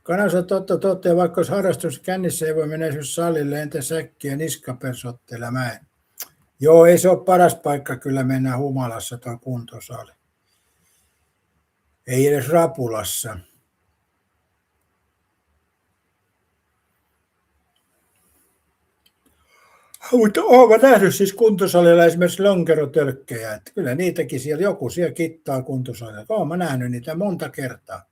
Kanavassa totta, ja vaikka olisi harrastus kännissä, ei voi mennä esimerkiksi salille, entä säkkiä niskapersottelemaan. Joo, ei se ole paras paikka kyllä mennä humalassa tuo kuntosali. Ei edes Rapulassa. Mutta olen nähnyt siis kuntosalilla esimerkiksi lonkerotölkkejä, että kyllä niitäkin joku siellä kittaa kuntosalilla. Olen nähnyt niitä monta kertaa.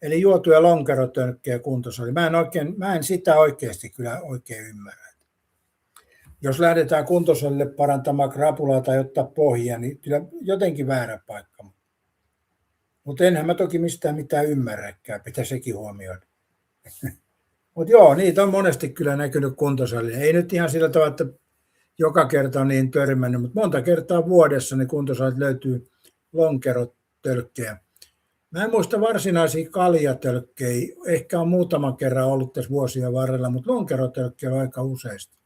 Eli juotuja lonkerotölkkejä kuntosali. Mä en sitä oikeasti kyllä oikein ymmärrä. Jos lähdetään kuntosalille parantamaan krapulaa tai ottaa pohjia, niin kyllä jotenkin väärä paikka. Mutta enhän mä toki mistään mitään ymmärräkään, pitää sekin huomioida. Mutta joo, niitä on monesti kyllä näkynyt kuntosalilla. Ei nyt ihan sillä tavalla, että joka kerta on niin törmännyt, mutta monta kertaa vuodessa ne kuntosalit löytyy lonkerotölkkejä. Mä en muista varsinaisia kaljatölkkejä. Ehkä on muutaman kerran ollut tässä vuosien varrella, mutta lonkerotölkkejä on aika useasti.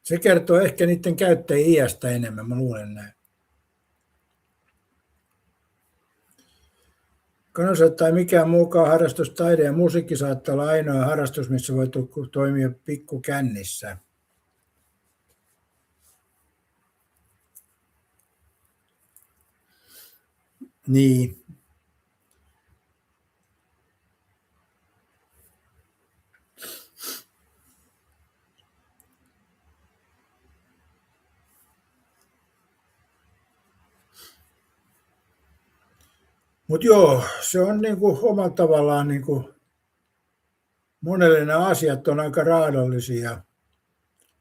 Se kertoo ehkä niiden käyttäjien iästä enemmän, mä luulen näin. Kansalliset tai mikään muukaan harrastus, taide ja musiikki saattaa olla ainoa harrastus, missä voi toimia pikkukännissä. Niin. Mutta joo, se on niinku omalla tavallaan niinku monelle nämä asiat on aika raadollisia.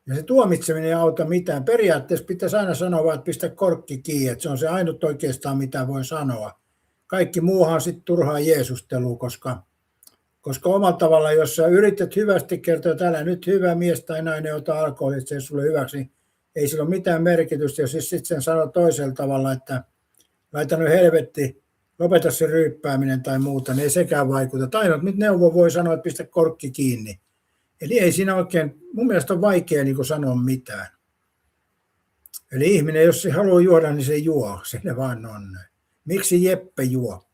Ja se tuomitseminen ei auta mitään. Periaatteessa pitäisi aina sanoa vaan, että pistä korkki kiinni, että se on se ainut oikeastaan, mitä voi sanoa. Kaikki muuhan on sitten turhaa jeesustelua, koska omalla tavalla, jos sä yrität hyvästi kertoa, että älä nyt hyvä mies tai nainen ota alkoholia, että se ei sulle hyväksi, niin ei sillä ole mitään merkitystä. Jos sitten sen sanoo toisella tavalla, että laita nyt helvetti, lopeta se ryyppääminen tai muuta, niin ei sekään vaikuta. Ainoa, mitä neuvo voi sanoa, että pistä korkki kiinni. Eli ei siinä oikein, mun mielestä on vaikea niin kuin sanoa mitään. Eli ihminen, jos se haluaa juoda, niin se juo. Se vaan on. Miksi Jeppe juo?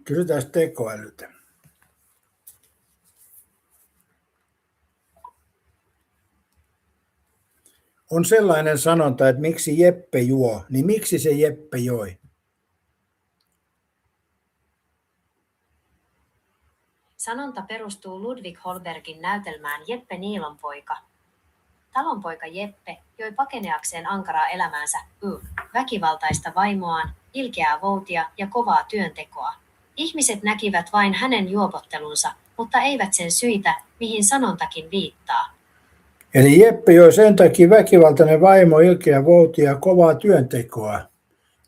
Kysytään tekoälyltä. On sellainen sanonta, että miksi Jeppe juo, niin miksi se Jeppe joi? Sanonta perustuu Ludwig Holbergin näytelmään Jeppe Niilonpoika. Talonpoika Jeppe joi pakeneakseen ankaraa elämäänsä, väkivaltaista vaimoaan, ilkeää voutia ja kovaa työntekoa. Ihmiset näkivät vain hänen juopottelunsa, mutta eivät sen syitä, mihin sanontakin viittaa. Eli Jeppe joi sen takia väkivaltainen vaimo, ilkeää voutia ja kovaa työntekoa.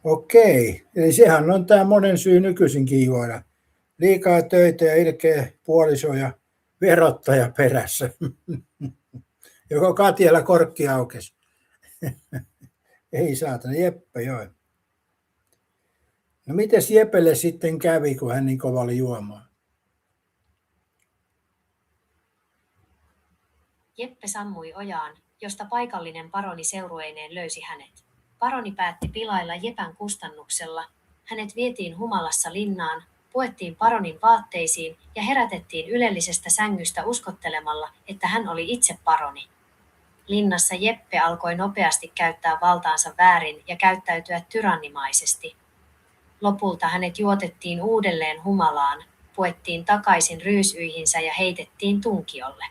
Okei, eli sehän on tämä monen syy nykyisinkin juoda. Liikaa töitä ja ilkeä puoliso ja verottaja perässä. Joko Katjalla korkki aukesi. Ei saatana, Jeppe joi. No mites Jepelle sitten kävi, kun hän niin kova oli juomaan? Jeppe sammui ojaan, josta paikallinen paroni seurueineen löysi hänet. Paroni päätti pilailla Jepän kustannuksella. Hänet vietiin humalassa linnaan, puettiin paronin vaatteisiin ja herätettiin ylellisestä sängystä uskottelemalla, että hän oli itse paroni. Linnassa Jeppe alkoi nopeasti käyttää valtaansa väärin ja käyttäytyä tyrannimaisesti. Lopulta hänet juotettiin uudelleen humalaan, puettiin takaisin ryysyihinsä ja heitettiin tunkiolle.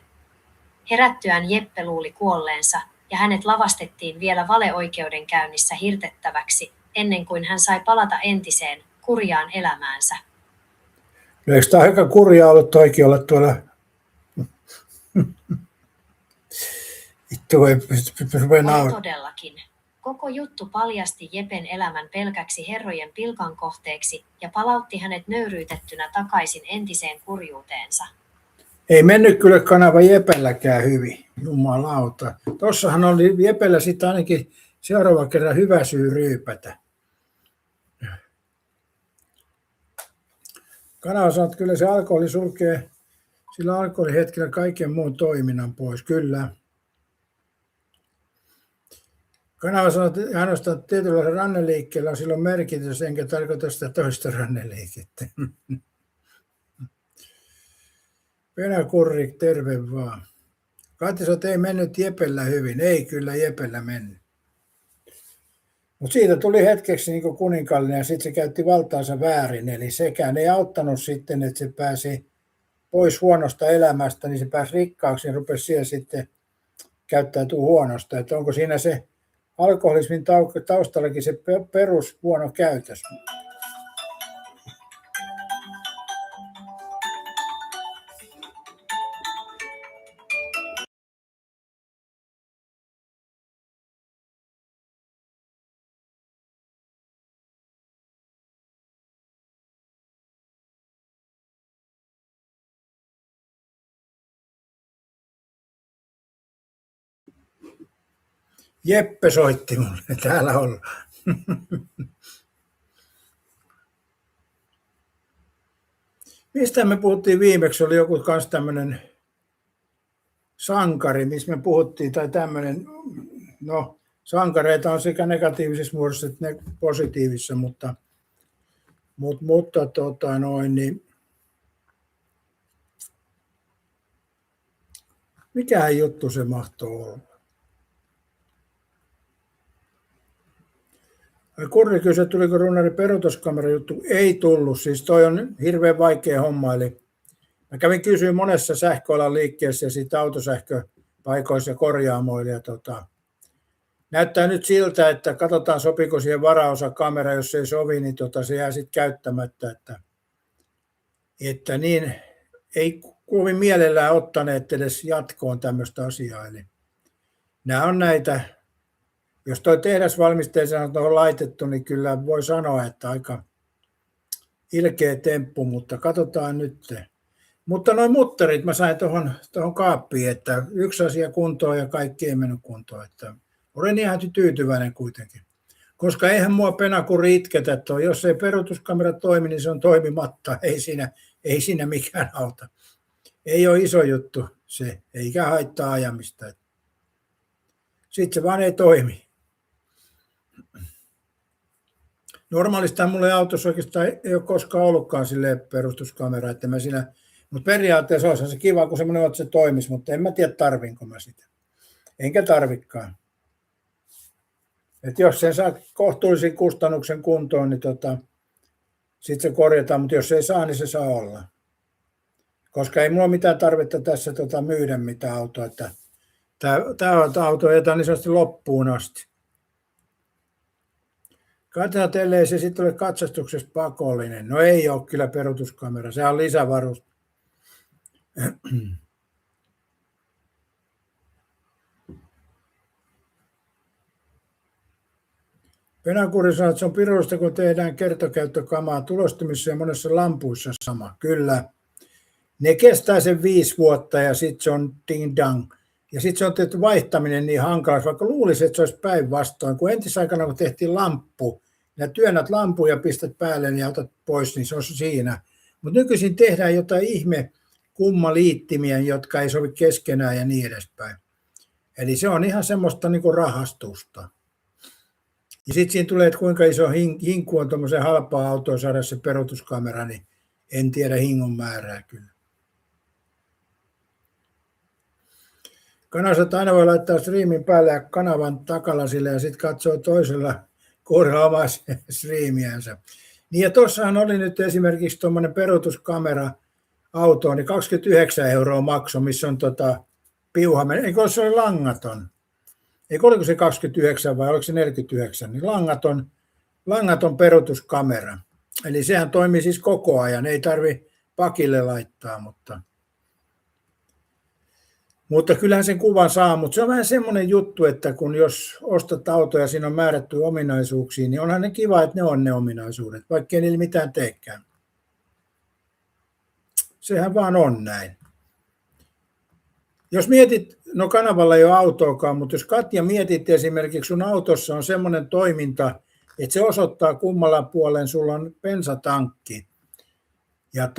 Herättyään Jeppe luuli kuolleensa ja hänet lavastettiin vielä valeoikeudenkäynnissä hirtettäväksi, ennen kuin hän sai palata entiseen, kurjaan elämäänsä. No eikö tämä aika kurjaa ollut toikin olla tuolla? Vittu ei rupea nauraa. Todellakin. Koko juttu paljasti Jepen elämän pelkäksi herrojen pilkan kohteeksi ja palautti hänet nöyryytettynä takaisin entiseen kurjuuteensa. Ei mennyt kyllä kanava Jepelläkään hyvin, jumalauta. Tossahan oli Jepellä sitten ainakin seuraava kerran hyvä syy ryypätä. Kanava sanoo, että kyllä se alkoholi sulkee sillä alkoholihetkellä kaiken muun toiminnan pois, kyllä. Kanava sanoo, että ainoastaan tietyllä ranneliikkeellä on silloin merkitys, enkä tarkoita sitä toista ranneliikettä. Venäkurri, terve vaan. Katja sanoo, että ei mennyt Jepellä hyvin. Ei kyllä Jepellä mennyt. Mutta siitä tuli hetkeksi niin kuninkallinen ja sitten se käytti valtaansa väärin. Eli sekään ei auttanut sitten, että se pääsi pois huonosta elämästä, niin se pääsi rikkaaksi ja rupesi siellä sitten käyttäytyä huonosta. Että onko siinä se alkoholismin taustallakin se perus huono käytös? Jeppe soitti mulle, täällä ollaan. Mistä me puhuttiin viimeksi? Oli joku kans tämmöinen sankari, missä me puhuttiin, tai tämmöinen, no sankareita on sekä negatiivisessa muodossa että positiivisessa, mutta niin, mikähän juttu se mahtoo olla? Kurri kysyi, tuliko Runnari peruutuskamera juttu? Ei tullut, siis toi on hirveän vaikea homma. Eli mä kävin kysyä monessa sähköalan liikkeessä ja siitä autosähköpaikoissa ja korjaamoilla. Ja näyttää nyt siltä, että katsotaan sopiko siihen varaosakamera, jos se ei sovi, niin se jää sitten käyttämättä. Että niin ei kovin mielellään ottaneet edes jatkoon tämmöistä asiaa. Eli nämä on näitä, jos tuo tehdasvalmisteisena on tuohon laitettu, niin kyllä voi sanoa, että aika ilkeä temppu, mutta katsotaan nyt. Mutta nuo mutterit mä sain tuohon kaappiin, että yksi asia kuntoon ja kaikki ei mennyt kuntoon. Että olen ihan tyytyväinen kuitenkin. Koska eihän mua penakuri itketä, että jos ei peruutuskamera toimi, niin se on toimimatta. Ei siinä mikään auta. Ei ole iso juttu se, eikä haittaa ajamista. Sitten se vaan ei toimi. Normaalisti mulla autossa oikeastaan ei ole koskaan ollutkaan silleen perustuskamera, että mä siinä, mutta periaatteessa olisi se kiva, kun semmoinen on, että se toimisi, mutta en mä tiedä tarvinko mä sitä. Enkä tarvikaan. Et jos sen saa kohtuullisen kustannuksen kuntoon, niin sitten se korjataan, mutta jos ei saa, niin se saa olla. Koska ei mulla ole mitään tarvetta tässä myydä mitään autoa, että tämä auto ajetaan niin sanotusti loppuun asti. Katsotaan, ellei se sitten ole katsastuksessa pakollinen. No ei ole kyllä peruutuskamera, se on lisävarus. Penakuri sanoo, että se on pirullista, kun tehdään kertokäyttökamaa tulostimissa ja monessa lampuissa sama. Kyllä. Ne kestää sen 5 vuotta ja sitten se on ding dang. Ja sitten se on tehty vaihtaminen niin hankalaksi, vaikka luulisi, että se olisi päinvastoin. Kun entisaikana, kun tehtiin lamppu, ja työnnät lampun ja pistät päälle ja otat pois, niin se on siinä. Mutta nykyisin tehdään jotain ihme kummaliittimiä, jotka ei sovi keskenään ja niin edespäin. Eli se on ihan semmoista niin kuin rahastusta. Ja sitten siinä tulee, että kuinka iso hinku on tuommoisen halpaa autoa saada se peruutuskamera, niin en tiedä hingon määrää kyllä. Kanavasta aina voi laittaa striimin päälle ja kanavan takalasille ja sitten katsoo toisella kohdalla omaa striimiänsä. Niin ja tuossahan oli nyt esimerkiksi tuommoinen peruutuskamera autoon, niin 29 € makso, missä on piuha. Eikö se ole langaton? Eikö oliko se 29 vai oliko se 49? Niin langaton peruutuskamera. Eli sehän toimii siis koko ajan, ei tarvi pakille laittaa, mutta kyllähän sen kuvan saa, mutta se on vähän semmoinen juttu, että kun jos ostat autoja ja siinä on määrätty ominaisuuksia, niin onhan ne kiva, että ne on ne ominaisuudet, vaikka ei niillä mitään teekään. Sehän vaan on näin. Jos mietit, no kanavalla ei ole autoakaan, mutta jos Katja mietit esimerkiksi sun autossa on semmoinen toiminta, että se osoittaa kummalla puolen sulla on bensatankki. Ja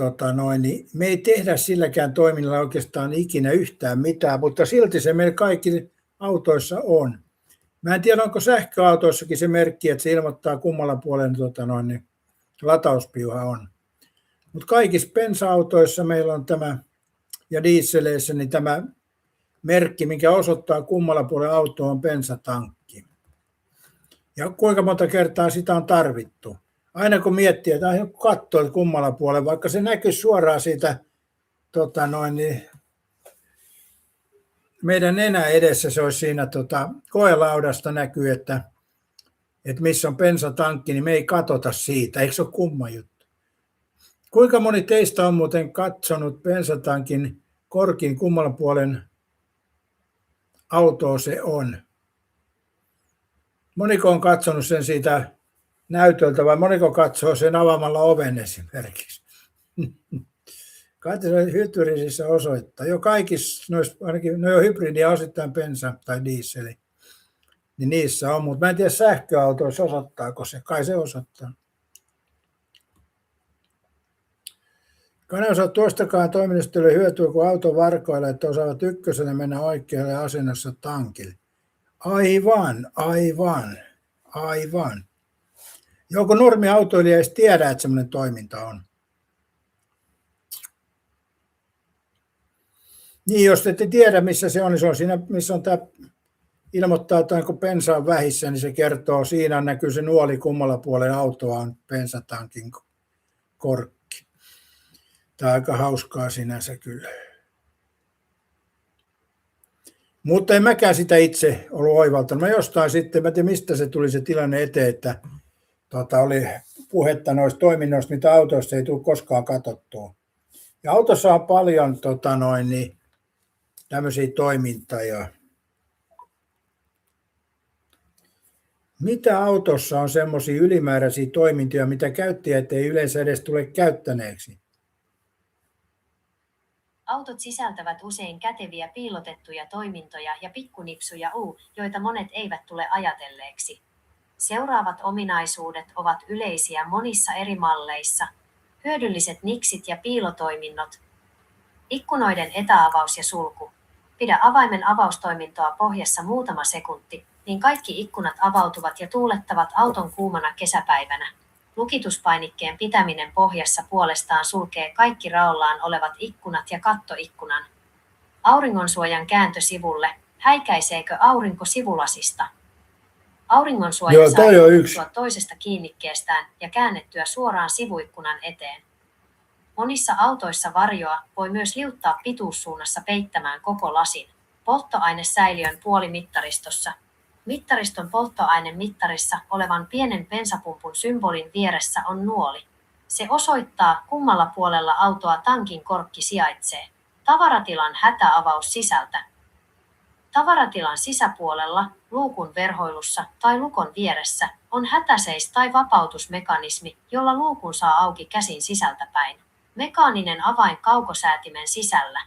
niin me ei tehdä silläkään toiminnalla oikeastaan ikinä yhtään mitään, mutta silti se meillä kaikki autoissa on. Mä en tiedä, onko sähköautoissakin se merkki, että se ilmoittaa kummalla puolen niin latauspiuha on. Mutta kaikissa bensa-autoissa meillä on tämä, ja dieseleissä, niin tämä merkki, mikä osoittaa kummalla puolella autoa on bensatankki. Ja kuinka monta kertaa sitä on tarvittu. Aina kun miettii, että katsoo, että kummalla puolella, vaikka se näkyy suoraan siitä niin meidän nenä edessä, se olisi siinä koelaudasta näkyy, että missä on bensatankki, niin me ei katsota siitä. Eikö se ole kumma juttu? Kuinka moni teistä on muuten katsonut bensatankin korkin kummalla puolen autoa se on? Moniko on katsonut sen siitä näytöltä vai moniko katsoo sen avaamalla oven esimerkiksi? Kai se hybrisissä osoittaa. Jo kaikissa, ainakin ne on hybridiä osittain bensa tai dieseli, niin niissä on, mutta mä en tiedä sähköautoissa osoittaako se, kai se osoittaa. Kanavassa tuostakaan toiminnasta ei ole hyötyä, kun auto varkoilla, että osaavat ykkösenä mennä oikealle asennossa tankille. Aivan. Joku normiautoilija ei edes tiedä, että semmoinen toiminta on. Niin, jos ette tiedä, missä se on, niin se on siinä, missä on tämä ilmoittaa, että kun bensa on vähissä, niin se kertoo, siinä näkyy se nuoli kummalla puolella autoa on bensatankin korkki. Tämä on aika hauskaa sinänsä kyllä. Mutta en mäkään sitä itse ollut oivaltanut. Mä jostain sitten, mä en tiedä mistä se tuli se tilanne eteen, että oli puhetta noista toiminnoista, mitä autoista ei tule koskaan katsottua. Ja autossa on paljon tämmöisiä toimintoja. Mitä autossa on semmoisia ylimääräisiä toimintoja, mitä käyttäjät ei yleensä edes tule käyttäneeksi? Autot sisältävät usein käteviä piilotettuja toimintoja ja pikkunipsuja, joita monet eivät tule ajatelleeksi. Seuraavat ominaisuudet ovat yleisiä monissa eri malleissa. Hyödylliset niksit ja piilotoiminnot. Ikkunoiden etäavaus ja sulku. Pidä avaimen avaustoimintoa pohjassa muutama sekunti, niin kaikki ikkunat avautuvat ja tuulettavat auton kuumana kesäpäivänä. Lukituspaiниkkeen pitäminen pohjassa puolestaan sulkee kaikki raollaan olevat ikkunat ja kattoikkunan. Auringonsuojan kääntö sivulle. Häikäiseekö aurinko sivulasista? Auringonsuoja saa irrottua toisesta kiinnikkeestään ja käännettyä suoraan sivuikkunan eteen. Monissa autoissa varjoa voi myös liuttaa pituussuunnassa peittämään koko lasin. Polttoainesäiliön puolimittaristossa. Mittariston polttoainemittarissa olevan pienen bensapumpun symbolin vieressä on nuoli. Se osoittaa, kummalla puolella autoa tankin korkki sijaitsee. Tavaratilan hätäavaus sisältä. Tavaratilan sisäpuolella, luukun verhoilussa tai lukon vieressä, on hätäseis- tai vapautusmekanismi, jolla luukun saa auki käsin sisältäpäin. Mekaaninen avain kaukosäätimen sisällä.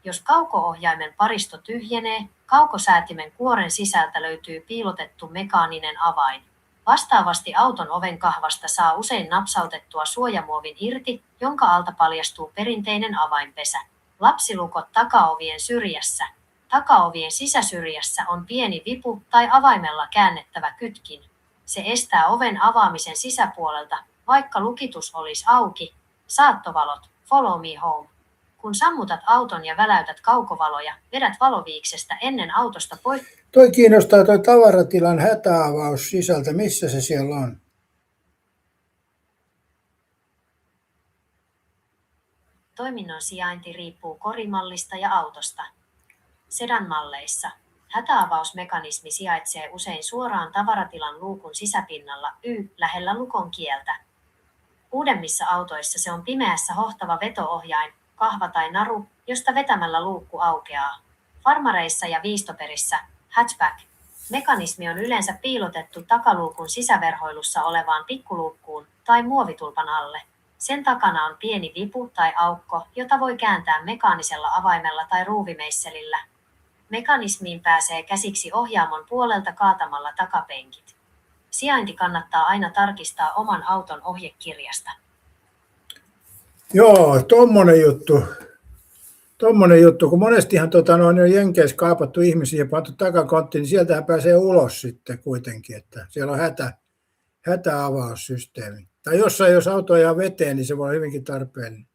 Jos kauko-ohjaimen paristo tyhjenee, kaukosäätimen kuoren sisältä löytyy piilotettu mekaaninen avain. Vastaavasti auton oven kahvasta saa usein napsautettua suojamuovin irti, jonka alta paljastuu perinteinen avainpesä. Lapsilukot takaovien syrjässä. Takaovien sisäsyrjässä on pieni vipu tai avaimella käännettävä kytkin. Se estää oven avaamisen sisäpuolelta, vaikka lukitus olisi auki. Saattovalot, follow me home. Kun sammutat auton ja väläytät kaukovaloja, vedät valoviiksestä ennen autosta pois. Toi kiinnostaa toi tavaratilan hätäavaus sisältä. Missä se siellä on? Toiminnon sijainti riippuu korimallista ja autosta. Sedan-malleissa hätäavausmekanismi sijaitsee usein suoraan tavaratilan luukun sisäpinnalla, lähellä lukon kieltä. Uudemmissa autoissa se on pimeässä hohtava veto-ohjain, kahva tai naru, josta vetämällä luukku aukeaa. Farmareissa ja viistoperissä, hatchback, mekanismi on yleensä piilotettu takaluukun sisäverhoilussa olevaan pikkuluukkuun tai muovitulpan alle. Sen takana on pieni vipu tai aukko, jota voi kääntää mekaanisella avaimella tai ruuvimeisselillä. Mekanismiin pääsee käsiksi ohjaamon puolelta kaatamalla takapenkit. Sijainti kannattaa aina tarkistaa oman auton ohjekirjasta. Joo, tommonen juttu, kun monestihan on Jenkeissä kaapattu ihmisiä ja pantu takakonttiin, niin sieltähän pääsee ulos sitten kuitenkin, että siellä on hätäavaussysteemi. Tai jossain, jos auto ajaa veteen, niin se voi olla hyvinkin tarpeellinen.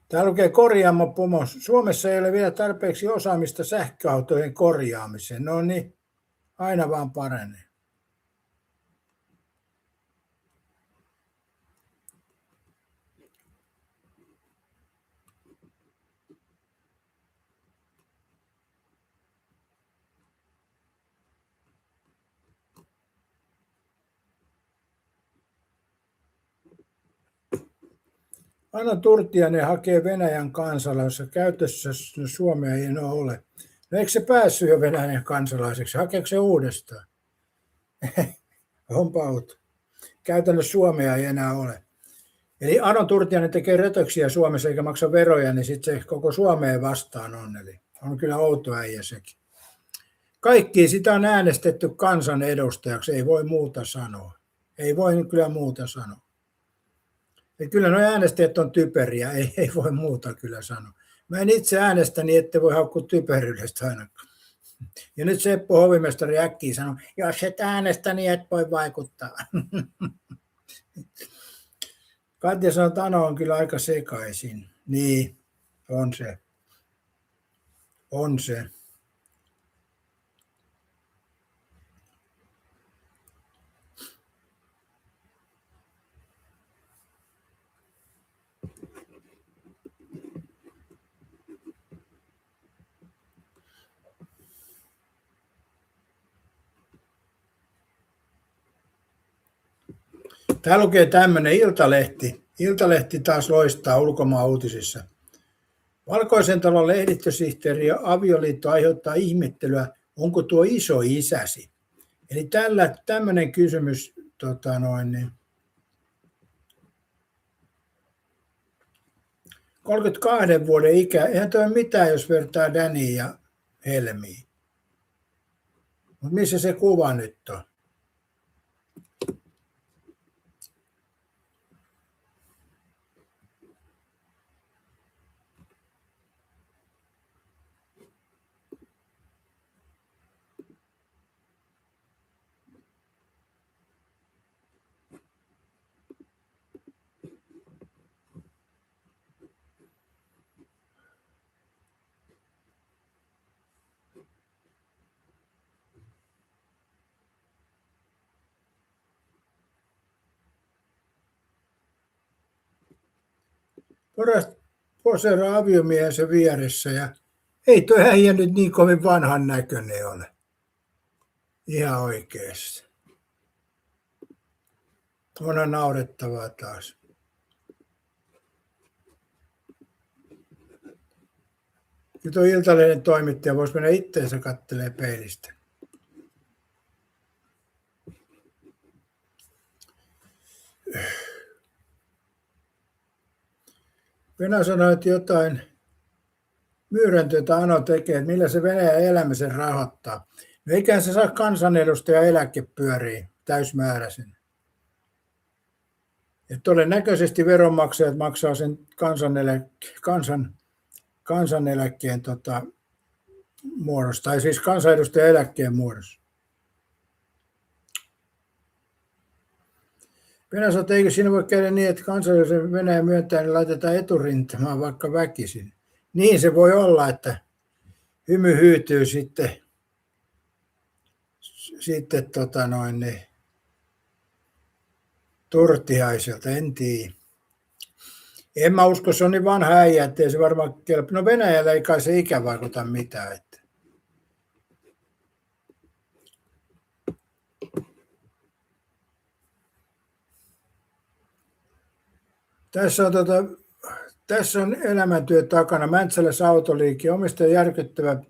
Täällä lukee korjaamopomo. Suomessa ei ole vielä tarpeeksi osaamista sähköautojen korjaamiseen. No niin, aina vaan paranee. Anna Turtiainen hakee Venäjän kansalaisuus. Käytössä Suomea ei enää ole. No eikö se päässyt jo Venäjän kansalaiseksi? Hakeeko se uudestaan? Onpa outo. Käytännössä Suomea ei enää ole. Eli Ano Turtiainen tekee rötöksiä Suomessa eikä maksa veroja, niin sitten se koko Suomeen vastaan on. Eli on kyllä outo äijä sekin. Kaikki sitä on äänestetty kansanedustajaksi, ei voi muuta sanoa. Ei voi kyllä muuta sanoa. Ja kyllä nuo äänestäjät on typeriä, ei voi muuta kyllä sanoa. Mä en itse äänestä, niin ette voi haukkua typeryydestä ainakaan. Ja nyt Seppo Hovimestari äkkiä sanoo, jos et äänestä, niin et voi vaikuttaa. Katja sanoo, että Ano on kyllä aika sekaisin. Niin, on se. On se. Täällä lukee tämmöinen Iltalehti. Iltalehti taas loistaa ulkomaan uutisissa. Valkoisen talon lehdistösihteeri ja avioliitto aiheuttaa ihmettelyä, onko tuo iso isäsi? Eli tämmöinen kysymys, 32 vuoden ikä, eihän tuo mitään, jos vertaa Daniin ja Helmiin. Mutta missä se kuva nyt on? Posero aviomiehensä vieressä ja ei tuo äijä nyt niin kovin vanhan näköinen ole. Ihan oikeasti. Onhan naurettavaa taas. Nyt tuo Iltalehden toimittaja voisi mennä itteensä katselemaan peilistä. Venä sanoi, että jotain myyräntyötä Ano tekee, että millä se Venäjän elämisen rahoittaa. No eiköhän se saa kansanedustaja eläke pyöriin täysmääräisen. Ja todennäköisesti veronmaksajat maksaa sen kansaneläkkeen muodossa, tai siis kansanedustajan eläkkeen muodossa. Venäjä sanoi, että eikö siinä voi käydä niin, että kansallisen Venäjä myöntää, niin laitetaan eturintamaan vaikka väkisin. Niin se voi olla, että hymy hyytyy sitten Turtiaiselta, en tiedä. En mä usko, se on niin vanha äijä, ettei se varmaan kelpaa. No Venäjällä ei kai se ikä vaikuta mitään. Että. Tässä on elämäntyö takana. Mäntsälässä autoliike, omistajan järkyttävä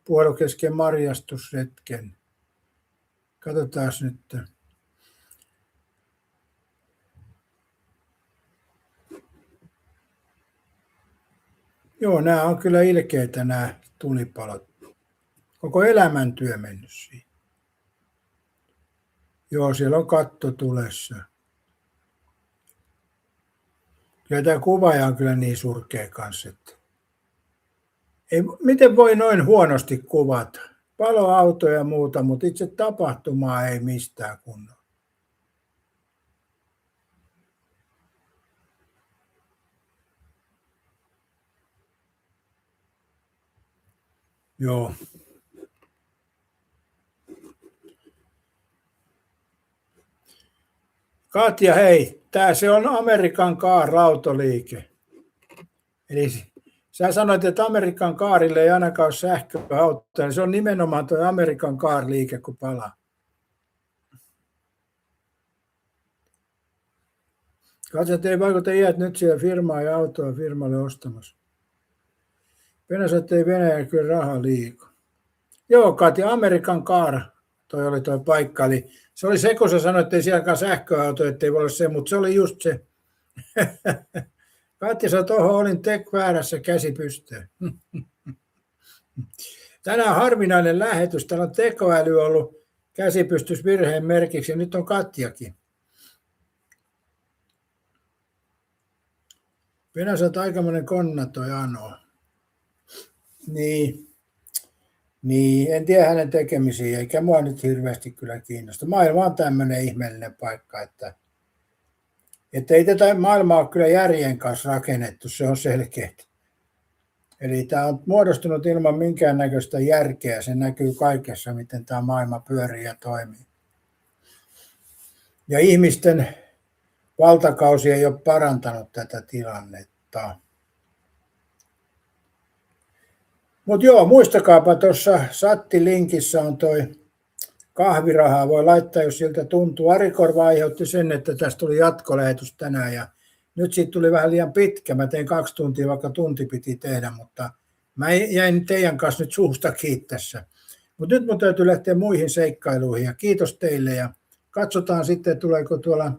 puhelu kesken marjastusretken. Katsotaan nyt. Joo, nämä on kyllä ilkeitä nämä tulipalot. Koko elämäntyö mennyt siihen. Joo, siellä on katto tulessa. Kyllä tämä kuvaaja on kyllä niin surkea kanssa, että miten voi noin huonosti kuvata? Paloautoja ja muuta, mutta itse tapahtumaa ei mistään kunnolla. Joo. Katja, hei, se on American Car autoliike. Eli sä sanoit, että American Carille ei ainakaan ole sähköautoja, niin se on nimenomaan tuo American Car-liike, kun palaa. Katso, että ei vaikuta iät nyt siellä firmaa ja autoa firmalle ostamassa. Venäjä sanoi, että ei Venäjä kyllä raha liiku. Joo, Katja, American Car, toi oli toi paikka. Eli se oli se, kun sä sanoit, että ei sielläkään sähköauto, että ei voi olla se, mutta se oli just se Katja, sä tuohon olin väärässä, käsi pystyyn. Tänään harvinainen lähetys. Täällä on tekoäly ollut käsipystys virheen merkiksi ja nyt on Katjakin. Venä, sä oot aikamoinen konna toi Ano. Niin, en tiedä hänen tekemisiä, eikä mua nyt hirveästi kyllä kiinnosta. Maailma on tämmöinen ihmeellinen paikka, että ei tätä maailmaa ole kyllä järjen kanssa rakennettu, se on selkeä. Eli tämä on muodostunut ilman minkäännäköistä järkeä, se näkyy kaikessa, miten tämä maailma pyörii ja toimii. Ja ihmisten valtakausi ei ole parantanut tätä tilannetta. Mutta joo, muistakaapa tuossa Satti-linkissä on toi kahvirahaa, voi laittaa, jos siltä tuntuu. Ari Korva aiheutti sen, että tästä tuli jatkolähetys tänään ja nyt siitä tuli vähän liian pitkä. Mä tein 2 tuntia, vaikka tunti piti tehdä, mutta mä jäin teidän kanssa nyt suusta kiinni tässä. Mutta nyt mun täytyy lähteä muihin seikkailuihin ja kiitos teille ja katsotaan sitten, tuleeko tuolla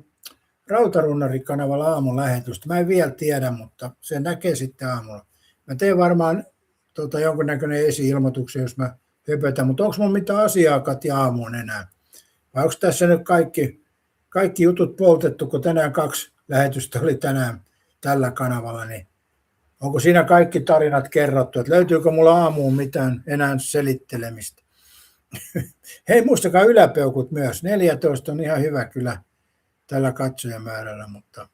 Rautarunnari-kanavalla aamun lähetystä. Mä en vielä tiedä, mutta se näkee sitten aamulla. Mä teen varmaan jonkunnäköinen esi-ilmoituksen, jos mä höpötän, mutta onko mun mitään asiaa Katja aamuun enää? Vai onko tässä nyt kaikki jutut poltettu, kun tänään 2 lähetystä oli tänään tällä kanavalla, niin onko siinä kaikki tarinat kerrottu, että löytyykö mulla aamuun mitään enää selittelemistä? Hei, muistakaa yläpeukut myös. 14 on ihan hyvä kyllä tällä katsojamäärällä, mutta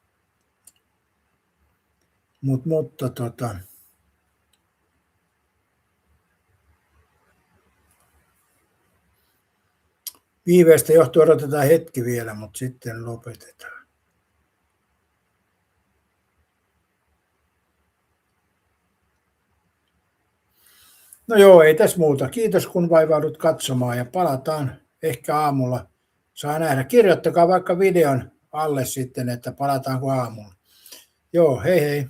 viiveestä johtuu, odotetaan hetki vielä, mutta sitten lopetetaan. No joo, ei tässä muuta. Kiitos kun vaivaudut katsomaan ja palataan ehkä aamulla. Saa nähdä. Kirjoittakaa vaikka videon alle sitten, että palataanko aamulla. Joo, hei hei.